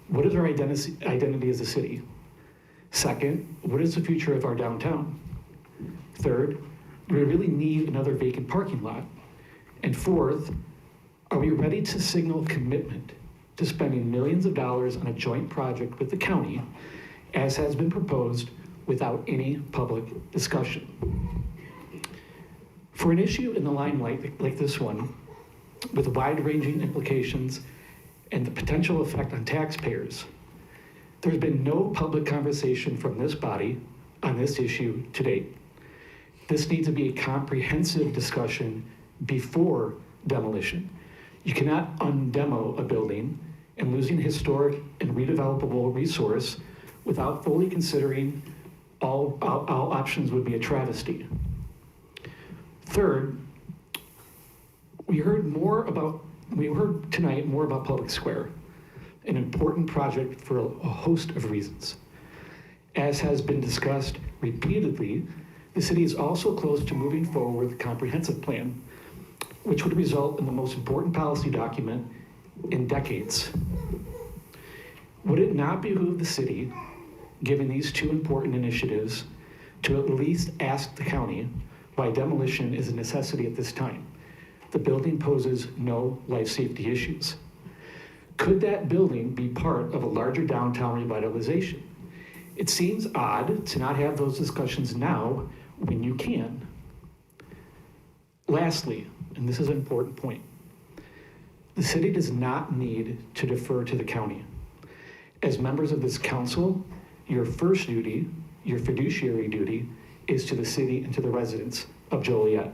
what is our identity as a city? Second, what is the future of our downtown? Third, do we really need another vacant parking lot? And fourth, are we ready to signal commitment to spending millions of dollars on a joint project with the county, as has been proposed, without any public discussion? For an issue in the limelight like this one, with wide-ranging implications and the potential effect on taxpayers, there's been no public conversation from this body on this issue to date. This needs to be a comprehensive discussion before demolition. You cannot undemo a building and losing a historic and redevelopable resource without fully considering all options would be a travesty. Third, we heard tonight more about Public Square, an important project for a host of reasons. As has been discussed repeatedly, the city is also close to moving forward with a comprehensive plan, which would result in the most important policy document in decades. Would it not behoove the city, given these two important initiatives, to at least ask the county why demolition is a necessity at this time? The building poses no life safety issues. Could that building be part of a larger downtown revitalization? It seems odd to not have those discussions now when you can. Lastly, and this is an important point, the city does not need to defer to the county. As members of this council, your first duty, your fiduciary duty, is to the city and to the residents of Joliet.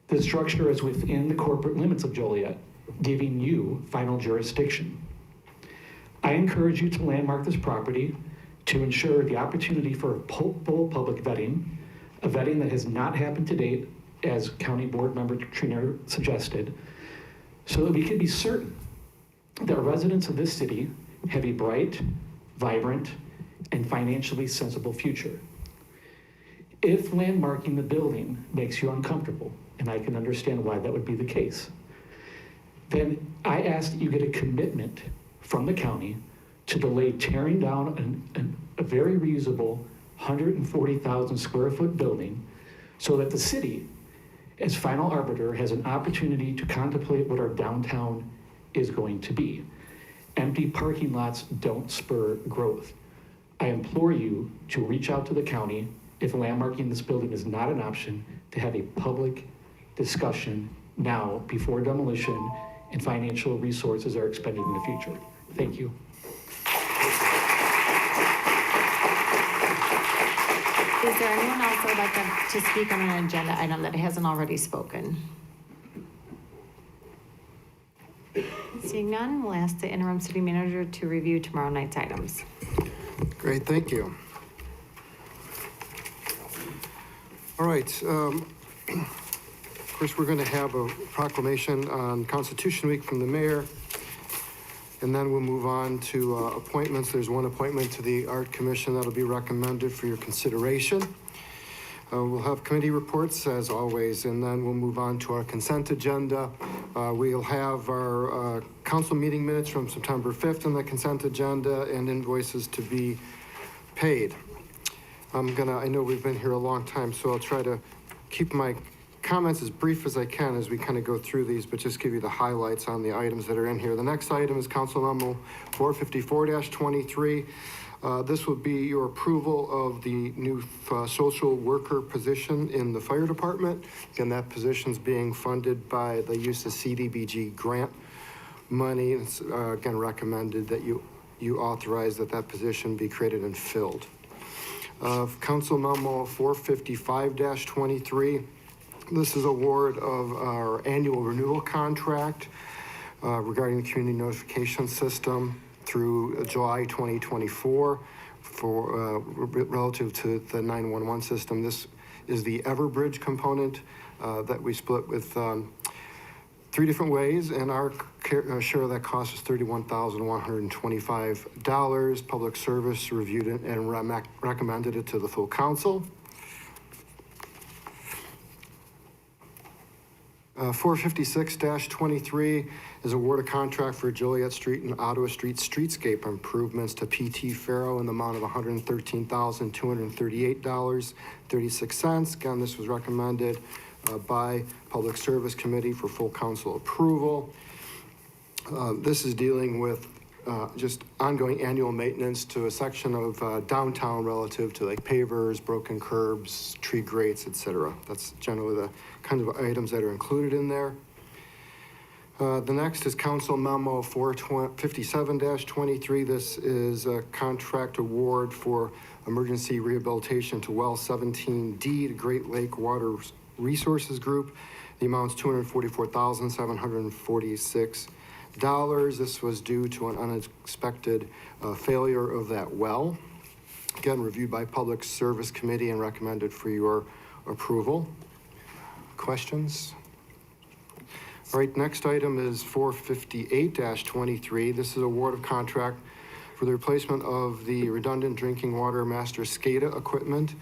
The structure is within the corporate limits of Joliet, giving you final jurisdiction. I encourage you to landmark this property to ensure the opportunity for a full public vetting, a vetting that has not happened to date, as County Board Member Trina suggested, so that we can be certain that residents of this city have a bright, vibrant, and financially sensible future. If landmarking the building makes you uncomfortable, and I can understand why that would be the case, then I ask that you get a commitment from the county to delay tearing down a very reusable 140,000 square foot building so that the city, as final arbiter, has an opportunity to contemplate what our downtown is going to be. Empty parking lots don't spur growth. I implore you to reach out to the county if landmarking this building is not an option, to have a public discussion now before demolition and financial resources are expended in the future. Thank you. Is there anyone else that would like to speak on an agenda item that hasn't already spoken? Seeing none, we'll ask the interim city manager to review tomorrow night's items. Great, thank you. All right. Of course, we're going to have a proclamation on Constitution Week from the mayor, and then we'll move on to appointments. There's one appointment to the Art Commission that'll be recommended for your consideration. We'll have committee reports as always, and then we'll move on to our consent agenda. We'll have our council meeting minutes from September 5th on the consent agenda and invoices to be paid. I know we've been here a long time, so I'll try to keep my comments as brief as I can as we kind of go through these, but just give you the highlights on the items that are in here. The next item is Council Memo 454-23. This will be your approval of the new social worker position in the fire department. Again, that position's being funded by the use of CDBG grant money. It's again recommended that you authorize that position be created and filled. Council Memo 455-23. This is award of our annual renewal contract regarding the community notification system through July 2024 for relative to the 911 system. This is the Everbridge component that we split with 3 different ways, and our share of that cost is $31,125. Public Service reviewed it and recommended it to the full council. 456-23 is award of contract for Joliet Street and Ottawa Street streetscape improvements to PT Farrow in the amount of $113,238.36. Again, this was recommended by Public Service Committee for full council approval. This is dealing with just ongoing annual maintenance to a section of downtown relative to like pavers, broken curbs, tree grates, etc. That's generally the kind of items that are included in there. The next is Council Memo 457-23. This is a contract award for emergency rehabilitation to Well 17D to Great Lake Water Resources Group. The amount's $244,746. This was due to an unexpected failure of that well. Again, reviewed by Public Service Committee and recommended for your approval. Questions? All right, next item is 458-23. This is award of contract for the replacement of the redundant drinking water master SCADA equipment.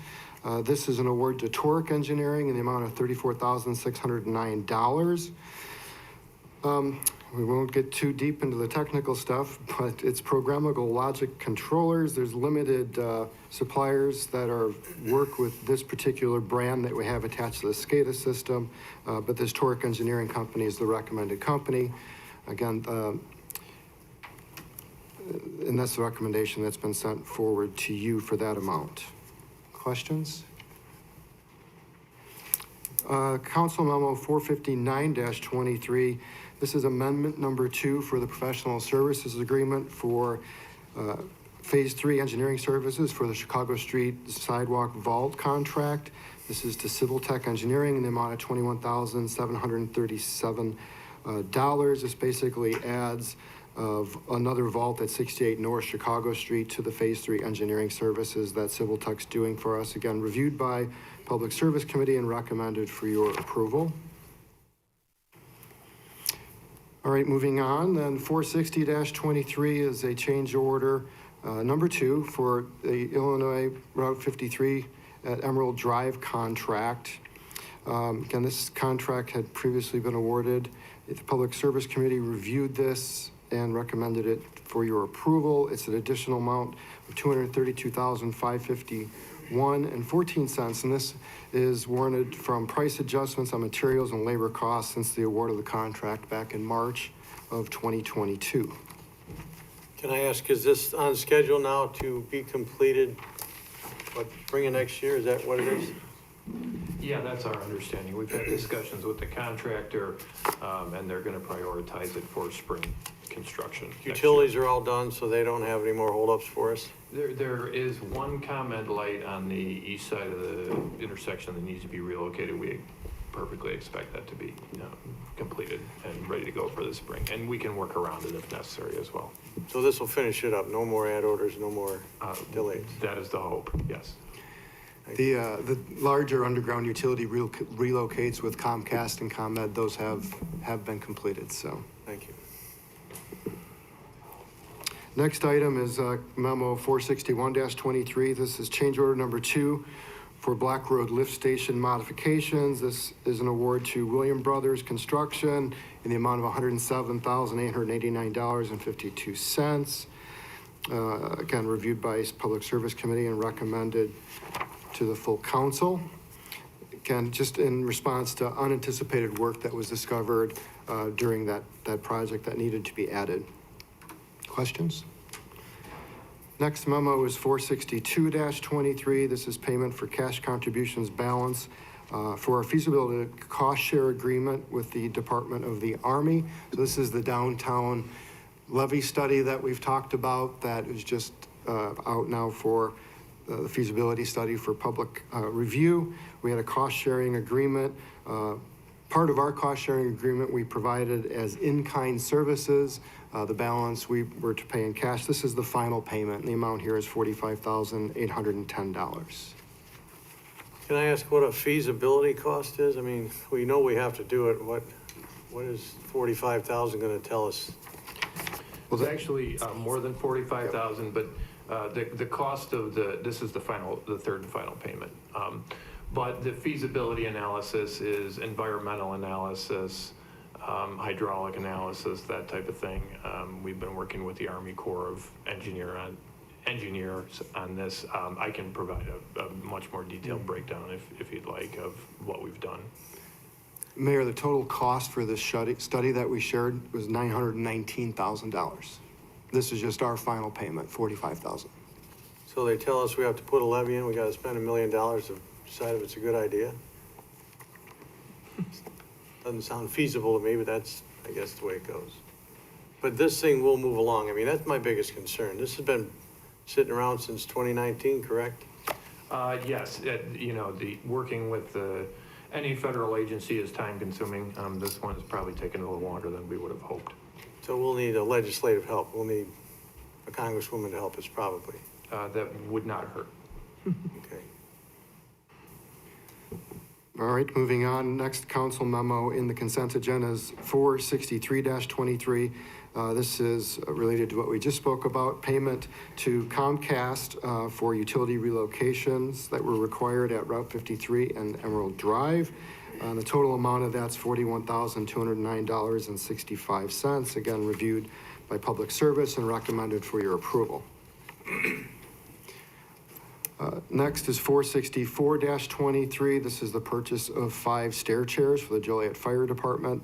This is an award to Torque Engineering in the amount of $34,609. We won't get too deep into the technical stuff, but it's programmable logic controllers. There's limited suppliers that work with this particular brand that we have attached to the SCADA system, but this Torque Engineering company is the recommended company. Again, and that's the recommendation that's been sent forward to you for that amount. Questions? Council Memo 459-23. This is amendment number 2 for the professional services agreement for Phase 3 engineering services for the Chicago Street Sidewalk Vault contract. This is to Civil Tech Engineering in the amount of $21,737. This basically adds of another vault at 68 North Chicago Street to the Phase 3 engineering services that Civil Tech's doing for us. Again, reviewed by Public Service Committee and recommended for your approval. All right, moving on, then 460-23 is a change order number 2 for the Illinois Route 53 at Emerald Drive contract. Again, this contract had previously been awarded. The Public Service Committee reviewed this and recommended it for your approval. It's an additional amount of $232,551.14, and this is warranted from price adjustments on materials and labor costs since the award of the contract back in March of 2022. Can I ask, is this on schedule now to be completed, what, spring of next year? Is that what it is? Yeah, that's our understanding. We've had discussions with the contractor, and they're gonna prioritize it for spring construction. next year. Utilities are all done, so they don't have any more holdups for us? There is one comment light on the east side of the intersection that needs to be relocated. We perfectly expect that to be completed and ready to go for the spring. And we can work around it if necessary as well. So this will finish it up, no more add orders, no more delays? That is the hope, yes. The larger underground utility relocates with Comcast and ComEd. Those have been completed, so. Thank you. Next item is memo 461-23. This is change order number 2 for Black Road Lift Station modifications. This is an award to William Brothers Construction in the amount of $107,889.52. Again, reviewed by Public Service Committee and recommended to the full council. Again, just in response to unanticipated work that was discovered during that project that needed to be added. Questions? Next memo is 462-23. This is payment for cash contributions balance for our feasibility cost share agreement with the Department of the Army. So this is the downtown levy study that we've talked about that is just out now for the feasibility study for public review. We had a cost sharing agreement. Part of our cost sharing agreement we provided as in-kind services. The balance we were to pay in cash. This is the final payment, and the amount here is $45,810. Can I ask what a feasibility cost is? I mean, we know we have to do it. What is 45,000 going to tell us? Well, it's actually more than 45,000, but the cost of this is the third and final payment. But the feasibility analysis is environmental analysis, hydraulic analysis, that type of thing. We've been working with the Army Corps of Engineers on this. I can provide a much more detailed breakdown if you'd like of what we've done. Mayor, the total cost for this study that we shared was $919,000. This is just our final payment, $45,000. So they tell us we have to put a levy in, we got to spend $1 million to decide if it's a good idea? Doesn't sound feasible to me, but that's, I guess, the way it goes. But this thing will move along. I mean, that's my biggest concern. This has been sitting around since 2019, correct? Yes, working with any federal agency is time consuming. This one has probably taken a little longer than we would have hoped. So we'll need a legislative help. We'll need a congresswoman to help us probably. That would not hurt. Okay. All right, moving on. Next council memo in the consent agenda is 463-23. This is related to what we just spoke about, payment to Comcast for utility relocations that were required at Route 53 and Emerald Drive. The total amount of that's $41,209.65. Again, reviewed by Public Service and recommended for your approval. Next is 464-23. This is the purchase of 5 stair chairs for the Joliet Fire Department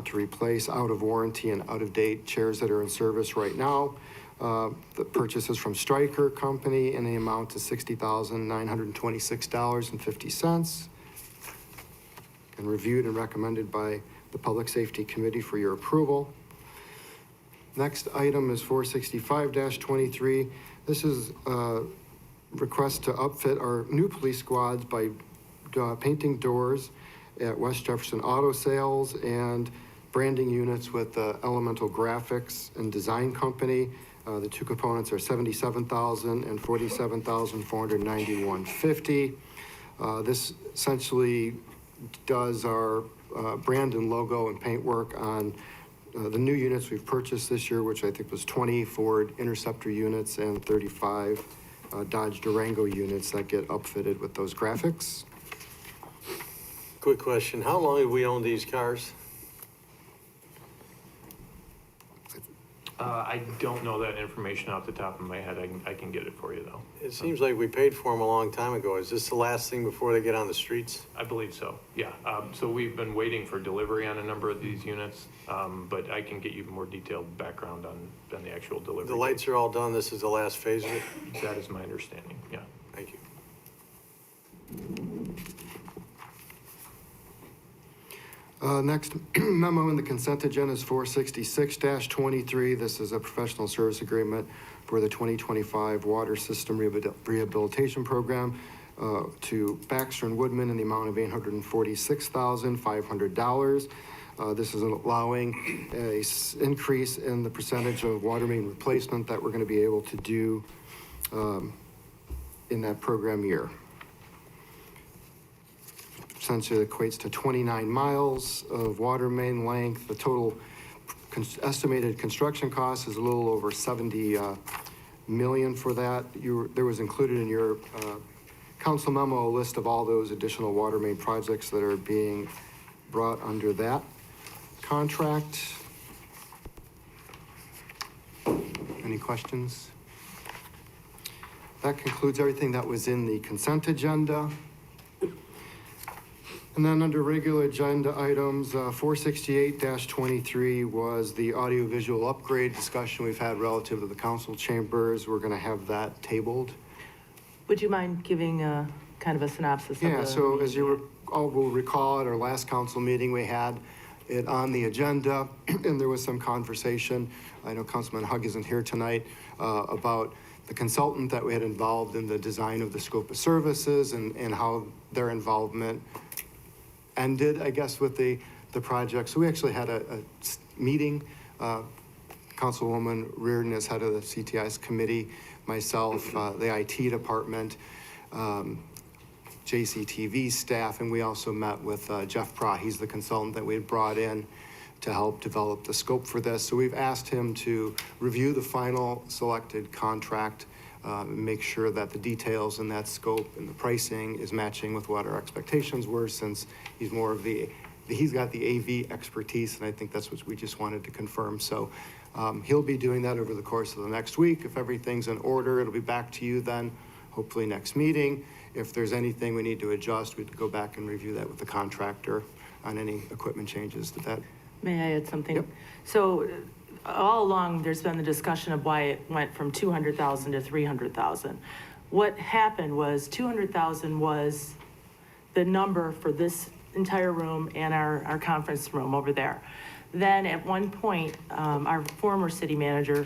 to replace out of warranty and out of date chairs that are in service right now. The purchase is from Stryker Company in the amount of $60,926.50 and reviewed and recommended by the Public Safety Committee for your approval. Next item is 465-23. This is request to upfit our new police squads by painting doors at West Jefferson Auto Sales and branding units with Elemental Graphics and Design Company. The two components are $77,000 and $47,491.50. This essentially does our brand and logo and paint work on the new units we've purchased this year, which I think was 20 Ford Interceptor units and 35 Dodge Durango units that get upfitted with those graphics. Quick question. How long have we owned these cars? I don't know that information off the top of my head. I can get it for you, though. It seems like we paid for them a long time ago. Is this the last thing before they get on the streets? I believe so, yeah. So we've been waiting for delivery on a number of these units, but I can get you more detailed background on the actual delivery. The lights are all done. This is the last phase of it? That is my understanding, yeah. Thank you. Next memo in the consent agenda is 466-23. This is a professional service agreement for the 2025 Water System Rehabilitation Program to Baxter and Woodman in the amount of $846,500. This is allowing an increase in the percentage of water main replacement that we're going to be able to do in that program year. Essentially equates to 29 miles of water main length. The total estimated construction cost is a little over 70 million for that. There was included in your council memo a list of all those additional water main projects that are being brought under that contract. Any questions? That concludes everything that was in the consent agenda. And then under regular agenda items, 468-23 was the audiovisual upgrade discussion we've had relative to the council chambers. We're going to have that tabled. Would you mind giving a kind of a synopsis of the... Yeah, so as you all will recall, at our last council meeting, we had it on the agenda, and there was some conversation. I know Councilman Hugg isn't here tonight, about the consultant that we had involved in the design of the scope of services and how their involvement ended, I guess, with the project. So we actually had a meeting, Councilwoman Reardon as head of the CTI's committee, myself, the IT department, JCTV staff, and we also met with Jeff Pratt. He's the consultant that we had brought in to help develop the scope for this. So we've asked him to review the final selected contract, make sure that the details in that scope and the pricing is matching with what our expectations were, since he's more of he's got the AV expertise, and I think that's what we just wanted to confirm. So he'll be doing that over the course of the next week. If everything's in order, it'll be back to you then, hopefully next meeting. If there's anything we need to adjust, we'd go back and review that with the contractor on any equipment changes. May I add something? Yep. So all along, there's been the discussion of why it went from 200,000 to 300,000. What happened was 200,000 was the number for this entire room and our conference room over there. Then at one point, our former city manager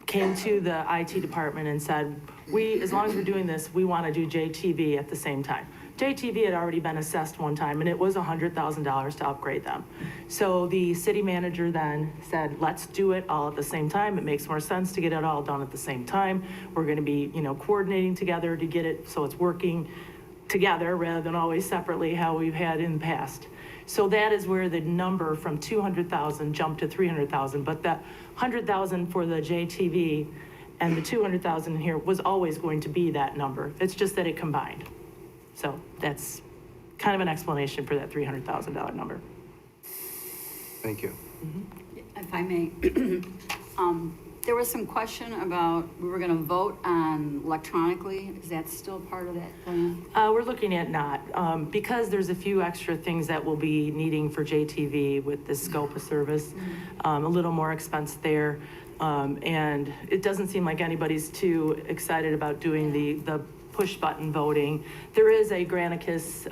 came to the IT department and said, as long as we're doing this, we want to do JTV at the same time. JTV had already been assessed one time, and it was $100,000 to upgrade them. So the city manager then said, let's do it all at the same time. It makes more sense to get it all done at the same time. We're going to be, coordinating together to get it so it's working together rather than always separately how we've had in the past. So that is where the number from 200,000 jumped to 300,000, but that 100,000 for the JTV and the 200,000 in here was always going to be that number. It's just that it combined. So that's kind of an explanation for that $300,000 number. Thank you. If I may, there was some question about we were going to vote on electronically. Is that still part of that plan? We're looking at not, because there's a few extra things that we'll be needing for JTV with the scope of service, a little more expense there. And it doesn't seem like anybody's too excited about doing the push button voting. There is a Granicus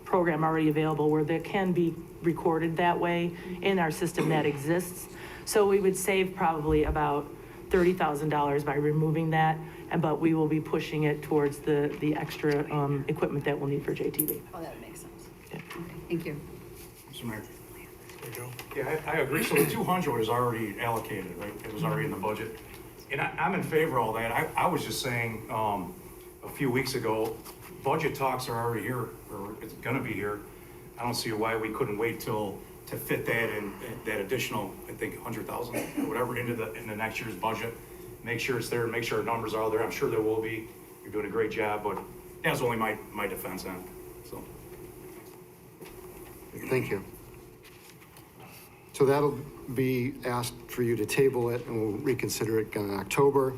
program already available where that can be recorded that way in our system that exists. So we would save probably about $30,000 by removing that, but we will be pushing it towards the extra equipment that we'll need for JTV. Oh, that makes sense. Yeah. Okay, thank you. Mr. Mayor. Yeah, I agree. So the 200 is already allocated, right? It was already in the budget. And I'm in favor of all that. I was just saying a few weeks ago, budget talks are already here, or it's gonna be here. I don't see why we couldn't wait to fit that and that additional, I think, 100,000 or whatever into the next year's budget. Make sure it's there, make sure our numbers are there. I'm sure there will be. You're doing a great job, but that's only my defense on it, so. Thank you. So that'll be asked for you to table it, and we'll reconsider it in October.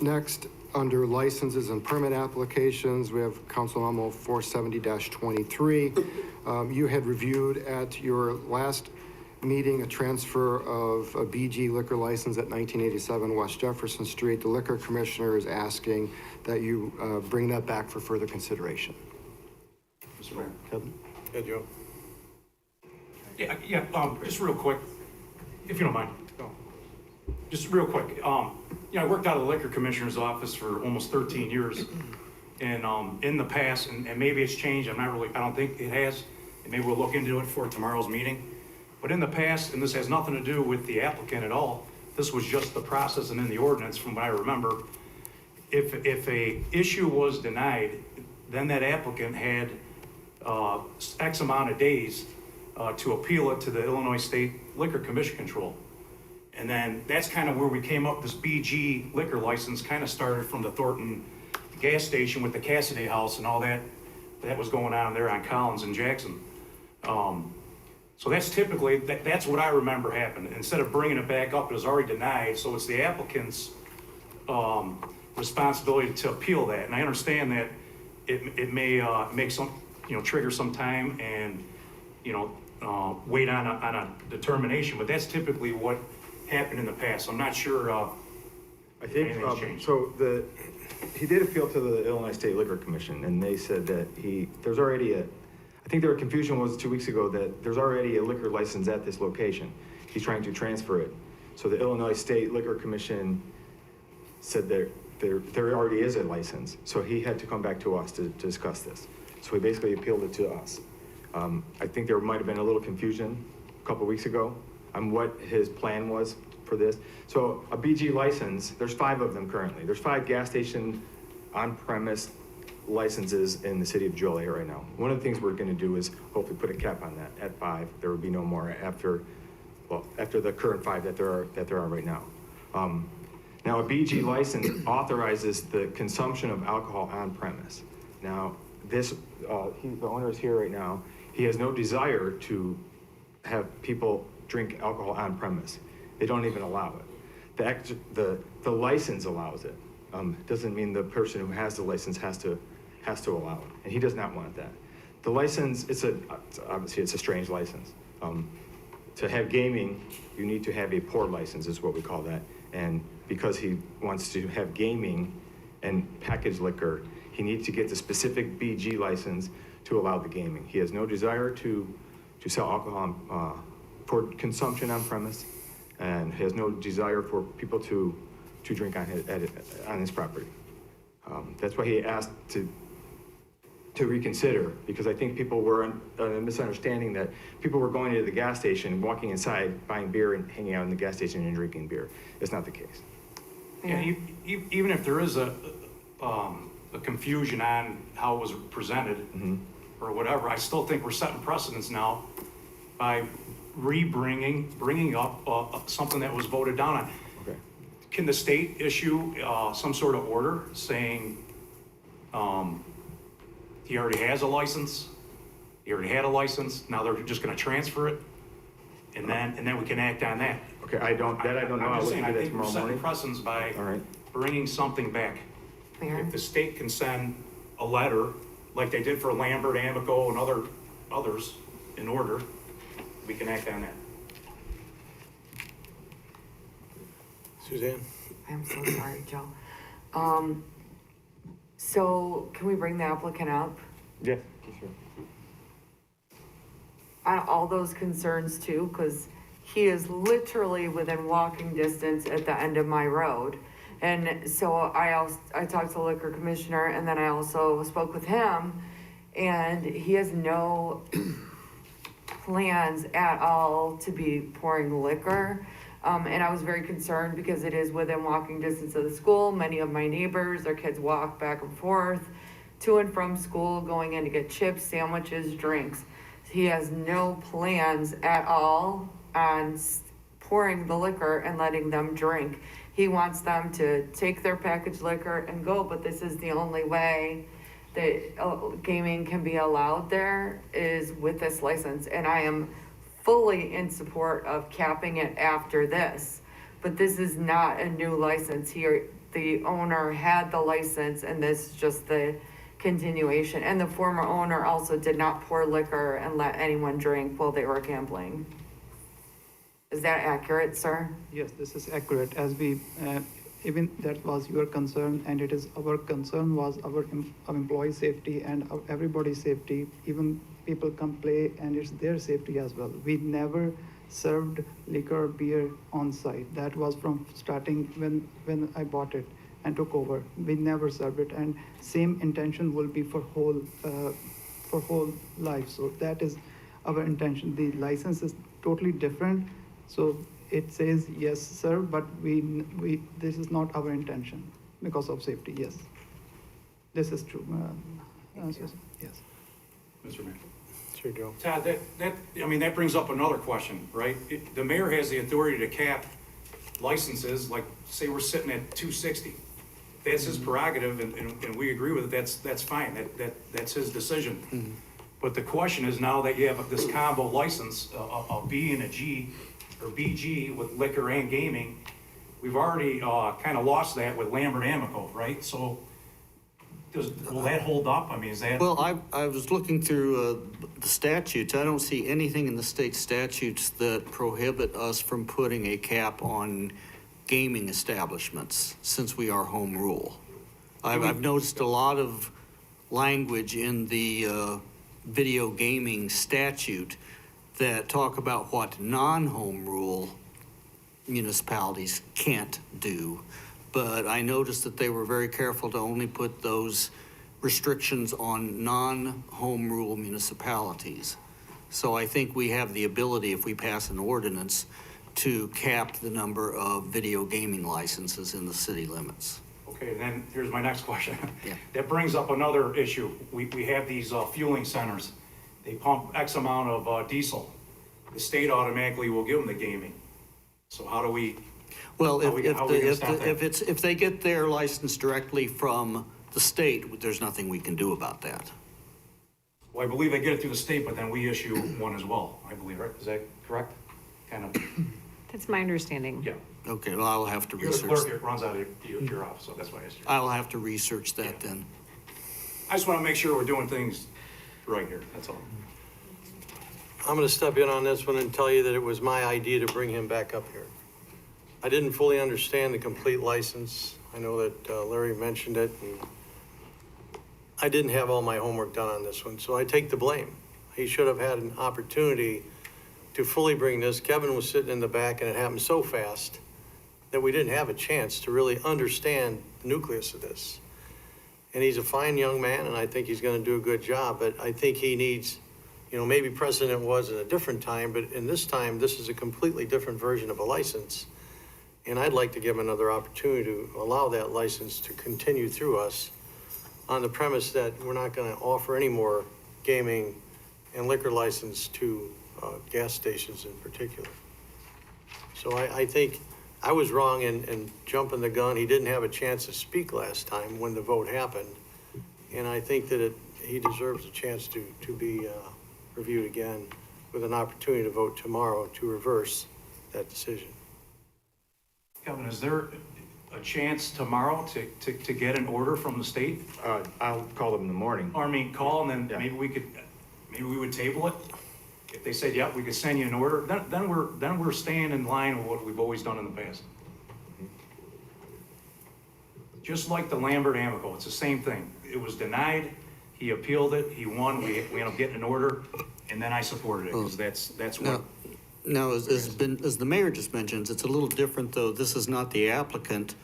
Next, under licenses and permit applications, we have Council Memo 470-23. You had reviewed at your last meeting a transfer of a BG liquor license at 1987 West Jefferson Street. The liquor commissioner is asking that you bring that back for further consideration. Mr. Mayor. Kevin? Yeah, Joe. Yeah, just real quick, if you don't mind. Just real quick, I worked out of the liquor commissioner's office for almost 13 years. And in the past, and maybe it's changed, I don't think it has, and maybe we'll look into it for tomorrow's meeting. But in the past, and this has nothing to do with the applicant at all, this was just the process and in the ordinance from what I remember. If a issue was denied, then that applicant had X amount of days to appeal it to the Illinois State Liquor Commission Control. And then that's kind of where we came up, this BG liquor license kind of started from the Thornton gas station with the Cassidy house and all that was going on there on Collins and Jackson. So that's typically, that's what I remember happened. Instead of bringing it back up, it was already denied, so it's the applicant's responsibility to appeal that. And I understand that it may make some, trigger some time and, wait on a determination, but that's typically what happened in the past. I'm not sure I think, anything's changed. so he did appeal to the Illinois State Liquor Commission, and they said that there's already I think their confusion was 2 weeks ago that there's already a liquor license at this location. He's trying to transfer it. So the Illinois State Liquor Commission said that there already is a license. So he had to come back to us to discuss this. So he basically appealed it to us. I think there might have been a little confusion a couple weeks ago on what his plan was for this. So a BG license, there's 5 of them currently. There's 5 gas station on-premise licenses in the city of Joliet right now. One of the things we're going to do is hopefully put a cap on that at 5. There would be no more after the current 5 that there are right now. Now, a BG license authorizes the consumption of alcohol on premise. Now, the owner is here right now. He has no desire to have people drink alcohol on premise. They don't even allow it. The license allows it. Doesn't mean the person who has the license has to allow it, and he does not want that. The license, obviously it's a strange license. To have gaming, you need to have a pour license, is what we call that. And because he wants to have gaming and packaged liquor, he needs to get the specific BG license to allow the gaming. He has no desire to sell alcohol for consumption on premise, and has no desire for people to drink on his property. That's why he asked to reconsider, because I think people were a misunderstanding that people were going to the gas station, walking inside, buying beer and hanging out in the gas station and drinking beer. It's not the case. Yeah, even if there is a confusion on how it was presented or whatever, I still think we're setting precedents now by bringing up something that was voted down on. Okay. Can the state issue some sort of order saying he already has a license, he already had a license, now they're just gonna transfer it, and then we can act on that? Okay, I don't know. I'm just saying, I I'll look into that think we're tomorrow setting morning. precedents by All right. bringing something back. Mayor? If the state can send a letter, like they did for Lambert, Amico, and others in order, we can act on that. Suzanne? I'm so sorry, Joe. So can we bring the applicant up Yeah, sure. on all those concerns too? Because he is literally within walking distance at the end of my road. And so I talked to the liquor commissioner, and then I also spoke with him, and he has no plans at all to be pouring liquor. And I was very concerned because it is within walking distance of the school. Many of my neighbors, their kids walk back and forth to and from school, going in to get chips, sandwiches, drinks. He has no plans at all on pouring the liquor and letting them drink. He wants them to take their packaged liquor and go, but this is the only way that gaming can be allowed there is with this license. And I am fully in support of capping it after this. But this is not a new license here. The owner had the license and this is just the continuation. And the former owner also did not pour liquor and let anyone drink while they were gambling. Is that accurate, sir? Yes, this is accurate, as we, even that was your concern, and it is our concern was our employee safety and everybody's safety, even people come play, and it's their safety as well. We never served liquor, beer on site. That was from starting when I bought it and took over. We never served it, and same intention will be for whole life. So that is our intention. The license is totally different. So it says yes, sir, but this is not our intention because of safety. Yes, this is true. Yes. Mr. Mayor. Sure, Joe. Todd, that brings up another question, right? The mayor has the authority to cap licenses, like, say we're sitting at 260. That's his prerogative, and we agree with it, that's fine, that's his decision. But the question is, now that you have this combo license, a B and a G, or BG with liquor and gaming, we've already kind of lost that with Lambert Amico, right? So will that hold up? I mean, is that? Well, I was looking through the statutes. I don't see anything in the state statutes that prohibit us from putting a cap on gaming establishments, since we are home rule. I've noticed a lot of language in the video gaming statute that talk about what non-home rule municipalities can't do. But I noticed that they were very careful to only put those restrictions on non-home rule municipalities. So I think we have the ability, if we pass an ordinance, to cap the number of video gaming licenses in the city limits. Okay, then here's my next question. That brings up another issue. We have these fueling centers. They pump X amount of diesel. The state automatically will give them the gaming. So how do we? Well, how we gonna stop that? if they get their license directly from the state, there's nothing we can do about that. Well, I believe they get it through the state, but then we issue one as well, I believe, right? Is that correct? Kind of. That's my understanding. Yeah. Okay, well, I'll have to You're the research. clerk, it runs out of your office, so that's why I asked you. I'll have to research that then. I just want to make sure we're doing things right here, that's all. I'm gonna step in on this one and tell you that it was my idea to bring him back up here. I didn't fully understand the complete license. I know that Larry mentioned it, and I didn't have all my homework done on this one, so I take the blame. He should have had an opportunity to fully bring this. Kevin was sitting in the back, and it happened so fast that we didn't have a chance to really understand the nucleus of this. And he's a fine young man, and I think he's gonna do a good job, but I think he needs, maybe precedent was in a different time, but in this time, this is a completely different version of a license. And I'd like to give him another opportunity to allow that license to continue through us on the premise that we're not gonna offer any more gaming and liquor license to gas stations in particular. So I think I was wrong in jumping the gun. He didn't have a chance to speak last time when the vote happened. And I think that he deserves a chance to be reviewed again with an opportunity to vote tomorrow to reverse that decision. Kevin, is there a chance tomorrow to get an order from the state? I'll call them in the morning. Or call, and then maybe we would table it? If they said, yep, we could send you an order, then we're staying in line with what we've always done in the past. Just like the Lambert Amico, it's the same thing. It was denied, he appealed it, he won, we ended up getting an order, and then I supported it, because that's what. Now, as the mayor just mentioned, it's a little different, though. This is not the applicant.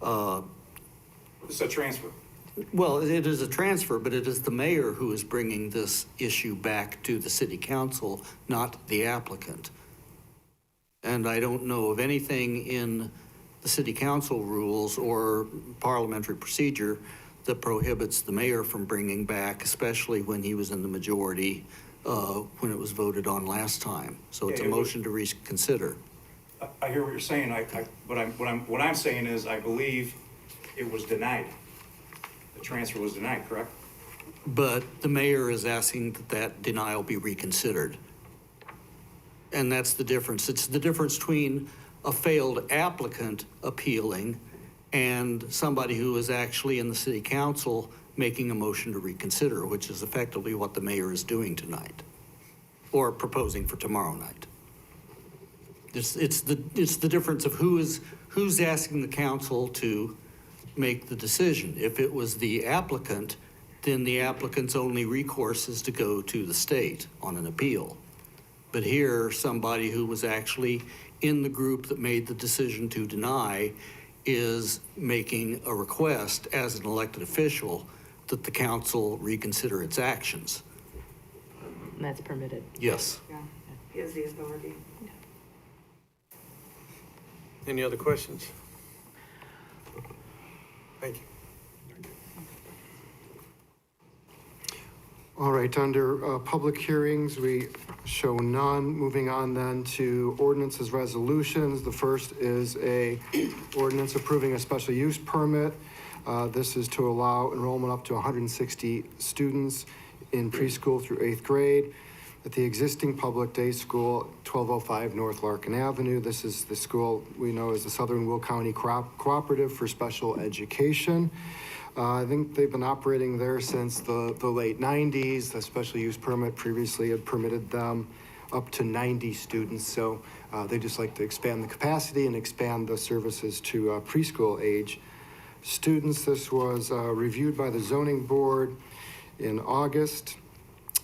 It's a transfer. Well, it is a transfer, but it is the mayor who is bringing this issue back to the city council, not the applicant. And I don't know of anything in the city council rules or parliamentary procedure that prohibits the mayor from bringing back, especially when he was in the majority, when it was voted on last time. So it's a motion to reconsider. I hear what you're saying, what I'm saying is, I believe it was denied. The transfer was denied, correct? But the mayor is asking that that denial be reconsidered. And that's the difference. It's the difference between a failed applicant appealing and somebody who is actually in the city council making a motion to reconsider, which is effectively what the mayor is doing tonight, or proposing for tomorrow night. It's the difference of who's asking the council to make the decision. If it was the applicant, then the applicant's only recourse is to go to the state on an appeal. But here, somebody who was actually in the group that made the decision to deny is making a request as an elected official that the council reconsider its actions. And that's permitted. Yes. Yeah, he has the authority. Any other questions? Thank you. All right, under public hearings, we show none. Moving on then to ordinances, resolutions. The first is a ordinance approving a special use permit. This is to allow enrollment up to 160 students in preschool through 8th grade at the existing public day school, 1205 North Larkin Avenue. This is the school we know as the Southern Will County Cooperative for Special Education. I think they've been operating there since the late 90s. The special use permit previously had permitted them up to 90 students. So they just like to expand the capacity and expand the services to preschool age students. This was reviewed by the zoning board in August.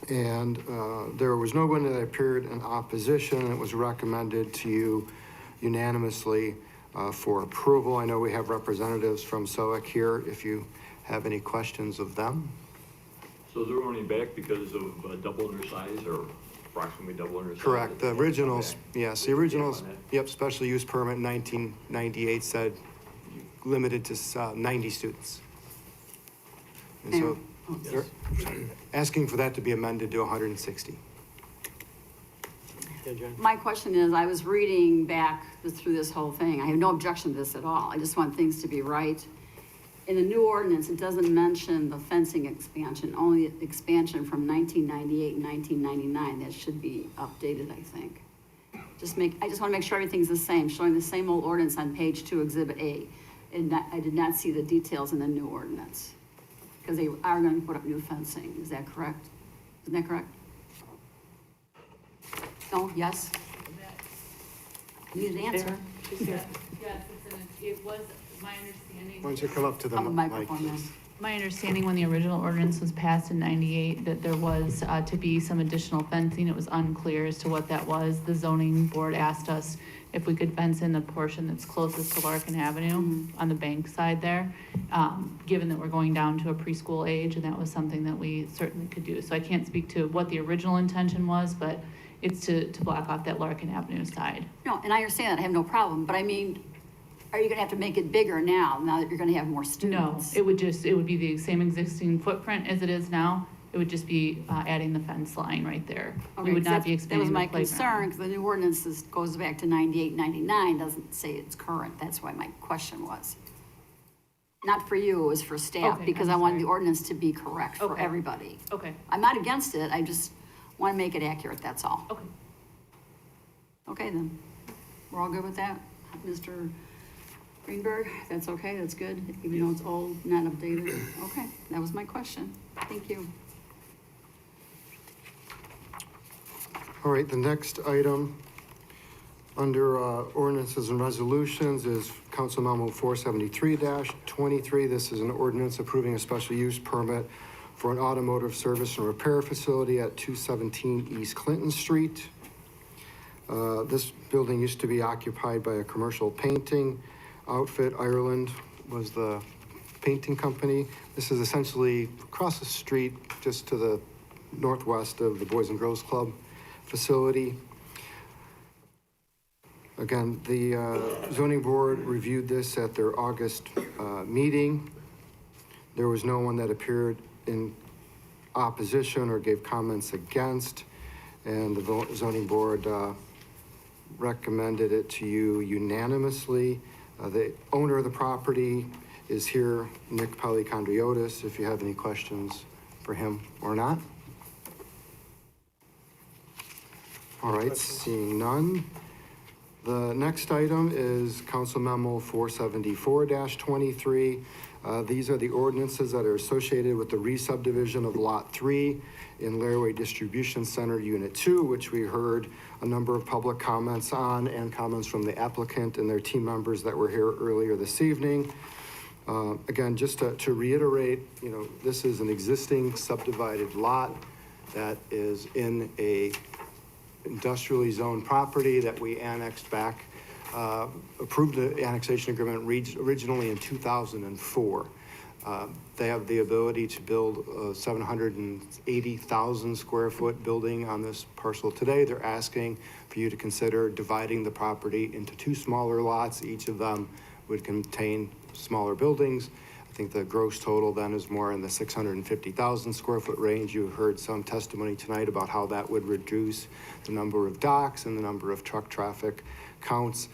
And there was no one that appeared in opposition. It was recommended to you unanimously for approval. I know we have representatives from SOAC here if you have any questions of them. So they're only back because of double their size or approximately double their size? Correct. The originals, yes, the originals, yep, special use permit in 1998 said limited to 90 students. And so they're asking for that to be amended to 160. My question is, I was reading back through this whole thing. I have no objection to this at all. I just want things to be right. In the new ordinance, it doesn't mention the fencing expansion, only expansion from 1998 and 1999. That should be updated, I think. I just want to make sure everything's the same, showing the same old ordinance on page 2, Exhibit A. And I did not see the details in the new ordinance, because they are going to put up new fencing. Is that correct? Isn't that correct? No, yes? I need an answer. Yes, it was my understanding. Why don't you come up to the mic, please? My understanding when the original ordinance was passed in 98, that there was to be some additional fencing. It was unclear as to what that was. The zoning board asked us if we could fence in the portion that's closest to Larkin Avenue on the bank side there, given that we're going down to a preschool age, and that was something that we certainly could do. So I can't speak to what the original intention was, but it's to block off that Larkin Avenue side. No, and I understand that. I have no problem. But I mean, are you going to have to make it bigger now that you're going to have more students? No, it would be the same existing footprint as it is now. It would just be adding the fence line right there. We would not be expanding the playground. That was my concern, because the new ordinance goes back to 98, 99, doesn't say it's current. That's why my question was. Not for you, it was for staff, Okay, because I wanted the ordinance to be correct for Okay. everybody. Okay. I'm not against it, I just want to make it accurate, that's all. Okay. Okay, then. We're all good with that? Mr. Greenberg, that's okay, that's good, even though it's old, not updated? Okay, that was my question. Thank you. All right, the next item under ordinances and resolutions is Council Memo 473-23. This is an ordinance approving a special use permit for an automotive service and repair facility at 217 East Clinton Street. This building used to be occupied by a commercial painting outfit. Ireland was the painting company. This is essentially across the street, just to the northwest of the Boys and Girls Club facility. Again, the zoning board reviewed this at their August meeting. There was no one that appeared in opposition or gave comments against, and the zoning board recommended it to you unanimously. The owner of the property is here, Nick Polychondriotis, if you have any questions for him or not. All right, seeing none. The next item is Council Memo 474-23. These are the ordinances that are associated with the re-subdivision of Lot 3 in Laraway Distribution Center Unit 2, which we heard a number of public comments on and comments from the applicant and their team members that were here earlier this evening. Again, just to reiterate, this is an existing subdivided lot that is in a industrially zoned property that we annexed back, approved the annexation agreement originally in 2004. They have the ability to build a 780,000 square foot building on this parcel today. They're asking for you to consider dividing the property into 2 smaller lots. Each of them would contain smaller buildings. I think the gross total then is more in the 650,000 square foot range. You heard some testimony tonight about how that would reduce the number of docks and the number of truck traffic counts.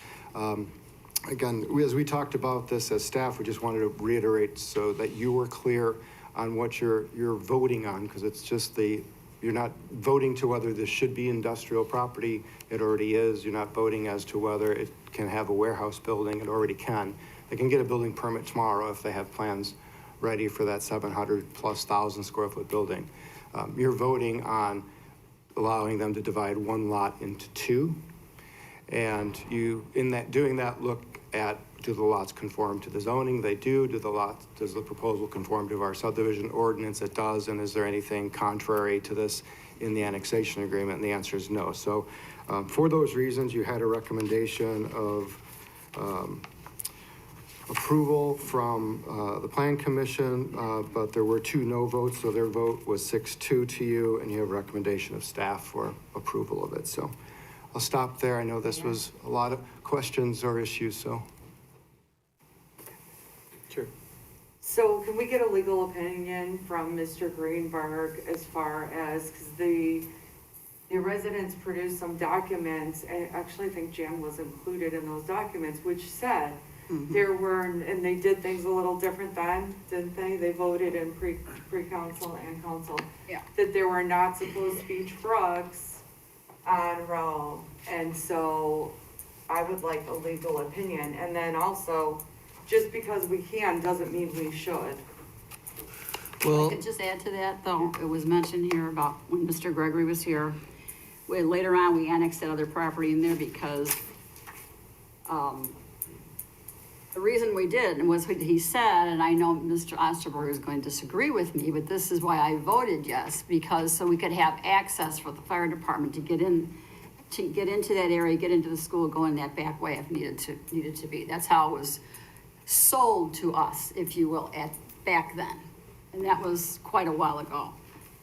Again, as we talked about this as staff, we just wanted to reiterate so that you were clear on what you're voting on, because it's just you're not voting to whether this should be industrial property. It already is. You're not voting as to whether it can have a warehouse building. It already can. They can get a building permit tomorrow if they have plans ready for that 700,000+ square foot building. You're voting on allowing them to divide 1 lot into 2. And you, doing that, look at, do the lots conform to the zoning? They do. Does the proposal conform to our subdivision ordinance? It does. And is there anything contrary to this in the annexation agreement? And the answer is no. So for those reasons, you had a recommendation of approval from the Plan Commission, but there were 2 no votes, so their vote was 6-2 to you, and you have a recommendation of staff for approval of it. So I'll stop there. I know this was a lot of questions or issues, so. Sure. So can we get a legal opinion from Mr. Greenberg as far as, because the residents produced some documents, and actually I think Jan was included in those documents, which said there were, and they did things a little different then, didn't they? They voted in pre-council and council. Yeah. That there were not supposed to be trucks on Rowell. And so I would like a legal opinion. And then also, just because we can doesn't mean we should. I could just add to that, though, it was mentioned here about when Mr. Gregory was here. Later on, we annexed that other property in there because the reason we did was what he said, and I know Mr. Osterberg is going to disagree with me, but this is why I voted yes, because so we could have access for the fire department to get into that area, get into the school, go in that back way if needed to be. That's how it was sold to us, if you will, back then. And that was quite a while ago.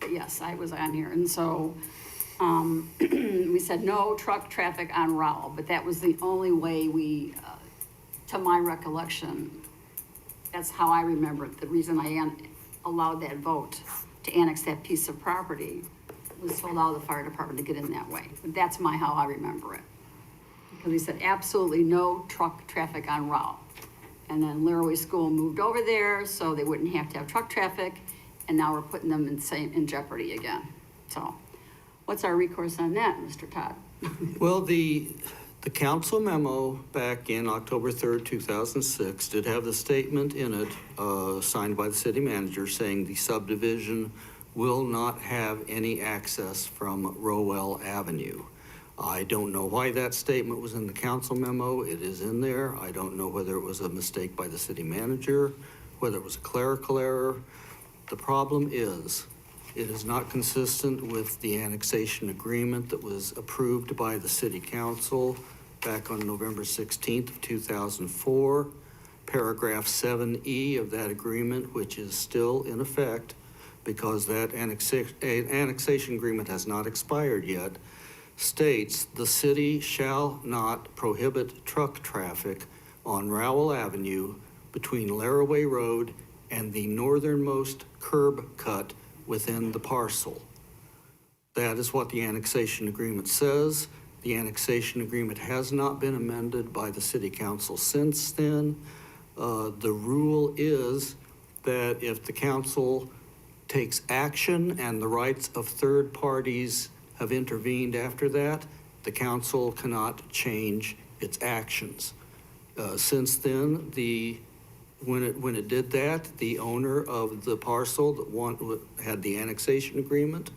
But yes, I was on here. And so we said no truck traffic on Rowell, but that was the only way we, to my recollection, that's how I remember it. The reason I allowed that vote to annex that piece of property was to allow the fire department to get in that way. But that's how I remember it. Because we said absolutely no truck traffic on Rowell. And then Laraway School moved over there so they wouldn't have to have truck traffic. And now we're putting them in jeopardy again. So what's our recourse on that, Mr. Todd? Well, the council memo back in October 3rd, 2006 did have the statement in it signed by the city manager saying the subdivision will not have any access from Rowell Avenue. I don't know why that statement was in the council memo. It is in there. I don't know whether it was a mistake by the city manager, whether it was a clerical error. The problem is it is not consistent with the annexation agreement that was approved by the city council back on November 16th of 2004. Paragraph 7E of that agreement, which is still in effect because that annexation agreement has not expired yet, states the city shall not prohibit truck traffic on Rowell Avenue between Laraway Road and the northernmost curb cut within the parcel. That is what the annexation agreement says. The annexation agreement has not been amended by the city council since then. The rule is that if the council takes action and the rights of third parties have intervened after that, the council cannot change its actions. Since then, when it did that, the owner of the parcel that had the annexation agreement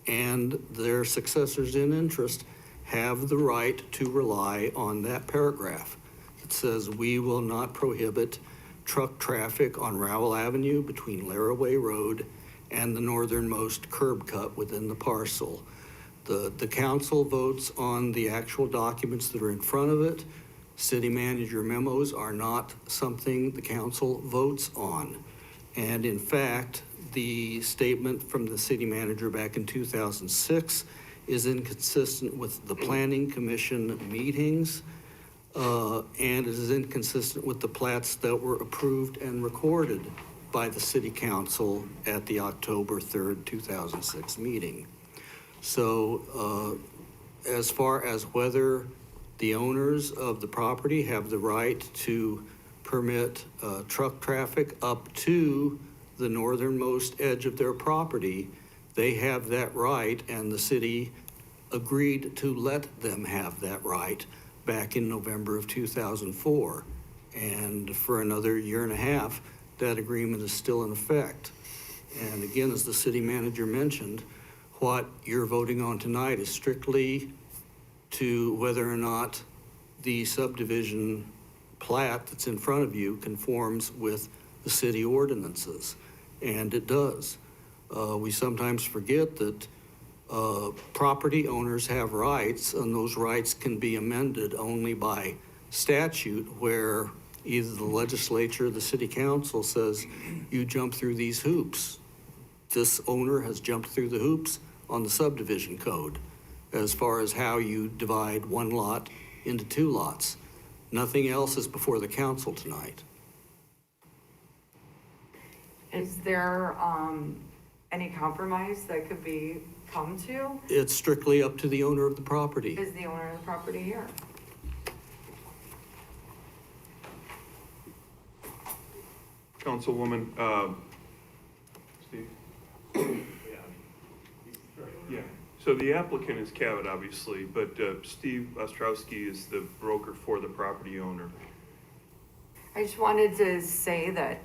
and their successors in interest have the right to rely on that paragraph. It says, we will not prohibit truck traffic on Rowell Avenue between Laraway Road and the northernmost curb cut within the parcel. The council votes on the actual documents that are in front of it. City manager memos are not something the council votes on. And in fact, the statement from the city manager back in 2006 is inconsistent with the planning commission meetings, and it is inconsistent with the plats that were approved and recorded by the city council at the October 3rd, 2006 meeting. So as far as whether the owners of the property have the right to permit truck traffic up to the northernmost edge of their property, they have that right, and the city agreed to let them have that right back in November of 2004. And for another year and a half, that agreement is still in effect. And again, as the city manager mentioned, what you're voting on tonight is strictly to whether or not the subdivision plat that's in front of you conforms with the city ordinances, and it does. We sometimes forget that property owners have rights, and those rights can be amended only by statute, where either the legislature or the city council says, you jump through these hoops. This owner has jumped through the hoops on the subdivision code as far as how you divide one lot into two lots. Nothing else is before the council tonight. Is there any compromise that could be come to? It's strictly up to the owner of the property. Is the owner of the property here? Councilwoman, Steve? Yeah, so the applicant is Cabot, obviously, but Steve Ostrowski is the broker for the property owner. I just wanted to say that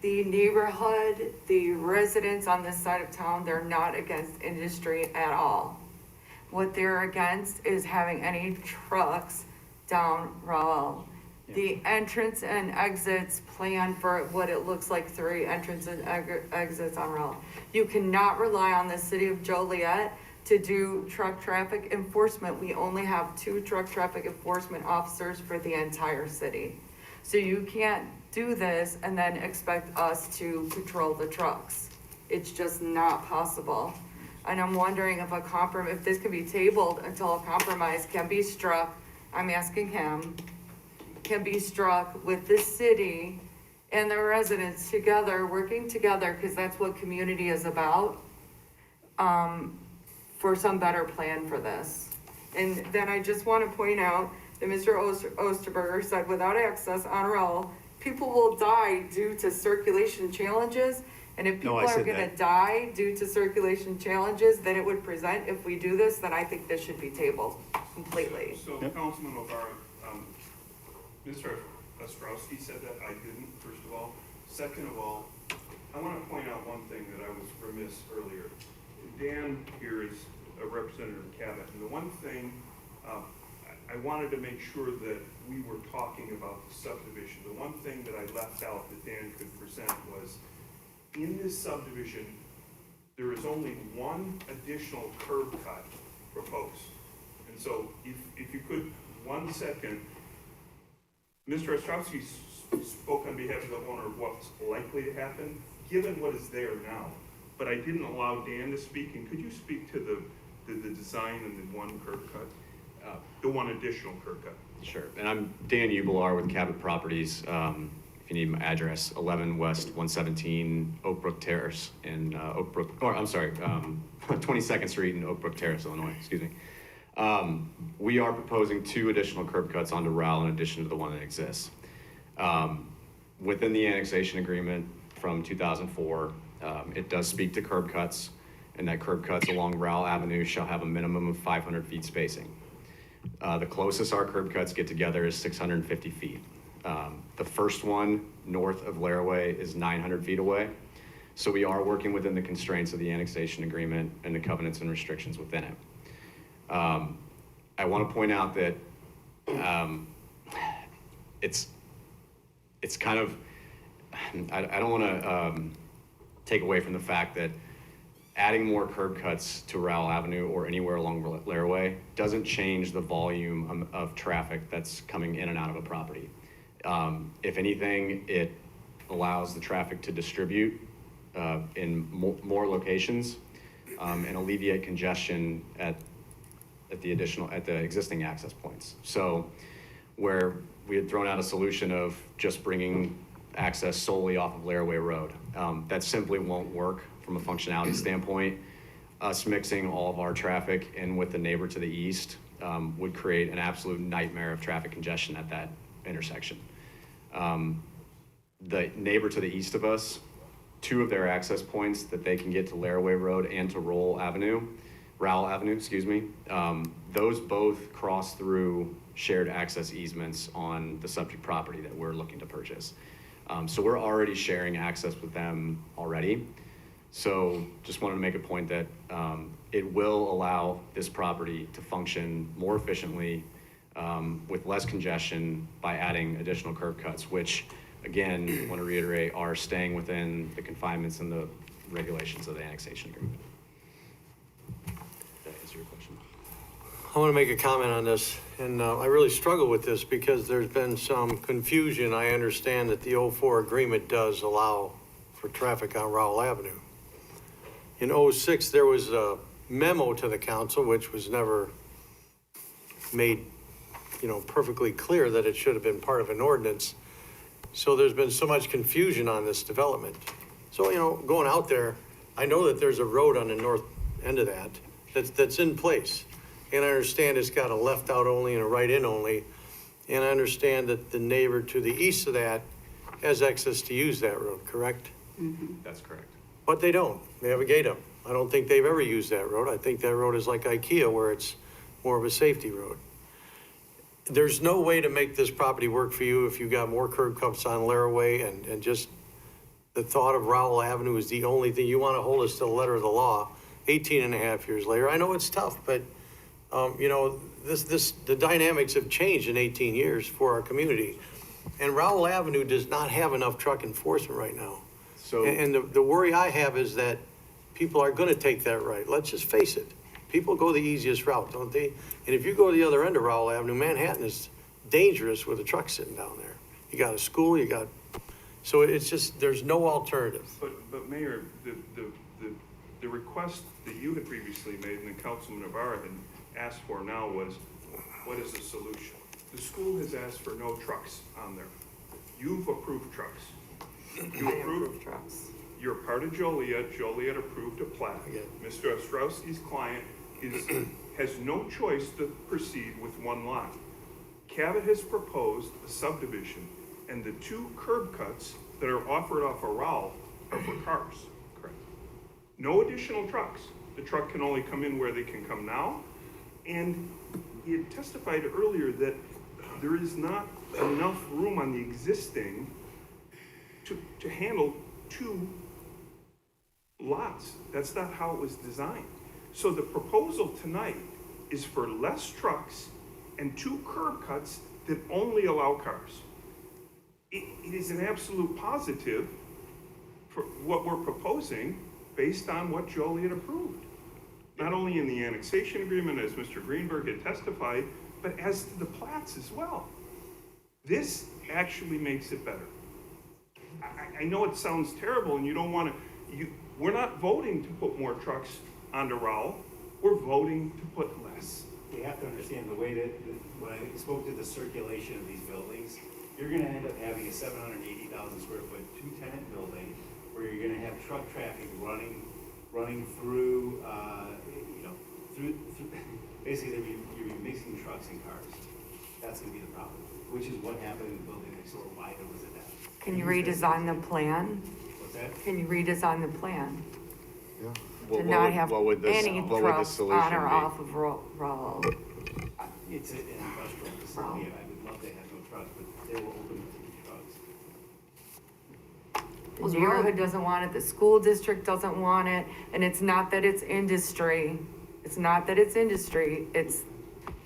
the neighborhood, the residents on this side of town, they're not against industry at all. What they're against is having any trucks down Rowell. The entrance and exits plan for what it looks like 3 entrance and exits on Rowell. You cannot rely on the city of Joliet to do truck traffic enforcement. We only have 2 truck traffic enforcement officers for the entire city. So you can't do this and then expect us to patrol the trucks. It's just not possible. And I'm wondering if this can be tabled until a compromise can be struck. I'm asking him, can be struck with the city and the residents together, working together, because that's what community is about, for some better plan for this. And then I just want to point out that Mr. Osterberger said without access on Rowell, people will die due to circulation challenges. And if people are going to die due to circulation challenges, then it would present, if we do this, then I think this should be tabled completely. So Councilman O'Barra, Mr. Ostrowski said that, I didn't, first of all. Second of all, I want to point out one thing that I was remiss earlier. Dan here is a representative of Cabot, and the one thing I wanted to make sure that we were talking about the subdivision. The one thing that I left out that Dan could present was, in this subdivision, there is only one additional curb cut proposed. And so if you could, 1 second, Mr. Ostrowski spoke on behalf of the owner of what's likely to happen, given what is there now. But I didn't allow Dan to speak, and could you speak to the design and the one curb cut? The one additional curb cut. Sure, and I'm Dan Ubelar with Cabot Properties. If you need my address, 11 West 117 Oak Brook Terrace in 22nd Street in Oak Brook Terrace, Illinois, excuse me. We are proposing 2 additional curb cuts onto Rowell in addition to the one that exists. Within the annexation agreement from 2004, it does speak to curb cuts. and that curb cuts along Rowell Avenue shall have a minimum of 500 feet spacing. The closest our curb cuts get together is 650 feet. The first one north of Laraway is 900 feet away. So we are working within the constraints of the annexation agreement and the covenants and restrictions within it. I want to point out that it's kind of, I don't want to take away from the fact that adding more curb cuts to Rowell Avenue or anywhere along Laraway doesn't change the volume of traffic that's coming in and out of a property. If anything, it allows the traffic to distribute in more locations and alleviate congestion at the existing access points. So where we had thrown out a solution of just bringing access solely off of Laraway Road, that simply won't work from a functionality standpoint. Us mixing all of our traffic in with the neighbor to the east would create an absolute nightmare of traffic congestion at that intersection. The neighbor to the east of us, two of their access points that they can get to Laraway Road and to Rowell Avenue, those both cross through shared access easements on the subject property that we're looking to purchase. So we're already sharing access with them already. So just wanted to make a point that it will allow this property to function more efficiently with less congestion by adding additional curb cuts, which again, I want to reiterate, are staying within the confinements and the regulations of the annexation agreement. Did that answer your question? I want to make a comment on this, and I really struggle with this because there's been some confusion. I understand that the 04 agreement does allow for traffic on Rowell Avenue. In 06, there was a memo to the council, which was never made, perfectly clear that it should have been part of an ordinance. So there's been so much confusion on this development. So, going out there, I know that there's a road on the north end of that's in place. And I understand it's got a left out only and a right in only. And I understand that the neighbor to the east of that has access to use that road, correct? Mm-hmm. That's correct. But they don't. They have a gate up. I don't think they've ever used that road. I think that road is like IKEA, where it's more of a safety road. There's no way to make this property work for you if you got more curb cuts on Laraway and just the thought of Rowell Avenue is the only thing. You want to hold us to the letter of the law 18 and a half years later. I know it's tough, but the dynamics have changed in 18 years for our community. And Rowell Avenue does not have enough truck enforcement right now. So, And the worry I have is that people are going to take that right. Let's just face it. People go the easiest route, don't they? And if you go to the other end of Rowell Avenue, Manhattan is dangerous with a truck sitting down there. You got a school, so it's just, there's no alternative. But Mayor, the request that you had previously made and the Councilman Navarro had asked for now was, what is the solution? The school has asked for no trucks on there. You've approved trucks. You approved trucks. You're part of Joliet. Joliet approved a plat. Mr. Ostrowski's client has no choice to proceed with one lot. Cabot has proposed a subdivision, and the two curb cuts that are offered off of Rowell are for cars. Correct. No additional trucks. The truck can only come in where they can come now. And he had testified earlier that there is not enough room on the existing to handle two lots. That's not how it was designed. So the proposal tonight is for less trucks and two curb cuts that only allow cars. It is an absolute positive for what we're proposing based on what Joliet approved. Not only in the annexation agreement, as Mr. Greenberg had testified, but as to the plats as well. This actually makes it better. I know it sounds terrible and you don't want to, we're not voting to put more trucks onto Rowell, we're voting to put less. You have to understand the way that, when I spoke to the circulation of these buildings, you're gonna end up having a 780,000 square foot, 2-tenant building where you're gonna have truck traffic running through, through basically you're mixing trucks and cars. That's gonna be the problem, which is what happened in the building next door. Why there was a death. Can you redesign the plan? What's that? Can you redesign the plan? Yeah. to not have what would any the trucks solution on or be? off of Rowell. It's an industrial facility, and I would love to have no trucks, but they will open to trucks. The neighborhood doesn't want it, the school district doesn't want it, and it's not that it's industry. It's not that it's industry, it's,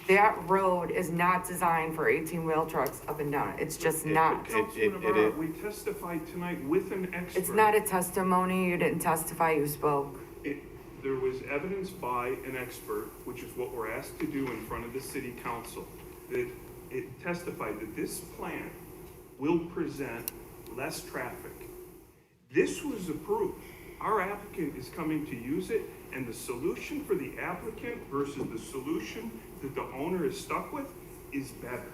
that road is not designed for 18-wheel trucks up and down. It's just not. Councilman Navarro, we testified tonight with an expert. It's not a testimony, you didn't testify, you spoke. There was evidence by an expert, which is what we're asked to do in front of the city council, that it testified that this plan will present less traffic. This was approved. Our applicant is coming to use it, and the solution for the applicant versus the solution that the owner is stuck with is better.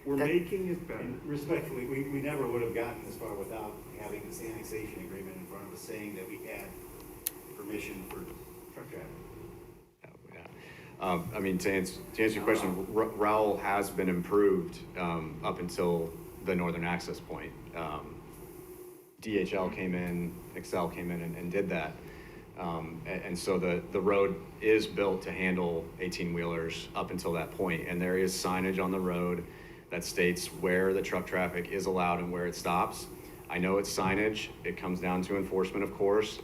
We're making it better. And respectfully, we never would have gotten this far without having this annexation agreement in front of us saying that we had permission for truck traffic. I mean, to answer your question, Rowell has been improved up until the northern access point. DHL came in, Excel came in and did that. And so the road is built to handle 18-wheelers up until that point. And there is signage on the road that states where the truck traffic is allowed and where it stops. I know it's signage. It comes down to enforcement, of course.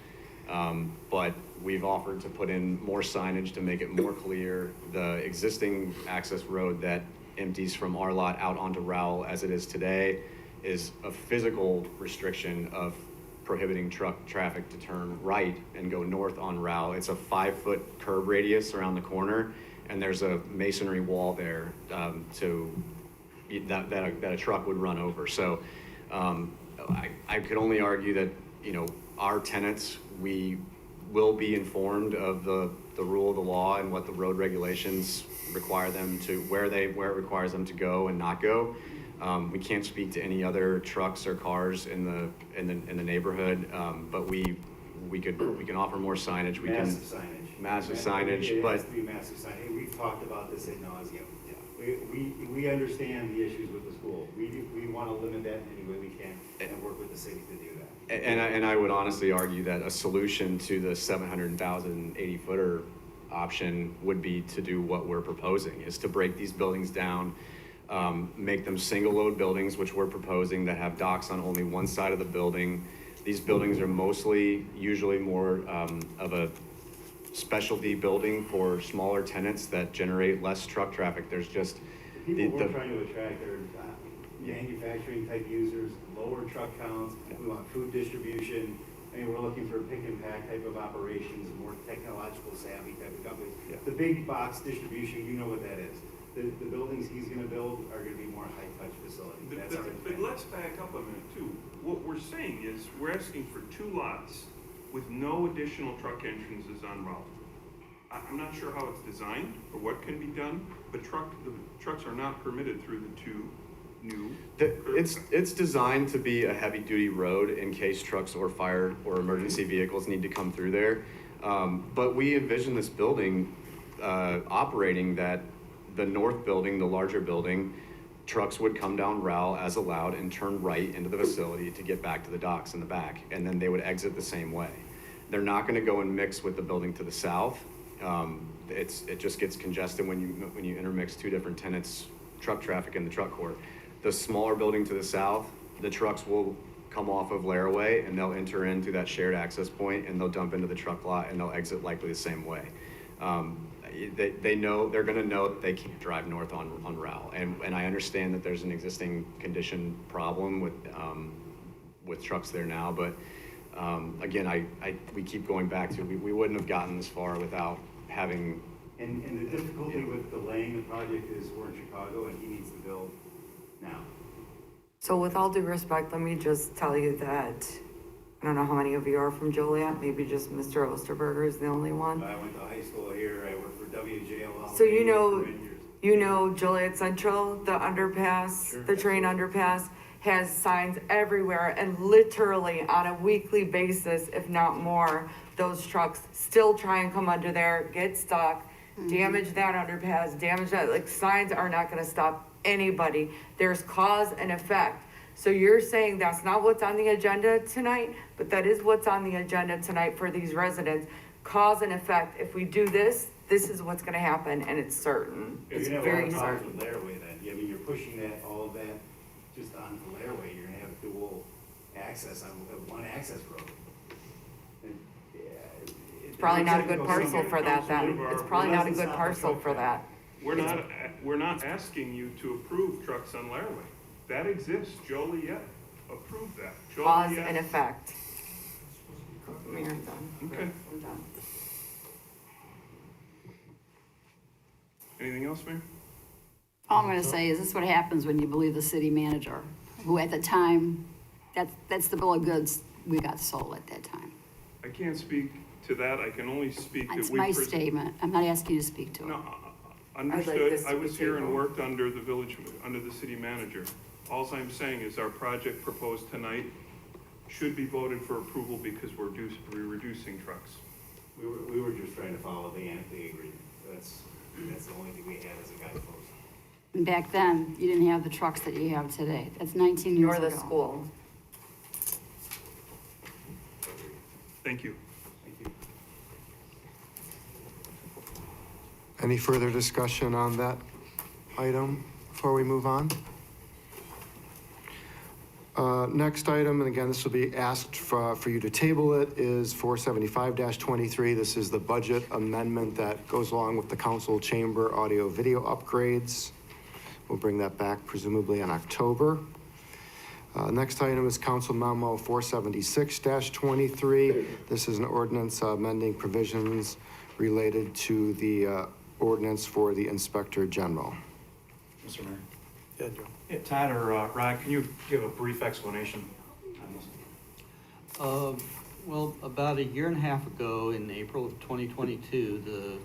But we've offered to put in more signage to make it more clear. The existing access road that empties from our lot out onto Rowell as it is today is a physical restriction of prohibiting truck traffic to turn right and go north on Rowell. It's a 5-foot curb radius around the corner, and there's a masonry wall there that a truck would run over. So I could only argue that, you know, our tenants, we will be informed of the rule of the law and what the road regulations require them to, where it requires them to go and not go. We can't speak to any other trucks or cars in the neighborhood, but we can offer more signage. Massive signage. It But has to be massive signage. We've talked about this ad nauseum. We understand the issues with the school. We want to limit that in any way we can and work with the city to do that. And I would honestly argue that a solution to the 700,000 80-footer option would be to do what we're proposing, is to break these buildings down, make them single-load buildings, which we're proposing, that have docks on only one side of the building. These buildings are usually more of a specialty building for smaller tenants that generate less truck traffic. There's just The people we're trying to attract are manufacturing type users, lower truck counts. We want food distribution. I mean, we're looking for pick and pack type of operations, more technological savvy type of companies. Yeah. The big box distribution, you know what that is. The buildings he's gonna build are gonna be more high-touch facilities. That's our But intent. let's back up a minute too. What we're saying is, we're asking for 2 lots with no additional truck entrances on Rowell. I'm not sure how it's designed or what can be done, but the trucks are not permitted through the 2 new. It's designed to be a heavy-duty road in case trucks or fire or emergency vehicles need to come through there. But we envision this building operating that the north building, the larger building, trucks would come down Rowell as allowed and turn right into the facility to get back to the docks in the back, and then they would exit the same way. They're not going to go and mix with the building to the south. It just gets congested when you intermix 2 different tenants' truck traffic in the truck court. The smaller building to the south, the trucks will come off of Laraway and they'll enter into that shared access point and they'll dump into the truck lot and they'll exit likely the same way. They're going to know that they can't drive north on Rowell, and I understand that there's an existing condition problem with trucks there now, but again, we keep going back to we wouldn't have gotten this far without having. And the difficulty with delaying the project is we're in Chicago and he needs to build now. So with all due respect, let me just tell you that, I don't know how many of you are from Joliet, maybe just Mr. Osterberger is the only one. I went to high school here, I worked for WJLL. So you know Joliet Central, the underpass, the train underpass, has signs everywhere, and literally on a weekly basis, if not more, those trucks still try and come under there, get stuck, damage that underpass, damage that, like, signs are not gonna stop anybody. There's cause and effect. So you're saying that's not what's on the agenda tonight, but that is what's on the agenda tonight for these residents. cause and effect. If we do this, this is what's gonna happen, and it's certain. You're It's gonna have a lot very of problems certain. with Laraway then. I mean, you're pushing that, all of that just onto Laraway. You're gonna have dual access on one access road. And, yeah, It's probably not a good Well, parcel somebody for that comes to then. live It's our- probably not a Unless it's good not the parcel truck for traffic. that. We're not asking you to approve trucks on Laraway. That exists. Joliet approved that. Cause Joliet- and effect. Mayor, I'm done. Okay. I'm done. Anything else, Mayor? All I'm gonna say is this is what happens when you believe the city manager, who at the time, that's the bill of goods we got sold at that time. I can't speak to that. I can only speak that It's we. my statement. I'm not asking you to speak to it. No, I'd like understood. this I to be was here and tabled. worked under the village, under the city manager. Alls I'm saying is our project proposed tonight should be voted for approval because we're reducing trucks. We were just trying to follow the agreement. That's the only thing we had as a guidepost. And back then, you didn't have the trucks that you have today. That's 19 years Nor ago. the school. Thank you. Any further discussion on that item before we move on? Next item, and again, this will be asked for you to table it, is 475-23. This is the budget amendment that goes along with the council chamber audio-video upgrades. We'll bring that back presumably in October. Next item is Council Memo 476-23. This is an ordinance amending provisions related to the ordinance for the Inspector General. Mr. Mayor. Yeah, Joe. Yeah, Todd or Rod, can you give a brief explanation on this? Well, about a year and a half ago, in April of 2022, the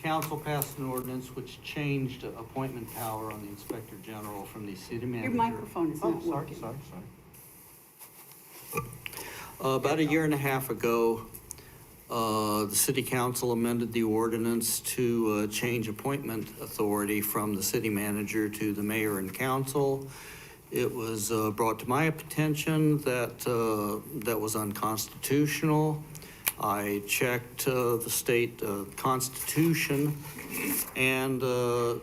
council passed an ordinance which changed appointment power on the Inspector General from the city manager. Your microphone is not sorry, working. sorry. About a year and a half ago, the city council amended the ordinance to change appointment authority from the city manager to the mayor and council. It was brought to my attention that that was unconstitutional. I checked the state constitution, and a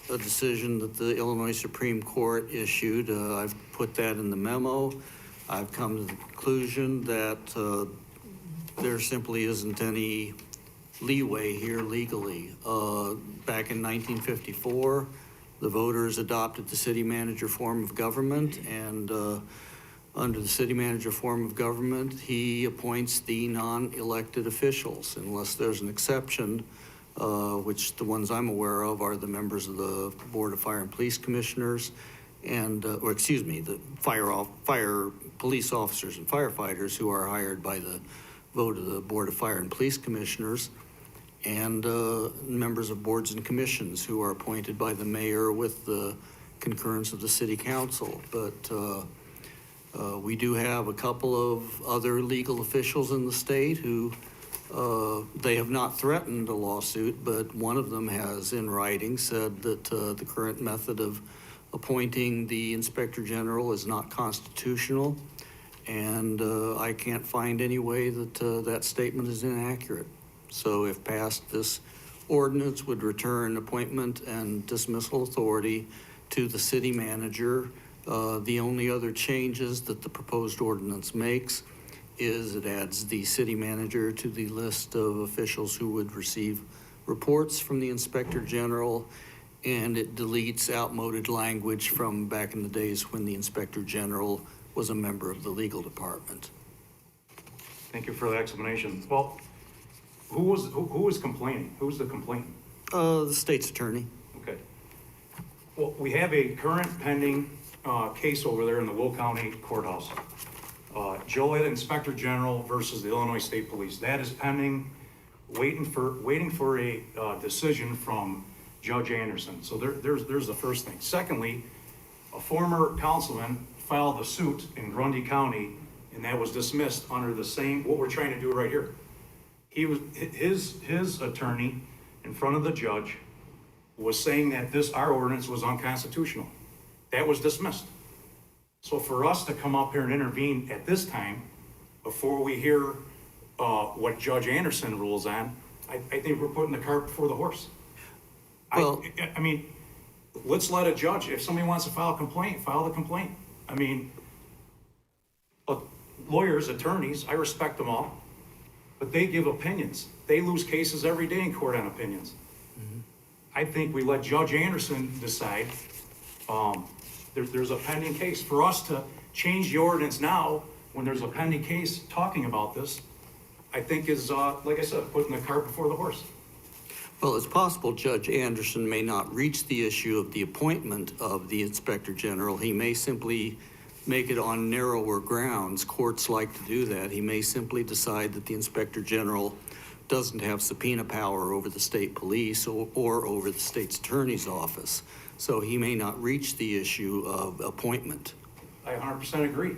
decision that the Illinois Supreme Court issued. I've put that in the memo. I've come to the conclusion that there simply isn't any leeway here legally. Back in 1954, the voters adopted the city manager form of government, and under the city manager form of government, he appoints the non-elected officials, unless there's an exception, which the ones I'm aware of are the members of the Board of Fire and Police Commissioners, and, or excuse me, the fire police officers and firefighters who are hired by the vote of the Board of Fire and Police Commissioners, and members of boards and commissions who are appointed by the mayor with the concurrence of the city council. But we do have a couple of other legal officials in the state who they have not threatened a lawsuit, but one of them has in writing said that the current method of appointing the Inspector General is not constitutional, and I can't find any way that that statement is inaccurate. So if passed, this ordinance would return appointment and dismissal authority to the city manager. The only other changes that the proposed ordinance makes is it adds the city manager to the list of officials who would receive reports from the Inspector General, and it deletes outmoded language from back in the days when the Inspector General was a member of the legal department. Thank you for the explanation. Well, who was complaining? Who's the complainant? The state's attorney. Okay. Well, we have a current pending case over there in the Will County Courthouse. Joliet Inspector General versus the Illinois State Police. That is pending, waiting for a decision from Judge Anderson. So there's the first thing. Secondly, a former councilman filed a suit in Grundy County, and that was dismissed under the same, what we're trying to do right here. His attorney in front of the judge was saying that our ordinance was unconstitutional. That was dismissed. So for us to come up here and intervene at this time, before we hear what Judge Anderson rules on, I think we're putting the cart before the horse. Well- I mean, let's let a judge, if somebody wants to file a complaint, file the complaint. I mean, look, lawyers, attorneys, I respect them all, but they give opinions. They lose cases every day in court on opinions. I think we let Judge Anderson decide. There's a pending case. For us to change the ordinance now, when there's a pending case talking about this, I think is, like I said, putting the cart before the horse. Well, it's possible Judge Anderson may not reach the issue of the appointment of the Inspector General. He may simply make it on narrower grounds. Courts like to do that. He may simply decide that the Inspector General doesn't have subpoena power over the state police or over the state's attorney's office. So he may not reach the issue of appointment. I 100% agree.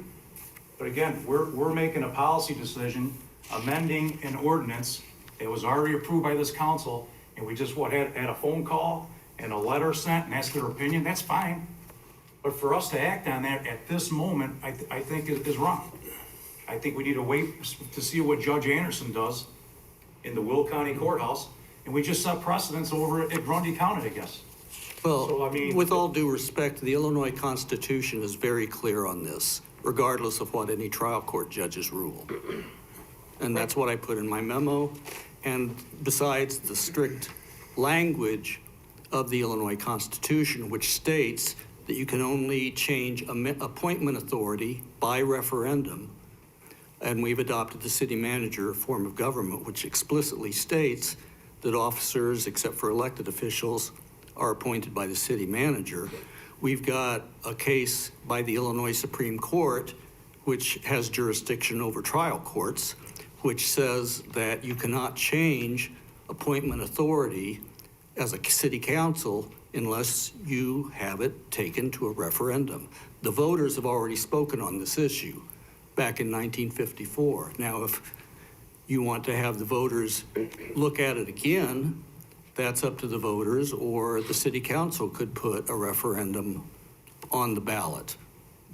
But again, we're making a policy decision, amending an ordinance that was already approved by this council, and we just, had a phone call and a letter sent and asked their opinion, that's fine. But for us to act on that at this moment, I think is wrong. I think we need to wait to see what Judge Anderson does in the Will County Courthouse, and we just set precedents over at Grundy County, I guess. Well, So, I mean, with all due respect, the Illinois Constitution is very clear on this, regardless of what any trial court judges rule. And that's what I put in my memo. And besides the strict language of the Illinois Constitution, which states that you can only change appointment authority by referendum, and we've adopted the city manager form of government, which explicitly states that officers, except for elected officials, are appointed by the city manager. We've got a case by the Illinois Supreme Court, which has jurisdiction over trial courts, which says that you cannot change appointment authority as a city council unless you have it taken to a referendum. The voters have already spoken on this issue back in 1954. Now, if you want to have the voters look at it again, that's up to the voters, or the city council could put a referendum on the ballot.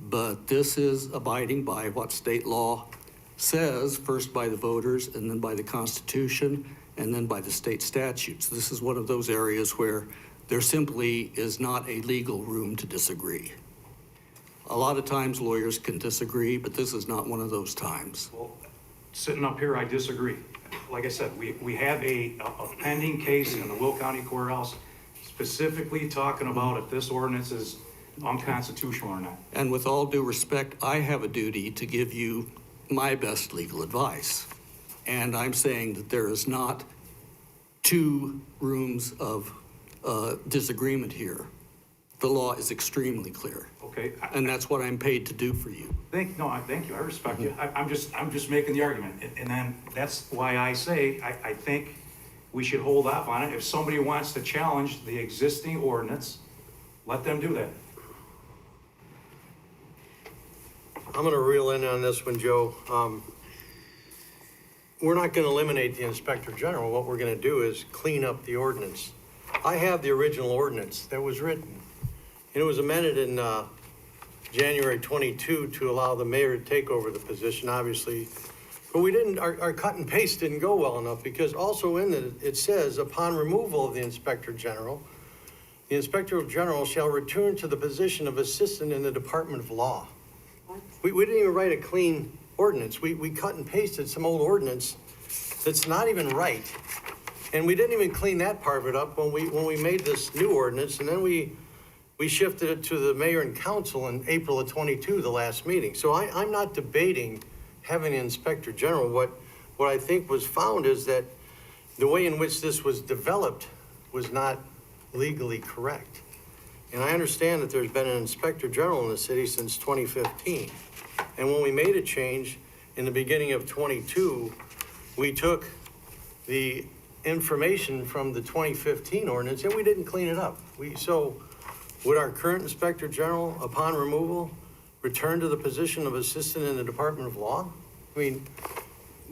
But this is abiding by what state law says, first by the voters, and then by the Constitution, and then by the state statutes. This is one of those areas where there simply is not a legal room to disagree. A lot of times lawyers can disagree, but this is not one of those times. well, sitting up here, I disagree. Like I said, we have a pending case in the Will County Courthouse specifically talking about if this ordinance is unconstitutional or not. And with all due respect, I have a duty to give you my best legal advice. And I'm saying that there is not two rooms of disagreement here. The law is extremely clear. Okay? And that's what I'm paid to do for you. Thank you, I respect you. I'm just making the argument. And then that's why I say, I think we should hold off on it. If somebody wants to challenge the existing ordinance, let them do that. I'm gonna reel in on this one, Joe. We're not gonna eliminate the Inspector General. What we're gonna do is clean up the ordinance. I have the original ordinance that was written, and it was amended in January 22 to allow the mayor to take over the position, obviously. But we didn't, our cut and paste didn't go well enough, because also in it says, upon removal of the Inspector General, the Inspector General shall return to the position of assistant in the Department of Law. We didn't even write a clean ordinance. We cut and pasted some old ordinance that's not even right. And we didn't even clean that part of it up when we made this new ordinance, and then we shifted it to the mayor and council in April of 22, the last meeting. So I'm not debating having an Inspector General. What I think was found is that the way in which this was developed was not legally correct. And I understand that there's been an Inspector General in the city since 2015. And when we made a change in the beginning of 22, we took the information from the 2015 ordinance and we didn't clean it up. So would our current Inspector General, upon removal, return to the position of assistant in the Department of Law? I mean,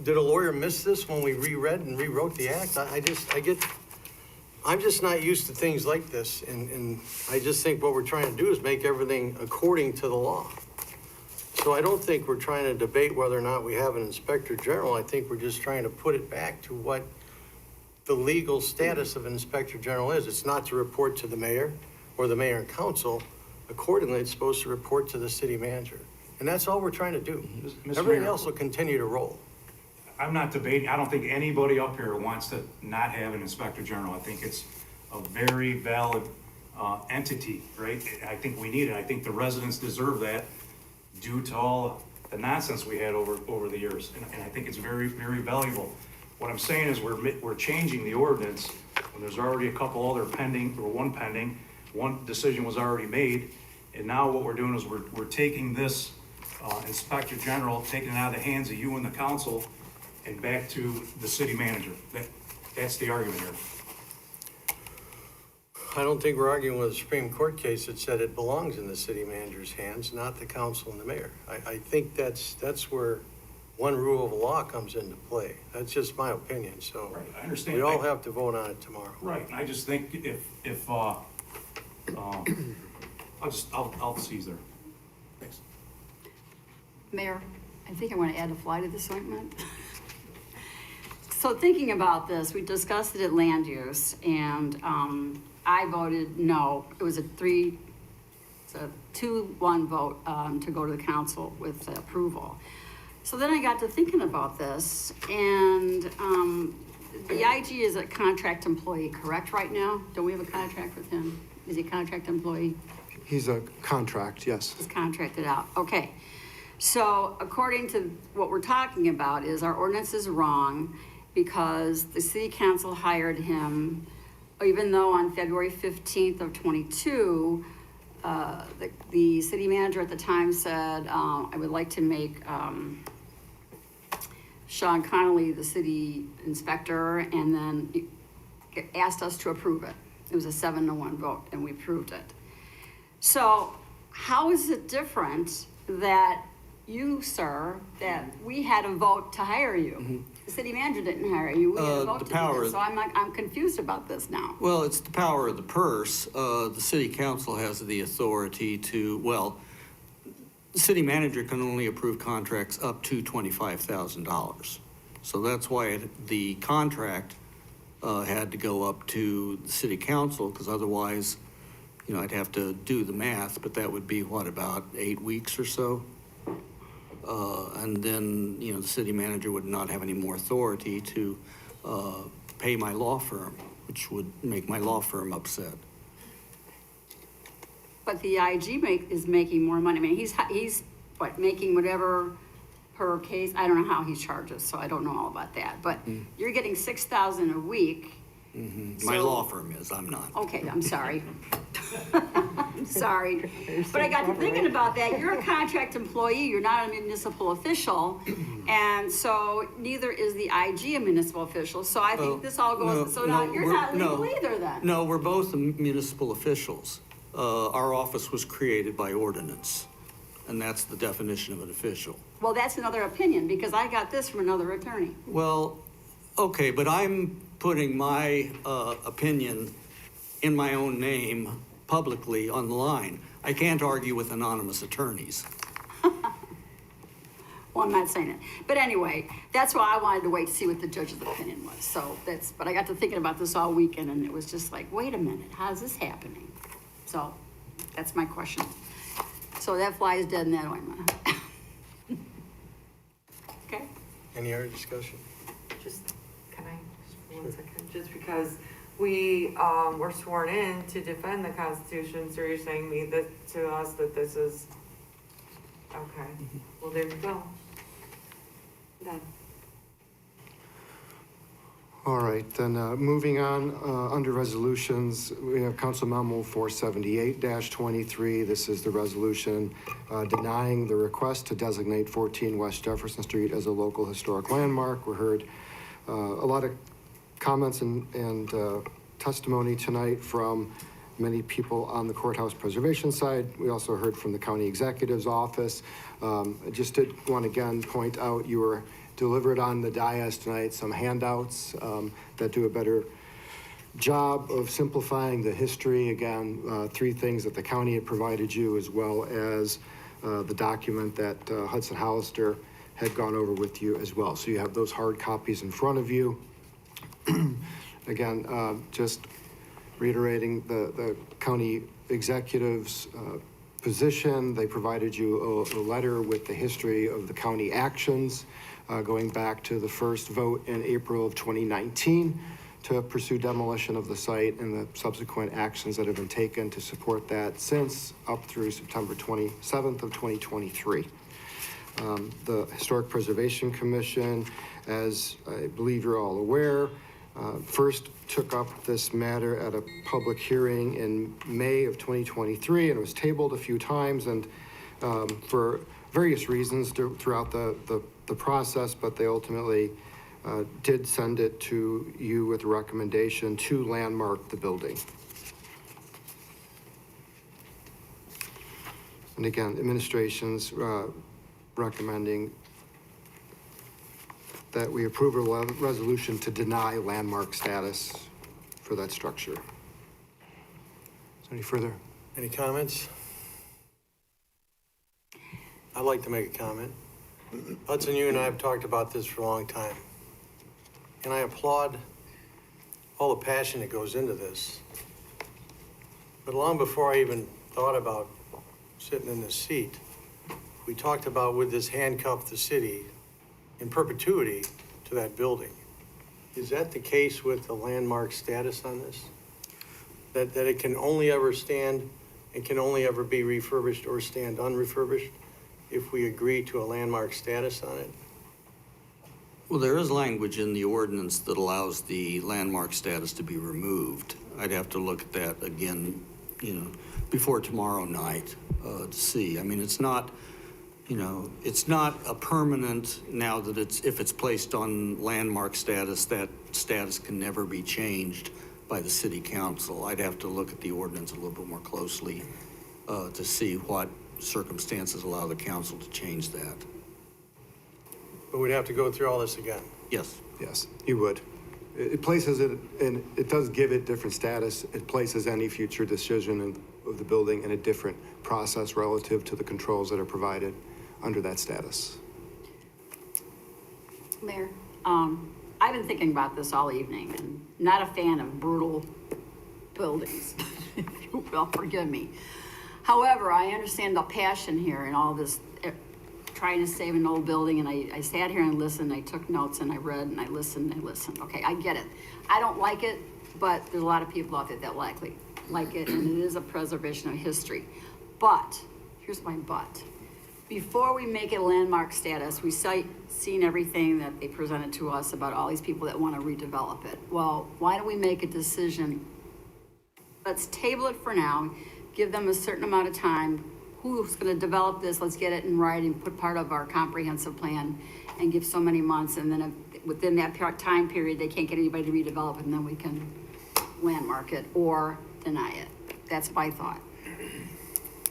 did a lawyer miss this when we reread and rewrote the act? I'm just not used to things like this, and I just think what we're trying to do is make everything according to the law. So I don't think we're trying to debate whether or not we have an inspector general. I think we're just trying to put it back to what the legal status of an inspector general is. It's not to report to the mayor or the mayor and council. Accordingly, it's supposed to report to the city manager. And that's all we're trying to do. Mr. Everything Mayor. else will continue to roll. I'm not debating, I don't think anybody up here wants to not have an inspector general. I think it's a very valid entity, right? I think we need it. I think the residents deserve that due to all the nonsense we had over the years. And I think it's very, very valuable. What I'm saying is we're changing the ordinance when there's already a couple other pending, or one pending, one decision was already made. And now what we're doing is we're taking this inspector general, taking it out of the hands of you and the council and back to the city manager. That's the argument here. I don't think we're arguing with a Supreme Court case that said it belongs in the city manager's hands, not the council and the mayor. I think that's where one rule of law comes into play. That's just my opinion, so. Right, I understand. We all have to vote on it tomorrow. Right, and I just think if I'll seize there. Thanks. Mayor, I think I want to add a fly to this ointment. So thinking about this, we discussed it at land use, and I voted no. It was a 2-1 vote to go to the council with approval. So then I got to thinking about this, and the IG is a contract employee, correct, right now? Don't we have a contract with him? Is he a contract employee? He's a contract, yes. He's contracted out, okay. So according to what we're talking about is our ordinance is wrong because the city council hired him, even though on February 15th of 22, the city manager at the time said, I would like to make Sean Connolly the city inspector, and then asked us to approve it. It was a 7-1 vote, and we approved it. So how is it different that you, sir, that we had a vote to hire you? Mm-hmm. The city manager didn't hire you, we had a vote the to do power- this. So I'm confused about this now. Well, it's the power of the purse. The city council has the authority to, well, the city manager can only approve contracts up to $25,000. So that's why the contract had to go up to the city council, because otherwise, I'd have to do the math, but that would be what, about 8 weeks or so? And then, the city manager would not have any more authority to pay my law firm, which would make my law firm upset. But the IG is making more money. I mean, he's what, making whatever per case? I don't know how he charges, so I don't know all about that. But you're getting $6,000 a week. Mm-hmm. My law firm is, I'm not. Okay, I'm sorry. I'm sorry. But I got to thinking about that. You're a contract employee, you're not a municipal official. And so neither is the IG a municipal official. So I think this all goes, you're not legal either then. No, we're both municipal officials. Our office was created by ordinance, and that's the definition of an official. Well, that's another opinion, because I got this from another attorney. Well, okay, but I'm putting my opinion in my own name publicly on the line. I can't argue with anonymous attorneys. Well, I'm not saying it. But anyway, that's why I wanted to wait to see what the judge's opinion was. So but I got to thinking about this all weekend, and it was just like, wait a minute, how's this happening? So that's my question. So that fly is dead in that ointment. Okay? Any other discussion? Can I, just for 1 second, just because we were sworn in to defend the Constitution, so you're saying to us that this is, okay, well, there you go. Done. All right, then moving on, under resolutions, we have Council Memo 478-23. This is the resolution denying the request to designate 14 West Jefferson Street as a local historic landmark. We heard a lot of comments and testimony tonight from many people on the courthouse preservation side. We also heard from the county executive's office. I just did want to again point out you were delivered on the dais tonight some handouts that do a better job of simplifying the history. Again, 3 things that the county had provided you, as well as the document that Hudson Hollister had gone over with you as well. So you have those hard copies in front of you. Again, just reiterating the county executive's position. They provided you a letter with the history of the county actions going back to the first vote in April of 2019 to pursue demolition of the site and the subsequent actions that have been taken to support that since up through September 27th of 2023. The Historic Preservation Commission, as I believe you're all aware, first took up this matter at a public hearing in May of 2023, and it was tabled a few times, and for various reasons throughout the process, but they ultimately did send it to you with a recommendation to landmark the building. And again, administration's recommending that we approve a resolution to deny landmark status for that structure. Is there any further? Any comments? I'd like to make a comment. Hudson, you and I have talked about this for a long time. And I applaud all the passion that goes into this. But long before I even thought about sitting in this seat, we talked about would this handcuff the city in perpetuity to that building. Is that the case with the landmark status on this? That it can only ever stand and can only ever be refurbished or stand unrefurbished if we agree to a landmark status on it? Well, there is language in the ordinance that allows the landmark status to be removed. I'd have to look at that again, before tomorrow night to see. I mean, it's not, it's not a permanent, now that if it's placed on landmark status, that status can never be changed by the city council. I'd have to look at the ordinance a little bit more closely to see what circumstances allow the council to change that. But we'd have to go through all this again. Yes. Yes, you would. It places it, and it does give it different status. It places any future decision of the building in a different process relative to the controls that are provided under that status. Mayor, I've been thinking about this all evening, and not a fan of brutal buildings, if you will, forgive me. However, I understand the passion here and all this, trying to save an old building, and I sat here and listened, I took notes, and I read, and I listened, and listened. Okay, I get it. I don't like it, but there's a lot of people out there that like it, and it is a preservation of history. But, here's my but. Before we make it a landmark status, we seen everything that they presented to us about all these people that want to redevelop it. Well, why don't we make a decision? Let's table it for now, give them a certain amount of time. Who's going to develop this? Let's get it in writing, put part of our comprehensive plan, and give so many months. And then within that time period, they can't get anybody to redevelop, and then we can landmark it or deny it. That's my thought.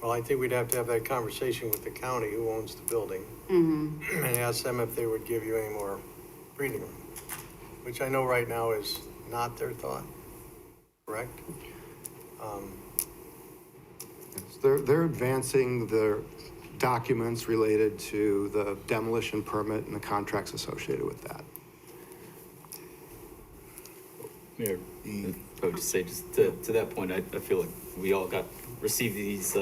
Well, I think we'd have to have that conversation with the county who owns the building and ask them if they would give you any more breathing room, which I know right now is not their thought, correct? They're advancing the documents related to the demolition permit and the contracts associated with that. Mayor, I would just say, to that point, I feel like we all received these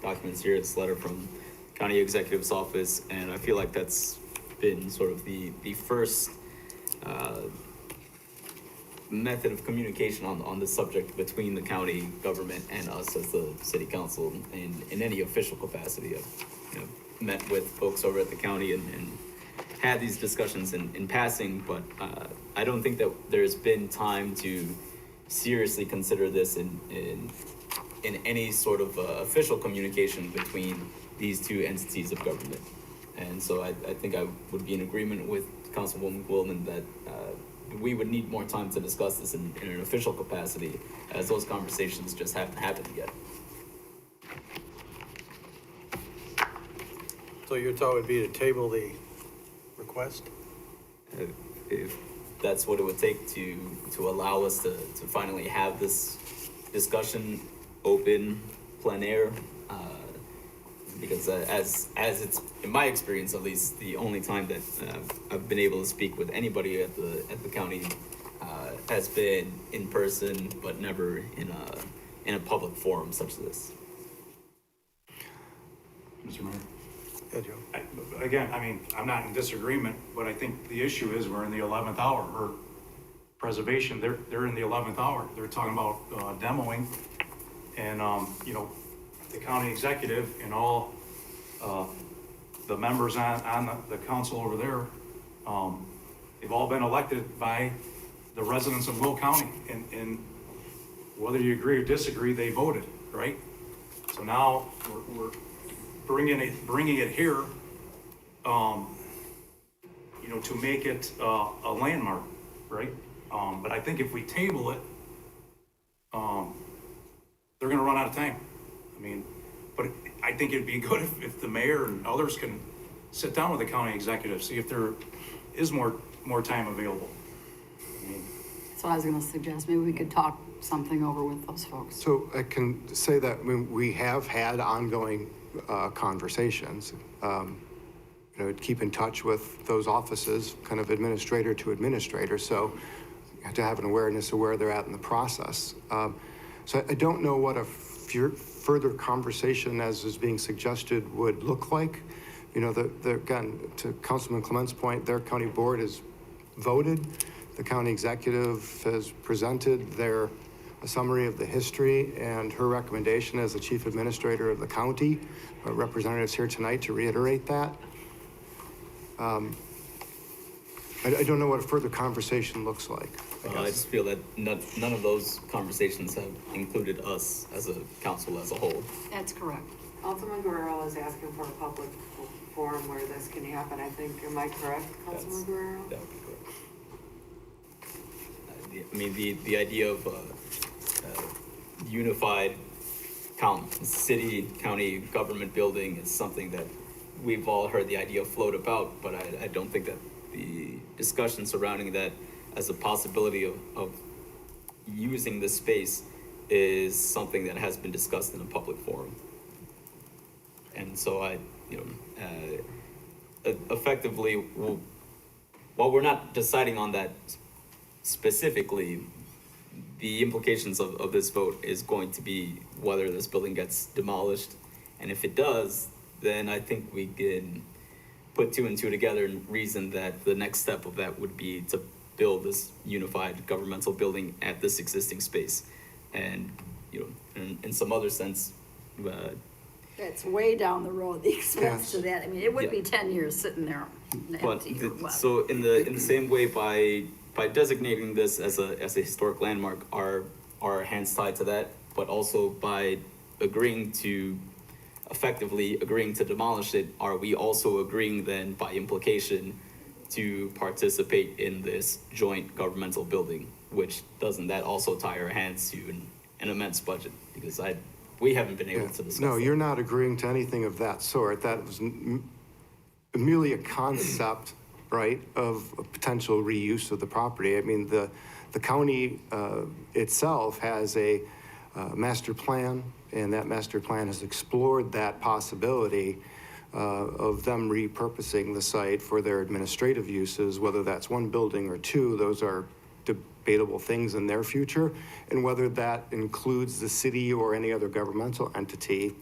documents here, this letter from County Executive's Office, and I feel like that's been sort of the first method of communication on the subject between the county government and us as the city council in any official capacity. I've met with folks over at the county and had these discussions in passing, but I don't think that there's been time to seriously consider this in any sort of official communication between these two entities of government. And so I think I would be in agreement with Councilwoman Quillman that we would need more time to discuss this in an official capacity, as those conversations just haven't happened yet. So your thought would be to table the request? If that's what it would take to allow us to finally have this discussion open, plein air, because as it's, in my experience at least, the only time that I've been able to speak with anybody at the county has been in person, but never in a public forum such as this. Mr. Mayor? Yeah, Joe. Again, I mean, I'm not in disagreement, but I think the issue is we're in the 11th hour, or preservation, they're in the 11th hour. They're talking about demoing, and, you know, the county executive and all the members on the council over there, they've all been elected by the residents of Will County, and whether you agree or disagree, they voted, right? So now we're bringing it here, you know, to make it a landmark, right? But I think if we table it, they're gonna run out of time. I mean, but I think it'd be good if the mayor and others can sit down with the county executive, see if there is more time available. I mean, That's what I was gonna suggest. Maybe we could talk something over with those folks. So I can say that we have had ongoing conversations. You know, keep in touch with those offices, kind of administrator to administrator, so you have to have an awareness of where they're at in the process. So I don't know what a further conversation, as is being suggested, would look like. You know, again, to Councilman Clement's point, their county board has voted. The county executive has presented a summary of the history and her recommendation as the chief administrator of the county. Our representatives here tonight to reiterate that. I don't know what a further conversation looks like. I just feel that none of those conversations have included us as a council as a whole. That's correct. Councilman Guerrero is asking for a public forum where this can happen, I think. Am I correct, Councilman Guerrero? That would be correct. I mean, the idea of unified city, county government building is something that we've all heard the idea float about, but I don't think that the discussion surrounding that as a possibility of using this space is something that has been discussed in a public forum. And so effectively, while we're not deciding on that specifically, the implications of this vote is going to be whether this building gets demolished. And if it does, then I think we can put two and two together and reason that the next step of that would be to build this unified governmental building at this existing space. And, you know, in some other sense, That's way down the road, the expense to Yes. that. I mean, it would be 10 years sitting there but empty or what. so in the same way, by designating this as a historic landmark, are our hands tied to that, but also by effectively agreeing to demolish it, are we also agreeing then by implication to participate in this joint governmental building, which doesn't that also tie our hands to an immense budget? Because we haven't been able to discuss No, that. you're not agreeing to anything of that sort. That was merely a concept, right, of a potential reuse of the property. I mean, the county itself has a master plan, and that master plan has explored that possibility of them repurposing the site for their administrative uses, whether that's one building or two. Those are debatable things in their future, and whether that includes the city or any other governmental entity.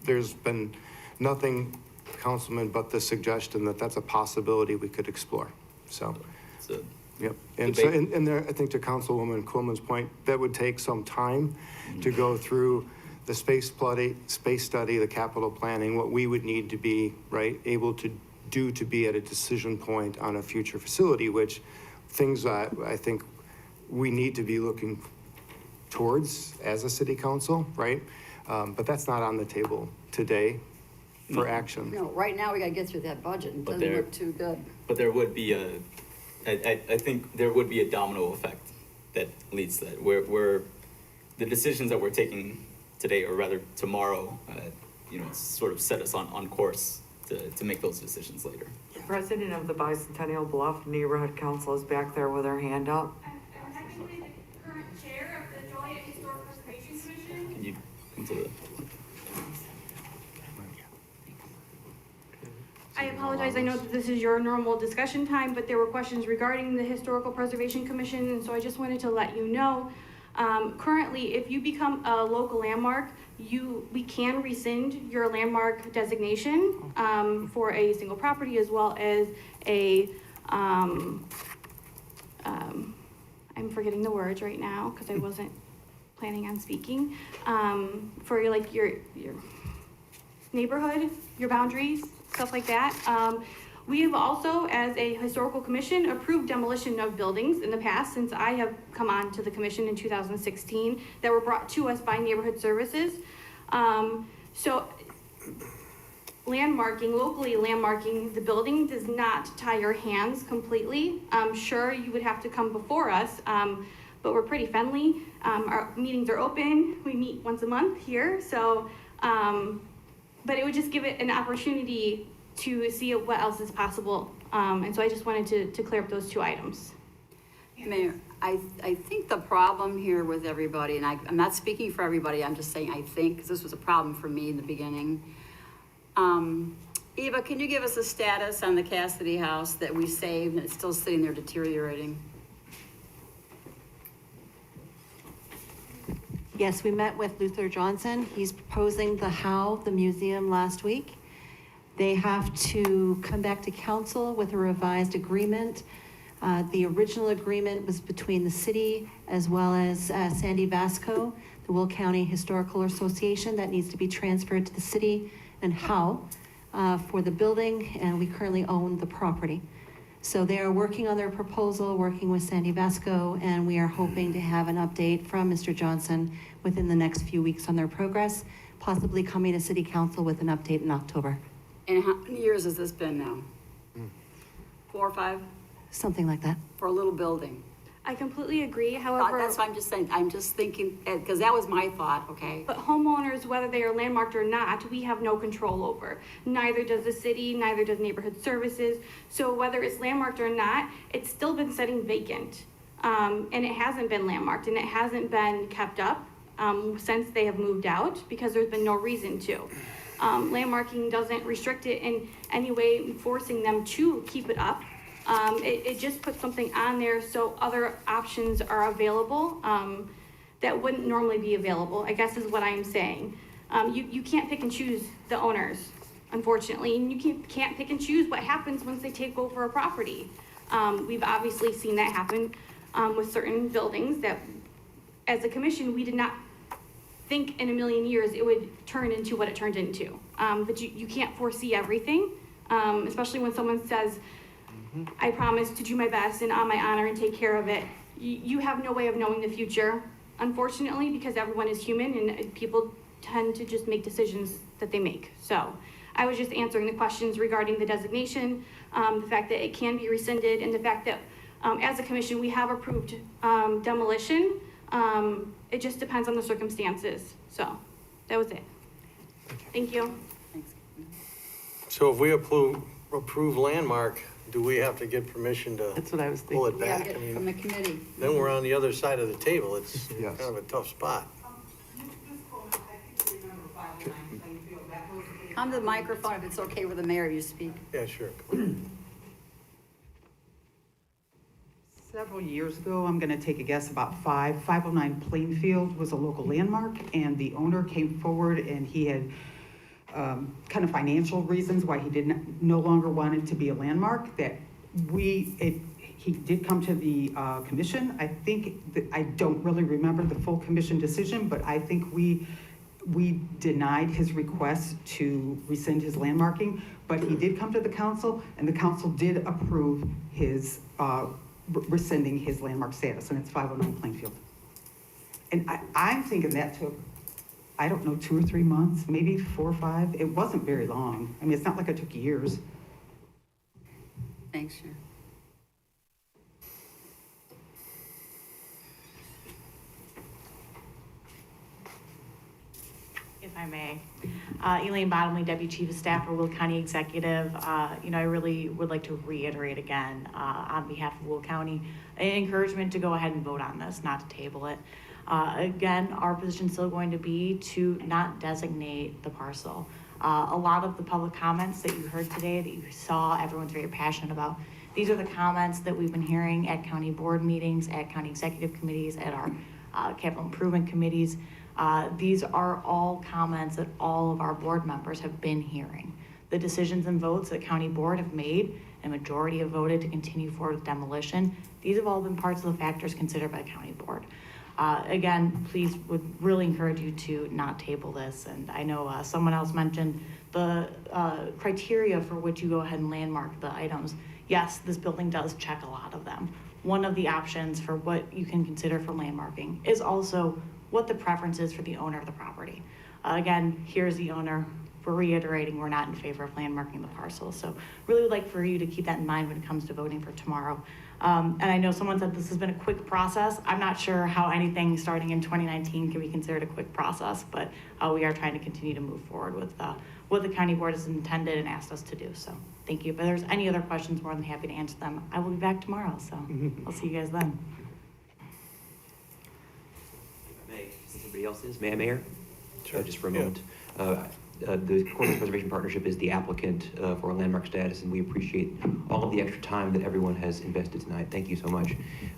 There's been nothing, Councilman, but the suggestion that that's a possibility we could explore. So, yep. And so, and there, I think to Councilwoman Coleman's point, that would take some time to go through the space study, the capital planning, what we would need to be, right, able to do to be at a decision point on a future facility, which things that I think we need to be looking towards as a city council, right? But that's not on the table today for action. No, right now we gotta get through that budget. It doesn't look too good. But there would be I think there would be a domino effect that leads to that, where the decisions that we're taking today, or rather tomorrow, sort of set us on course to make those decisions later. The president of the Bicentennial Bluff Neighborhood Council is back there with her hand up. I'm actually the current chair of the Joliet Historic Preservation Commission. Can you come to the... I apologize, I know that this is your normal discussion time, but there were questions regarding the Historical Preservation Commission, and so I just wanted to let you know. Currently, if you become a local landmark, we can rescind your landmark designation for a single property as well as a, I'm forgetting the words right now because I wasn't planning on speaking, for like your neighborhood, your boundaries, stuff like that. We have also, as a historical commission, approved demolition of buildings in the past since I have come on to the commission in 2016 that were brought to us by neighborhood services. So locally landmarking the building does not tie your hands completely. Sure, you would have to come before us, but we're pretty friendly. Our meetings are open. We meet once a month here. So, but it would just give it an opportunity to see what else is possible. And so I just wanted to clear up those two items. Mayor, I think the problem here with everybody, and I'm not speaking for everybody, I'm just saying I think, because this was a problem for me in the beginning. Eva, can you give us a status on the Cassidy house that we saved and it's still sitting there deteriorating? Yes, we met with Luther Johnson. He's proposing the museum last week. They have to come back to council with a revised agreement. The original agreement was between the city as well as Sandy Vasco, the Will County Historical Association, that needs to be transferred to the city, and how for the building, and we currently own the property. So they are working on their proposal, working with Sandy Vasco, and we are hoping to have an update from Mr. Johnson within the next few weeks on their progress, possibly coming to city council with an update in October. And how many years has this been now? 4 or 5? Something like that. For a little building. I completely agree, however. That's what I'm just saying. I'm just thinking, because that was my thought, okay? But homeowners, whether they are landmarked or not, we have no control over. Neither does the city, neither does neighborhood services. So whether it's landmarked or not, it's still been sitting vacant. And it hasn't been landmarked and it hasn't been kept up since they have moved out because there's been no reason to. Landmarking doesn't restrict it in any way, forcing them to keep it up. It just puts something on there so other options are available that wouldn't normally be available, I guess is what I'm saying. You can't pick and choose the owners, unfortunately, and you can't pick and choose what happens once they take over a property. We've obviously seen that happen with certain buildings that, as a commission, we did not think in a million years it would turn into what it turned into. But you can't foresee everything, especially when someone says, I promise to do my best and on my honor and take care of it. You have no way of knowing the future, unfortunately, because everyone is human and people tend to just make decisions that they make. So I was just answering the questions regarding the designation, the fact that it can be rescinded, and the fact that as a commission, we have approved demolition. It just depends on the circumstances. So that was it. Thank you. So if we approve landmark, do we have to get permission to That's what I was pull it thinking. back? Yeah, I mean, from the committee. then we're on the other side of the table. It's Yes. kind of a tough spot. Come to the microphone if it's okay with the mayor, you speak. Yeah, sure. Several years ago, I'm gonna take a guess, about 509 Plainfield was a local landmark, and the owner came forward and he had kind of financial reasons why he no longer wanted to be a landmark, that he did come to the commission. I think that, I don't really remember the full commission decision, but I think we denied his request to rescind his landmarking, but he did come to the council, and the council did approve his rescinding his landmark status, and it's 509 Plainfield. And I'm thinking that took, I don't know, 2 or 3 months, maybe 4 or 5. It wasn't very long. I mean, it's not like it took years. Thanks, Sharon. If I may. Elaine Bottomley, Deputy Chief of Staff for Will County Executive. I really would like to reiterate again, on behalf of Will County, an encouragement to go ahead and vote on this, not to table it. Again, our position is still going to be to not designate the parcel. A lot of the public comments that you heard today, that you saw, everyone's very passionate about. These are the comments that we've been hearing at county board meetings, at county executive committees, at our capital improvement committees. These are all comments that all of our board members have been hearing. The decisions and votes that county board have made, a majority have voted to continue forward with demolition. These have all been parts of the factors considered by county board. Again, please would really encourage you to not table this. And I know someone else mentioned the criteria for which you go ahead and landmark the items. Yes, this building does check a lot of them. One of the options for what you can consider for landmarking is also what the preference is for the owner of the property. Again, here's the owner. We're reiterating we're not in favor of landmarking the parcel. So really would like for you to keep that in mind when it comes to voting for tomorrow. And I know someone said this has been a quick process. I'm not sure how anything starting in 2019 can be considered a quick process, but we are trying to continue to move forward with what the county board has intended and asked us to do. So thank you. If there's any other questions, more than happy to answer them. I will be back tomorrow, so I'll see you guys then. Since everybody else is, may I, Mayor? Sure. Just for a moment. The Corners Preservation Partnership is the applicant for a landmark status, and we appreciate all of the extra time that everyone has invested tonight. Thank you so much.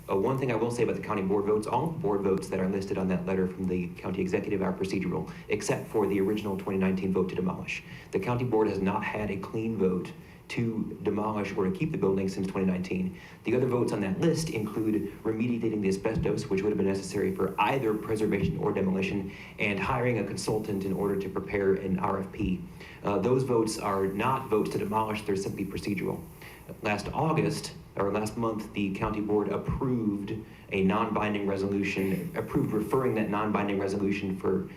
One thing I will say about the county board votes, all board votes that are listed on that letter from the county executive are procedural, except for the original 2019 vote to demolish. The county board has not had a clean vote to demolish or to keep the building since 2019. The other votes on that list include remediating the asbestos, which would have been necessary for either preservation or demolition, and hiring a consultant in order to prepare an RFP. Those votes are not votes to demolish, they're simply procedural. Last month, the county board approved a non-binding resolution, approved referring that non-binding resolution for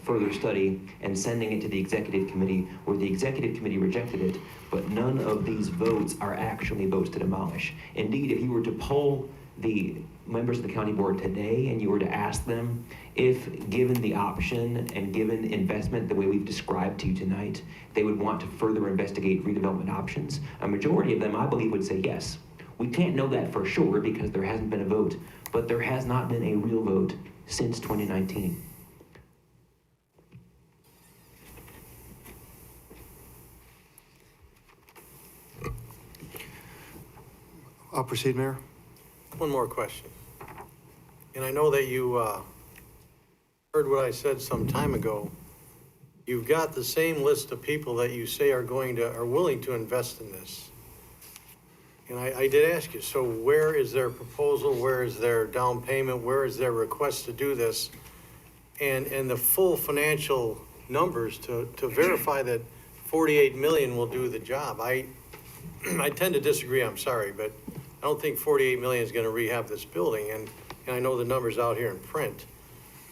further study and sending it to the executive committee, where the executive committee rejected it, but none of these votes are actually votes to demolish. Indeed, if you were to poll the members of the county board today and you were to ask them if, given the option and given investment the way we've described to you tonight, they would want to further investigate redevelopment options, a majority of them, I believe, would say yes. We can't know that for sure because there hasn't been a vote, but there has not been a real vote since 2019. I'll proceed, Mayor. One more question. And I know that you heard what I said some time ago. You've got the same list of people that you say are willing to invest in this. And I did ask you, so where is their proposal? Where is their down payment? Where is their request to do this? And the full financial numbers to verify that 48 million will do the job. I tend to disagree, I'm sorry, but I don't think 48 million is going to rehab this building, and I know the number's out here in print.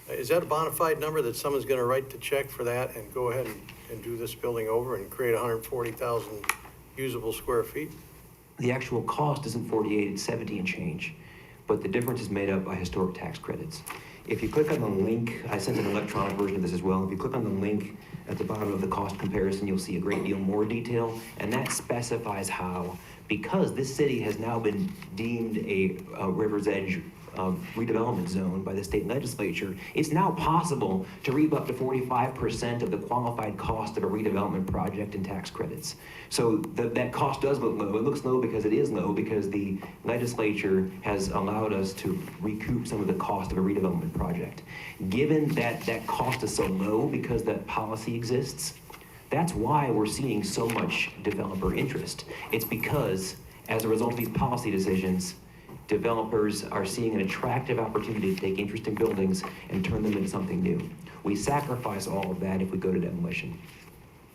Is that a bona fide number that someone's going to write the check for that and go ahead and do this building over and create 140,000 usable square feet? The actual cost isn't 48, it's 70 and change, but the difference is made up by historic tax credits. If you click on the link, I sent an electronic version of this as well. If you click on the link at the bottom of the cost comparison, you'll see a great deal more detail, and that specifies how, because this city has now been deemed a River's Edge redevelopment zone by the state legislature, it's now possible to reap up to 45% of the qualified cost of a redevelopment project in tax credits. So that cost does look low. It looks low because it is low because the legislature has allowed us to recoup some of the cost of a redevelopment project. Given that that cost is so low because that policy exists, that's why we're seeing so much developer interest. It's because, as a result of these policy decisions, developers are seeing an attractive opportunity to take interest in buildings and turn them into something new. We sacrifice all of that if we go to demolition.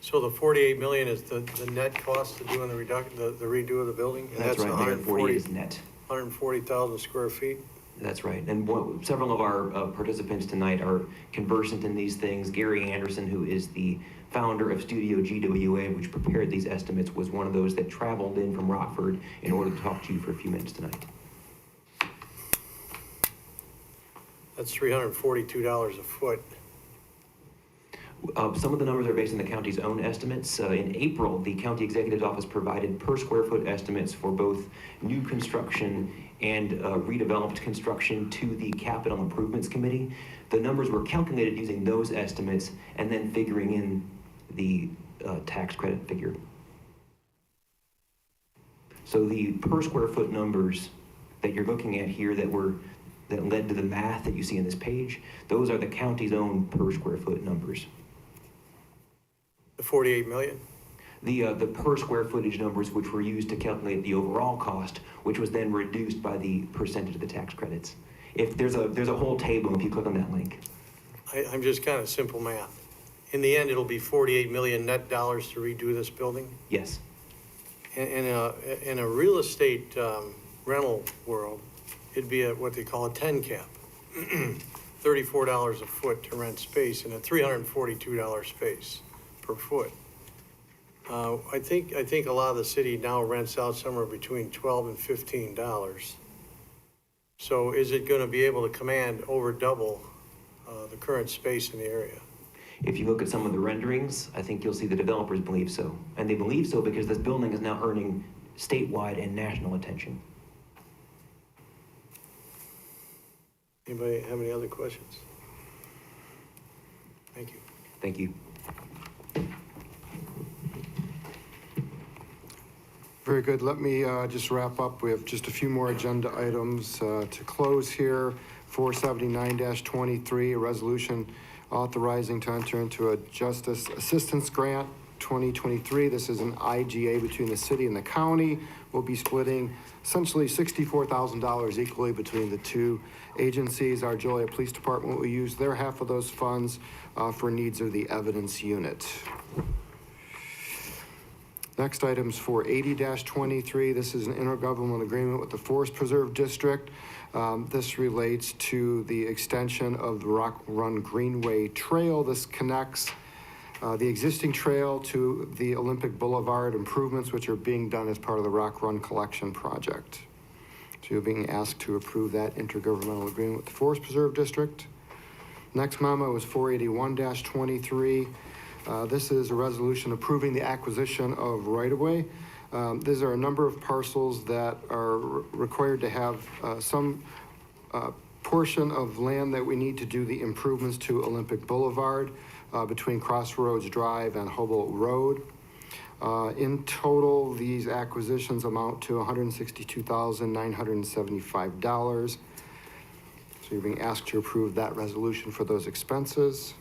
So the 48 million is the net cost of doing the redo of the building? And That's right, 140 is net. 140,000 square feet? That's right, and several of our participants tonight are conversant in these things. Gary Anderson, who is the founder of Studio GWA, which prepared these estimates, was one of those that traveled in from Rockford in order to talk to you for a few minutes tonight. That's $342 a foot. Some of the numbers are based on the county's own estimates. In April, the county executive's office provided per square foot estimates for both new construction and redeveloped construction to the Capital Improvements Committee. The numbers were calculated using those estimates and then figuring in the tax credit figure. So the per square foot numbers that you're looking at here that led to the math that you see on this page, those are the county's own per square foot numbers. The 48 million? The per square footage numbers which were used to calculate the overall cost, which was then reduced by the percentage of the tax credits. If there's a whole table if you click on that link. I'm just kind of simple math. In the end, it'll be 48 million net dollars to redo this building? Yes. In a real estate rental world, it'd be what they call a 10 cap. $34 a foot to rent space and a $342 space per foot. I think a lot of the city now rents out somewhere between $12 and $15. So is it going to be able to command over double the current space in the area? If you look at some of the renderings, I think you'll see the developers believe so. And they believe so because this building is now earning statewide and national attention. Anybody have any other questions? Thank you. Thank you. Very good. Let me just wrap up. We have just a few more agenda items to close here. 479-23, a resolution authorizing to enter into a Justice Assistance Grant 2023. This is an IGA between the city and the county. We'll be splitting essentially $64,000 equally between the two agencies. Our Joliet Police Department will use their half of those funds for needs of the evidence unit. Next item is 480-23. This is an intergovernmental agreement with the Forest Preserve District. This relates to the extension of the Rock Run Greenway Trail. This connects the existing trail to the Olympic Boulevard improvements, which are being done as part of the Rock Run Collection Project. So you're being asked to approve that intergovernmental agreement with the Forest Preserve District. Next memo is 481-23. This is a resolution approving the acquisition of right-of-way. These are a number of parcels that are required to have some portion of land that we need to do the improvements to Olympic Boulevard between Crossroads Drive and Hobolt Road. In total, these acquisitions amount to $162,975. So you're being asked to approve that resolution for those expenses.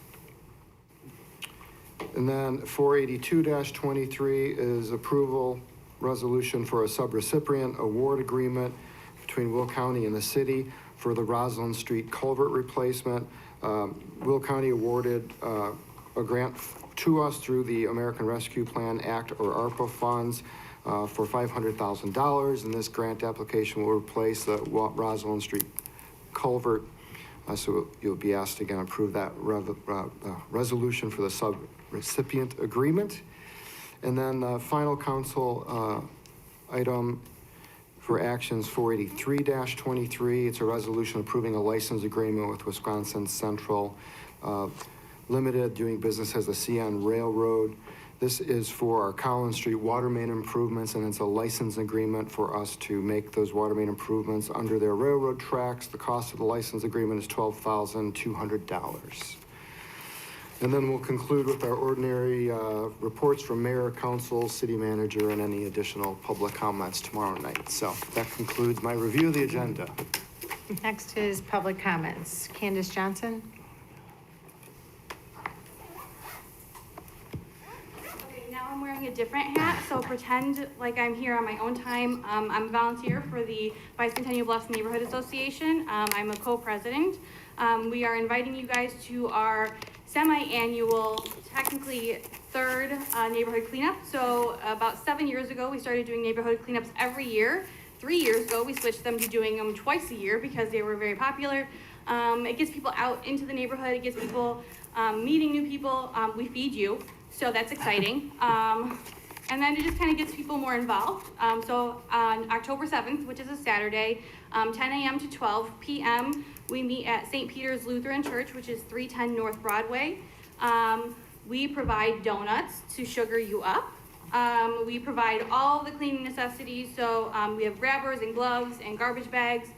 And then 482-23 is approval resolution for a subrecipient award agreement between Will County and the city for the Roslyn Street culvert replacement. Will County awarded a grant to us through the American Rescue Plan Act or ARPA funds for $500,000, and this grant application will replace the Roslyn Street culvert. So you'll be asked to again approve that resolution for the subrecipient agreement. And then the final council item for actions 483-23. It's a resolution approving a license agreement with Wisconsin Central Limited, doing business as the CN Railroad. This is for our Collins Street water main improvements, and it's a license agreement for us to make those water main improvements under their railroad tracks. The cost of the license agreement is $12,200. And then we'll conclude with our ordinary reports from mayor, council, city manager, and any additional public comments tomorrow night. So that concludes my review of the agenda. Next is public comments. Candace Johnson. I'm wearing a different hat, so pretend like I'm here on my own time. I'm a volunteer for the Bicentennial Bluffs Neighborhood Association. I'm a co-president. We are inviting you guys to our semi-annual, technically third neighborhood cleanup. So about 7 years ago, we started doing neighborhood cleanups every year. 3 years ago, we switched them to doing them twice a year because they were very popular. It gets people out into the neighborhood. It gets people meeting new people. We feed you. So that's exciting. And then it just kind of gets people more involved. So on October 7th, which is a Saturday, 10 a.m. to 12 p.m., we meet at St. Peter's Lutheran Church, which is 310 North Broadway. We provide donuts to sugar you up. We provide all the cleaning necessities. So we have grabbers and gloves and garbage bags.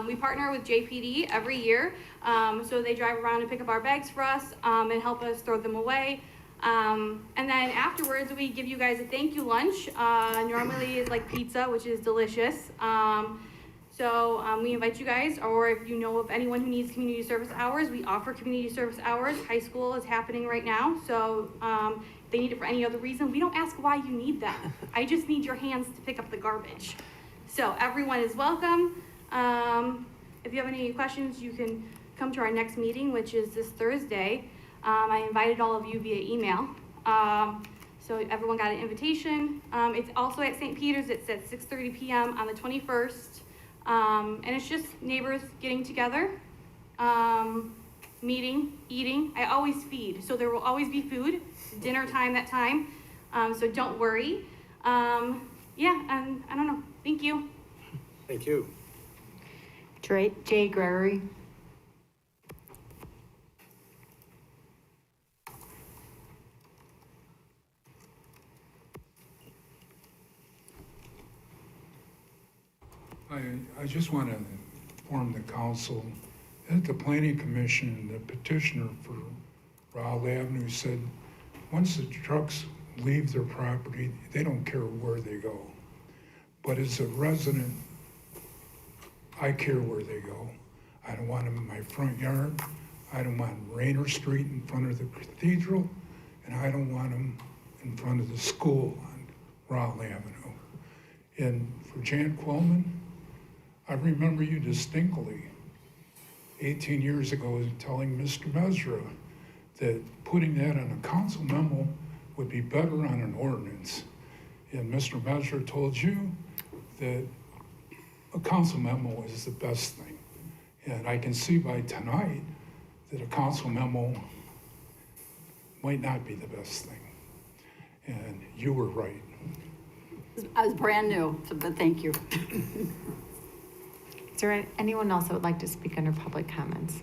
We partner with JPD every year. So they drive around and pick up our bags for us and help us throw them away. And then afterwards, we give you guys a thank you lunch. Normally it's like pizza, which is delicious. We invite you guys, or if you know of anyone who needs community service hours, we offer community service hours. High school is happening right now, so if they need it for any other reason, we don't ask why you need them. I just need your hands to pick up the garbage. So everyone is welcome. If you have any questions, you can come to our next meeting, which is this Thursday. I invited all of you via email. So everyone got an invitation. It's also at St. Peter's. It's at 6:30 p.m. on the 21st. And it's just neighbors getting together, meeting, eating. I always feed, so there will always be food, dinner time that time. So don't worry. Yeah, and I don't know. Thank you. Thank you. Jay Gregory. I just want to inform the council, at the planning commission, the petitioner for Rowell Avenue said, once the trucks leave their property, they don't care where they go. But as a resident, I care where they go. I don't want them in my front yard. I don't want Rayner Street in front of the cathedral, and I don't want them in front of the school on Rowell Avenue. And for Jan Quillman, I remember you distinctly 18 years ago telling Mr. Mesra that putting that on a council memo would be better on an ordinance. And Mr. Mesra told you that a council memo is the best thing. And I can see by tonight that a council memo might not be the best thing. And you were right. I was brand new, but thank you. Is there anyone else that would like to speak under public comments?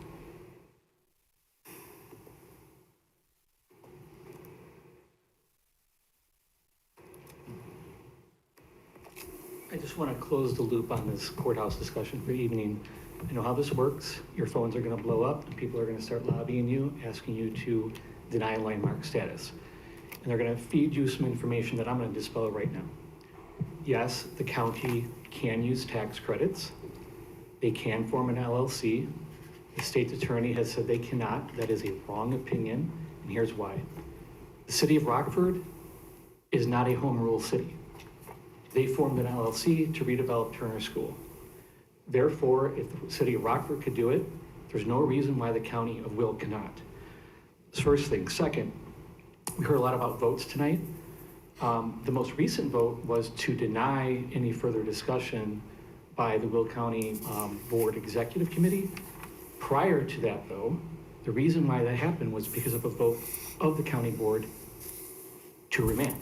I just want to close the loop on this courthouse discussion for evening. I know how this works. Your phones are going to blow up and people are going to start lobbying you, asking you to deny landmark status. And they're going to feed you some information that I'm going to dispel right now. Yes, the county can use tax credits. They can form an LLC. The state's attorney has said they cannot. That is a wrong opinion, and here's why. The city of Rockford is not a home rule city. They formed an LLC to redevelop Turner School. Therefore, if the city of Rockford could do it, there's no reason why the county of Will cannot. That's first thing. Second, we heard a lot about votes tonight. The most recent vote was to deny any further discussion by the Will County Board Executive Committee. Prior to that, though, the reason why that happened was because of a vote of the county board to remand.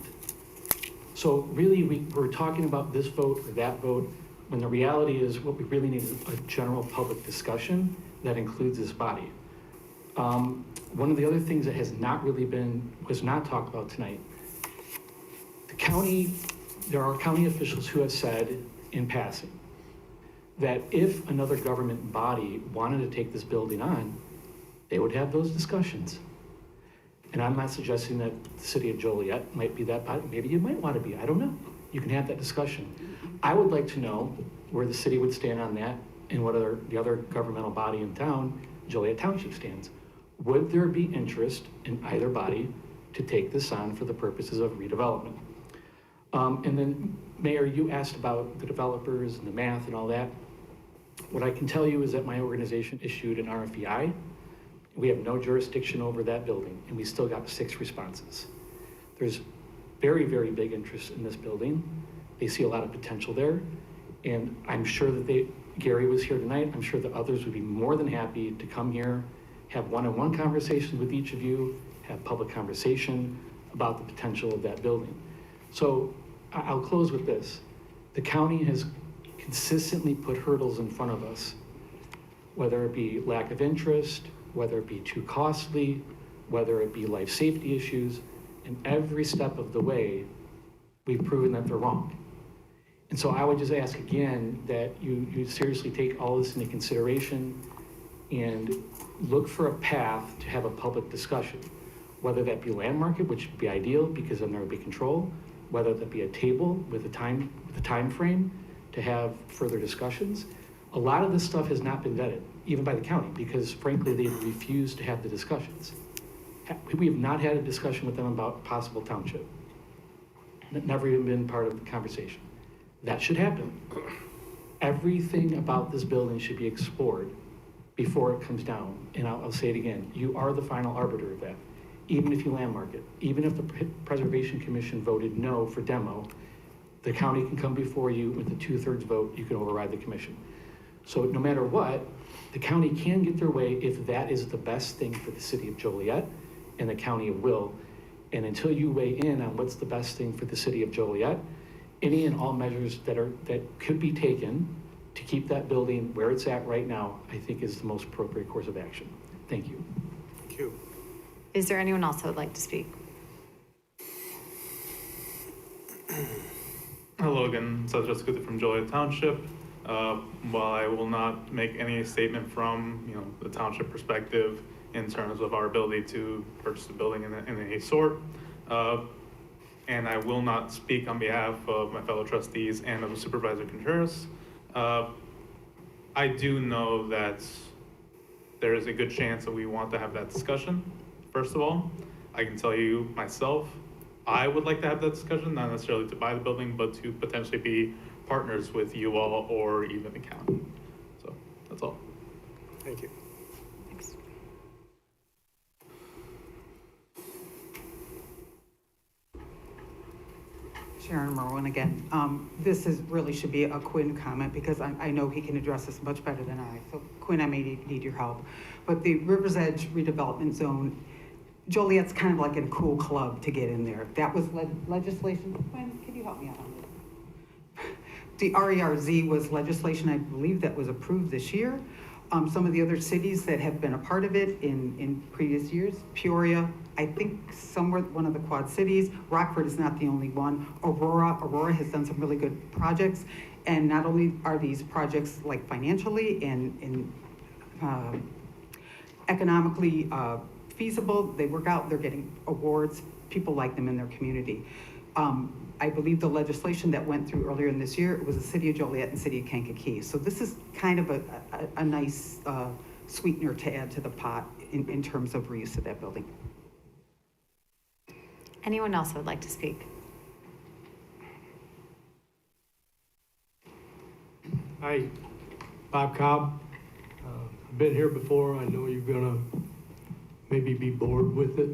So really, we're talking about this vote or that vote, when the reality is what we really need is a general public discussion that includes this body. One of the other things that was not talked about tonight, there are county officials who have said in passing that if another government body wanted to take this building on, they would have those discussions. And I'm not suggesting that the city of Joliet might be that body. Maybe you might want to be, I don't know. You can have that discussion. I would like to know where the city would stand on that and what the other governmental body in town, Joliet Township, stands. Would there be interest in either body to take this on for the purposes of redevelopment? And then, Mayor, you asked about the developers and the math and all that. What I can tell you is that my organization issued an RFEI. We have no jurisdiction over that building, and we still got 6 responses. There's very, very big interest in this building. They see a lot of potential there, and I'm sure that Gary was here tonight. I'm sure that others would be more than happy to come here, have one-on-one conversations with each of you, have public conversation about the potential of that building. So I'll close with this. The county has consistently put hurdles in front of us, whether it be lack of interest, whether it be too costly, whether it be life safety issues, and every step of the way, we've proven that they're wrong. And so I would just ask again that you seriously take all this into consideration and look for a path to have a public discussion. whether that be land market, which would be ideal because then there would be control, whether that be a table with a time frame to have further discussions. A lot of this stuff has not been vetted, even by the county, because frankly, they've refused to have the discussions. We have not had a discussion with them about possible township. Never even been part of the conversation. That should happen. Everything about this building should be explored before it comes down. And I'll say it again, you are the final arbiter of that. Even if you landmark it, even if the Preservation Commission voted no for demo, the county can come before you with a 2/3 vote, you can override the commission. So no matter what, the county can get their way if that is the best thing for the city of Joliet, and the county will. And until you weigh in on what's the best thing for the city of Joliet, any and all measures that could be taken to keep that building where it's at right now, I think is the most appropriate course of action. Thank you. Thank you. Is there anyone else that would like to speak? Hello again, Seth Jessica from Joliet Township. While I will not make any statement from the township perspective in terms of our ability to purchase a building in any sort, and I will not speak on behalf of my fellow trustees and of Supervisor Contreras, I do know that there is a good chance that we want to have that discussion. First of all, I can tell you myself, I would like to have that discussion, not necessarily to buy the building, but to potentially be partners with you all or even the county. So that's all. Thank you. Thanks. Sharon Merwin again. This really should be a Quinn comment because I know he can address this much better than I. So Quinn, I may need your help. But the River's Edge redevelopment zone, Joliet's kind of like a cool club to get in there. That was legislation. Quinn, can you help me out on this? The RERZ was legislation, I believe, that was approved this year. Some of the other cities that have been a part of it in previous years, Peoria, I think somewhere, one of the Quad Cities, Rockford is not the only one. Aurora has done some really good projects. And not only are these projects like financially and economically feasible, they work out, they're getting awards, people like them in their community. I believe the legislation that went through earlier in this year, it was the city of Joliet and city of Kankakee. So this is kind of a nice sweetener to add to the pot in terms of reuse of that building. Anyone else would like to speak? Hi, Bob Cobb. I've been here before. I know you're gonna maybe be bored with it.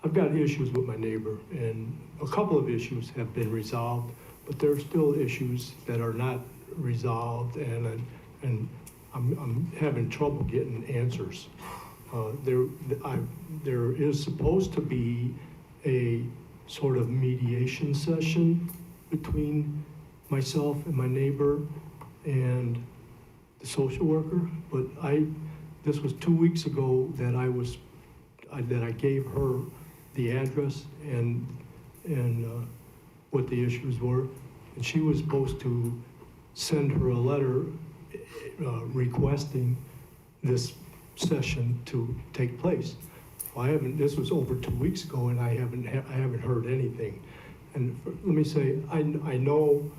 I've got issues with my neighbor, and a couple of issues have been resolved, but there are still issues that are not resolved, and I'm having trouble getting answers. There is supposed to be a sort of mediation session between myself and my neighbor and the social worker, but this was 2 weeks ago that I gave her the address and what the issues were, and she was supposed to send her a letter requesting this session to take place. Well, this was over 2 weeks ago, and I haven't heard anything. And let me say, I know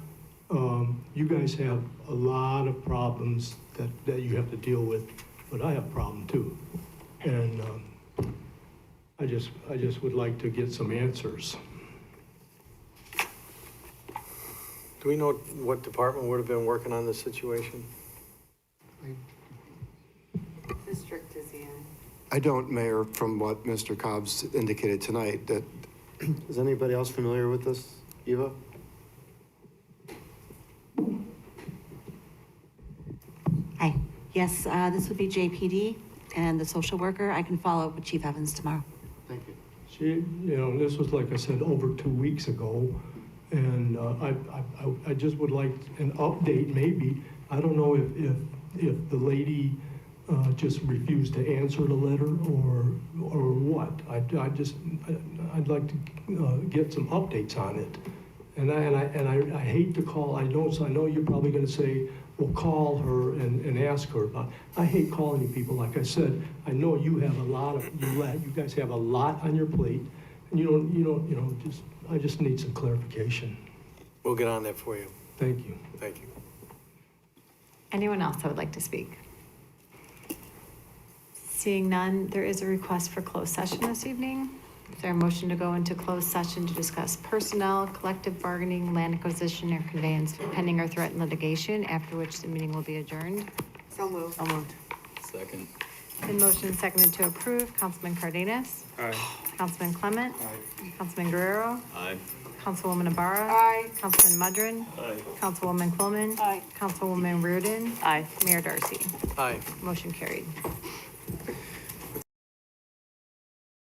you guys have a lot of problems that you have to deal with, but I have a problem too. And I just would like to get some answers. Do we know what department would have been working on this situation? District is in. I don't, Mayor, from what Mr. Cobb's indicated tonight. That is anybody else familiar with this? Eva? Hi. Yes, this would be JPD and the social worker. I can follow up with Chief Evans tomorrow. Thank you. This was, like I said, over 2 weeks ago, and I just would like an update, maybe. I don't know if the lady just refused to answer the letter or what. I'd like to get some updates on it. And I hate to call. I know you're probably going to say, will call her and ask her about. I hate calling you people, like I said, I know you have a lot of, you guys have a lot on your plate, and I just need some clarification. We'll get on that for you. Thank you. Thank you. Anyone else that would like to speak? Seeing none, there is a request for closed session this evening. Is there a motion to go into closed session to discuss personnel, collective bargaining, land acquisition, or conveyance pending or threatened litigation, after which the meeting will be adjourned? So moved. So moved. Second. Been motion and seconded to approve. Councilman Cardenas? Aye. Councilman Clement? Councilman Guerrero? Aye. Councilwoman Ibarra? Aye. Councilman Mudrin? Aye. Councilwoman Quillman? Aye. Councilwoman Reardon? Aye. Mayor Darcy? Aye. Motion carried.